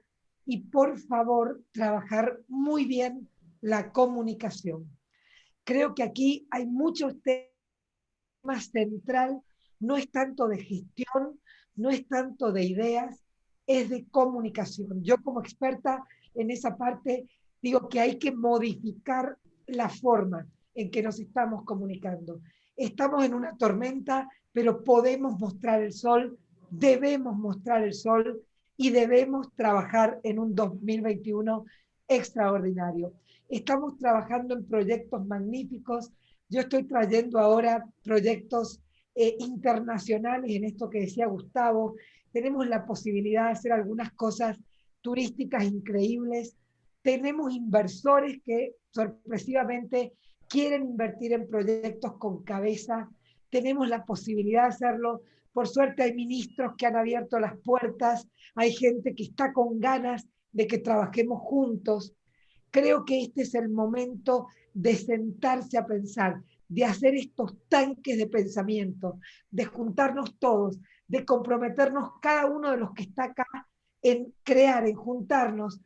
y, por favor, trabajar muy bien la comunicación. Creo que aquí hay muchos temas central, no es tanto de gestión, no es tanto de ideas, es de comunicación. Yo como experta en esa parte digo que hay que modificar la forma en que nos estamos comunicando. Estamos en una tormenta, pero podemos mostrar el sol, debemos mostrar el sol y debemos trabajar en un 2021 extraordinario. Estamos trabajando en proyectos magníficos. Yo estoy trayendo ahora proyectos internacionales en esto que decía Gustavo. Tenemos la posibilidad de hacer algunas cosas turísticas increíbles. Tenemos inversores que sorpresivamente quieren invertir en proyectos con cabeza. Tenemos la posibilidad de hacerlo. Por suerte hay ministros que han abierto las puertas. Hay gente que está con ganas de que trabajemos juntos. Creo que este es el momento de sentarse a pensar, de hacer estos tanques de pensamiento, de juntarnos todos, de comprometernos cada uno de los que está acá en crear, en juntarnos,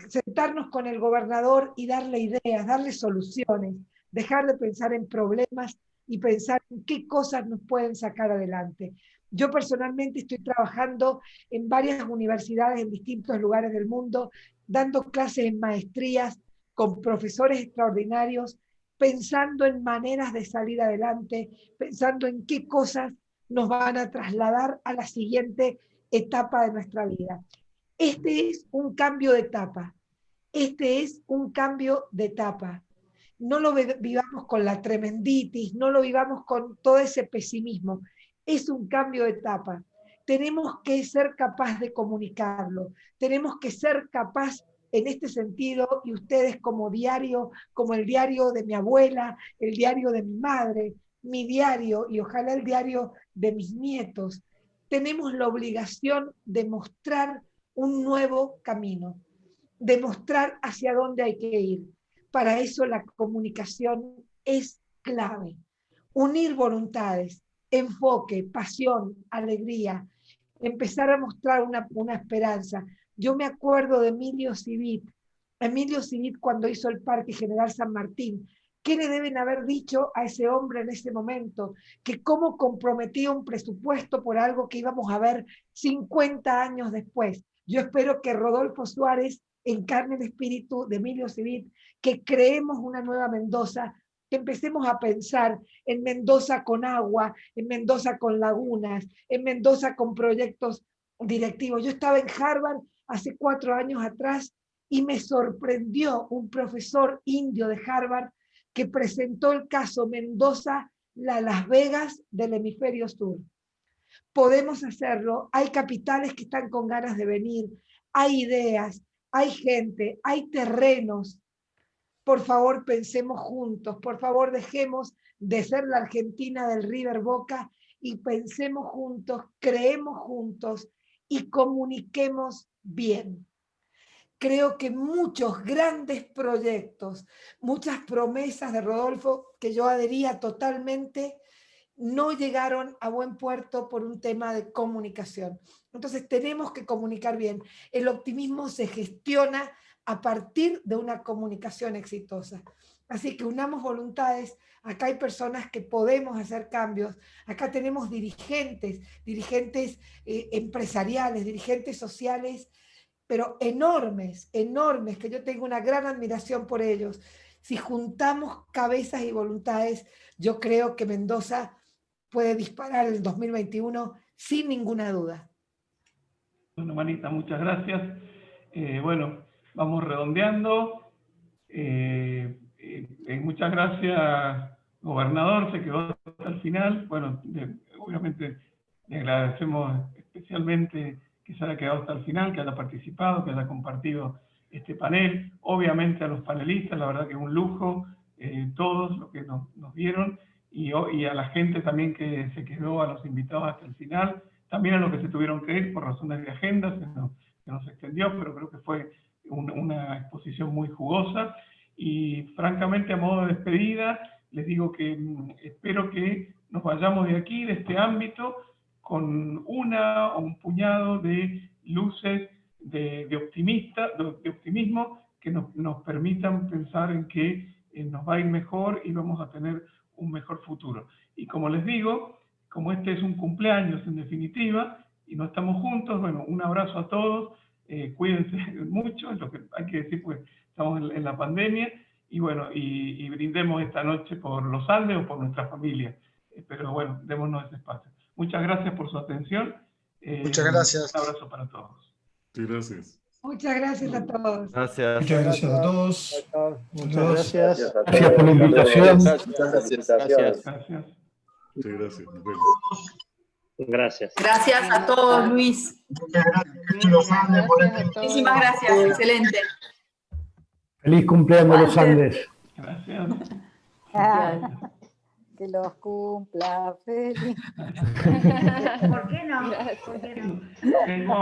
sentarnos con el gobernador y darle ideas, darle soluciones, dejar de pensar en problemas y pensar en qué cosas nos pueden sacar adelante. Yo personalmente estoy trabajando en varias universidades en distintos lugares del mundo, dando clases en maestrías con profesores extraordinarios, pensando en maneras de salir adelante, pensando en qué cosas nos van a trasladar a la siguiente etapa de nuestra vida. Este es un cambio de etapa. Este es un cambio de etapa. No lo vivamos con la tremenditis, no lo vivamos con todo ese pesimismo. Es un cambio de etapa. Tenemos que ser capaz de comunicarlo. Tenemos que ser capaz en este sentido, y ustedes como diario, como el diario de mi abuela, el diario de mi madre, mi diario y ojalá el diario de mis nietos, tenemos la obligación de mostrar un nuevo camino, de mostrar hacia dónde hay que ir. Para eso la comunicación es clave. Unir voluntades, enfoque, pasión, alegría, empezar a mostrar una esperanza. Yo me acuerdo de Emilio Civit cuando hizo el Parque General San Martín. ¿Qué le deben haber dicho a ese hombre en ese momento? Que cómo comprometía un presupuesto por algo que íbamos a ver 50 años después. Yo espero que Rodolfo Suárez encarne el espíritu de Emilio Civit, que creemos una nueva Mendoza, que empecemos a pensar en Mendoza con agua, en Mendoza con lagunas, en Mendoza con proyectos directivos. Yo estaba en Harvard hace 4 años atrás y me sorprendió un profesor indio de Harvard que presentó el caso Mendoza, la Las Vegas del hemisferio sur. Podemos hacerlo, hay capitales que están con ganas de venir, hay ideas, hay gente, hay terrenos. Por favor, pensemos juntos, por favor, dejemos de ser la Argentina del River Boca y pensemos juntos, creemos juntos y comuniquemos bien. Creo que muchos grandes proyectos, muchas promesas de Rodolfo, que yo adhería totalmente, no llegaron a buen puerto por un tema de comunicación. Entonces tenemos que comunicar bien. El optimismo se gestiona a partir de una comunicación exitosa. Así que unamos voluntades. Acá hay personas que podemos hacer cambios. Acá tenemos dirigentes empresariales, dirigentes sociales, pero enormes, enormes, que yo tengo una gran admiración por ellos. Si juntamos cabezas y voluntades, yo creo que Mendoza puede disparar el 2021 sin ninguna duda. Bueno, Marita, muchas gracias. Bueno, vamos redondeando. Muchas gracias, gobernador, se quedó hasta el final. Bueno, obviamente le agradecemos especialmente que se haya quedado hasta el final, que haya participado, que haya compartido este panel. Obviamente a los panelistas, la verdad que es un lujo, todos los que nos vieron, y a la gente también que se quedó, a los invitados hasta el final, también a los que se tuvieron que ir por razones de agenda, se nos extendió, pero creo que fue una exposición muy jugosa. Y francamente, a modo de despedida, les digo que espero que nos vayamos de aquí, de este ámbito, con una o un puñado de luces de optimismo que nos permitan pensar en que nos va a ir mejor y vamos a tener un mejor futuro. Y como les digo, como este es un cumpleaños en definitiva, y no estamos juntos, bueno, un abrazo a todos, cuídense mucho, es lo que hay que decir, pues estamos en la pandemia, y bueno, y brindemos esta noche por los Andes o por nuestra familia. Pero bueno, démonos ese espacio. Muchas gracias por su atención. Muchas gracias. Un abrazo para todos. Sí, gracias. Muchas gracias a todos. Gracias. Muchas gracias a todos. Muchas gracias. Gracias por la invitación. Gracias. Gracias. Sí, gracias. Nos vemos. Gracias. Gracias a todos, Luis. Muchas gracias, los Andes, por este. Muchísimas gracias, excelente. Feliz cumpleaños, los Andes. Gracias. Que los cumpla feliz. ¿Por qué no? ¿Por qué no? No,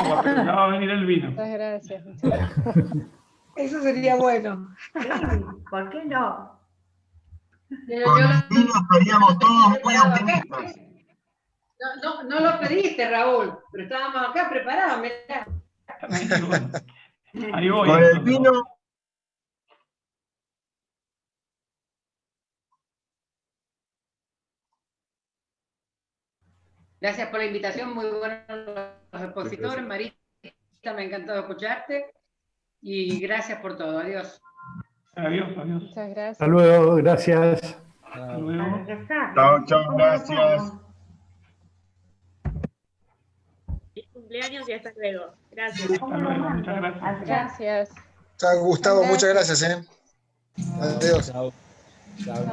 porque ya va a venir el vino. Muchas gracias. Eso sería bueno. Sí, ¿por qué no? Con el vino estaríamos todos muy optimistas. No lo pediste, Raúl, pero estábamos acá preparados, mirá. Ahí voy. Con el vino. Gracias por la invitación, muy buenos los expositores. Marita, me ha encantado escucharte y gracias por todo. Adiós. Adiós, adiós. Muchas gracias. Hasta luego, gracias. Hasta luego. Chao, chao, gracias. Feliz cumpleaños y hasta luego. Gracias. Hasta luego, muchas gracias. Gracias. Chao, Gustavo, muchas gracias. Adiós.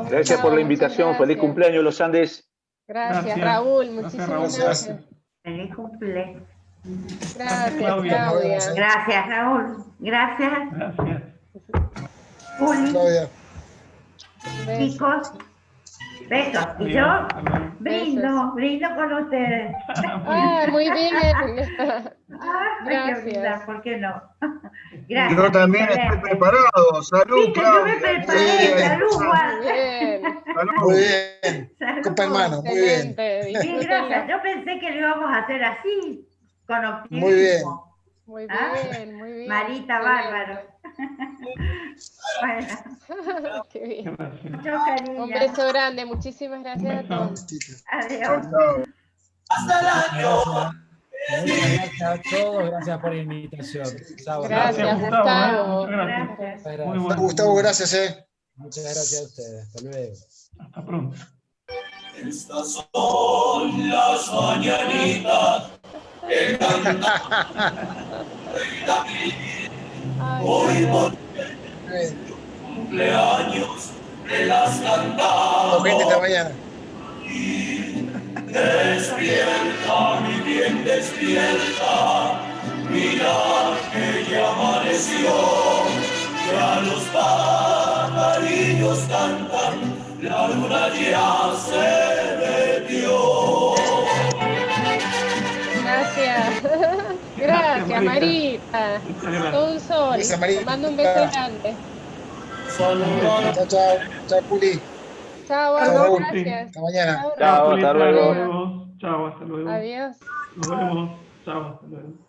Gracias por la invitación. Feliz cumpleaños, los Andes. Gracias, Raúl. Muchísimas gracias. Feliz cumpleaños. Gracias, Claudia. Claudia. Gracias, Raúl. Gracias. Gracias. Juli, Claudia. Besos. chicos. Besos. Y yo brindo con ustedes. Ah, muy bien. Hay que brindar, ¿por qué no? Gracias. Yo también estoy preparado. Salud, Viste, yo me Claudia. preparé. Salud, Juan. Muy bien. Muy bien. Salud. Copa en mano, muy bien. Excelente. Sí, Disfrútenlo. gracias. Yo pensé que lo íbamos a hacer así, con optimismo. Muy bien. Muy ¿Ah? bien, muy bien. Marita, Excelente. bárbaro. Bueno, Qué bien. Gracias. mucho cariño. Un beso grande. Muchísimas gracias a todos. Chao, Adiós. chao. Muchas gracias a todos, gracias por la invitación. Chao. Gracias, Gustavo. Muchas gracias. Gracias. Muy bueno. Gustavo, gracias. Muchas gracias a ustedes. Hasta luego. Hasta pronto. Estas son las mañanitas que hoy por cumpleaños de las cantamos. Gente, esta mañana. Despierta, mi bien, despierta. Mira que ya amaneció. Ya los pajarillos cantan. La luna ya se metió. Gracias. Gracias, Marita. Todo un sol. Gracias, Marita. Te mando un beso grande. Chao, chao. Chao, Juli. Chao, Chao, Raúl. gracias. Hasta mañana. Chao, hasta luego. Chao, hasta luego. Adiós. Nos vemos. Chao, hasta luego.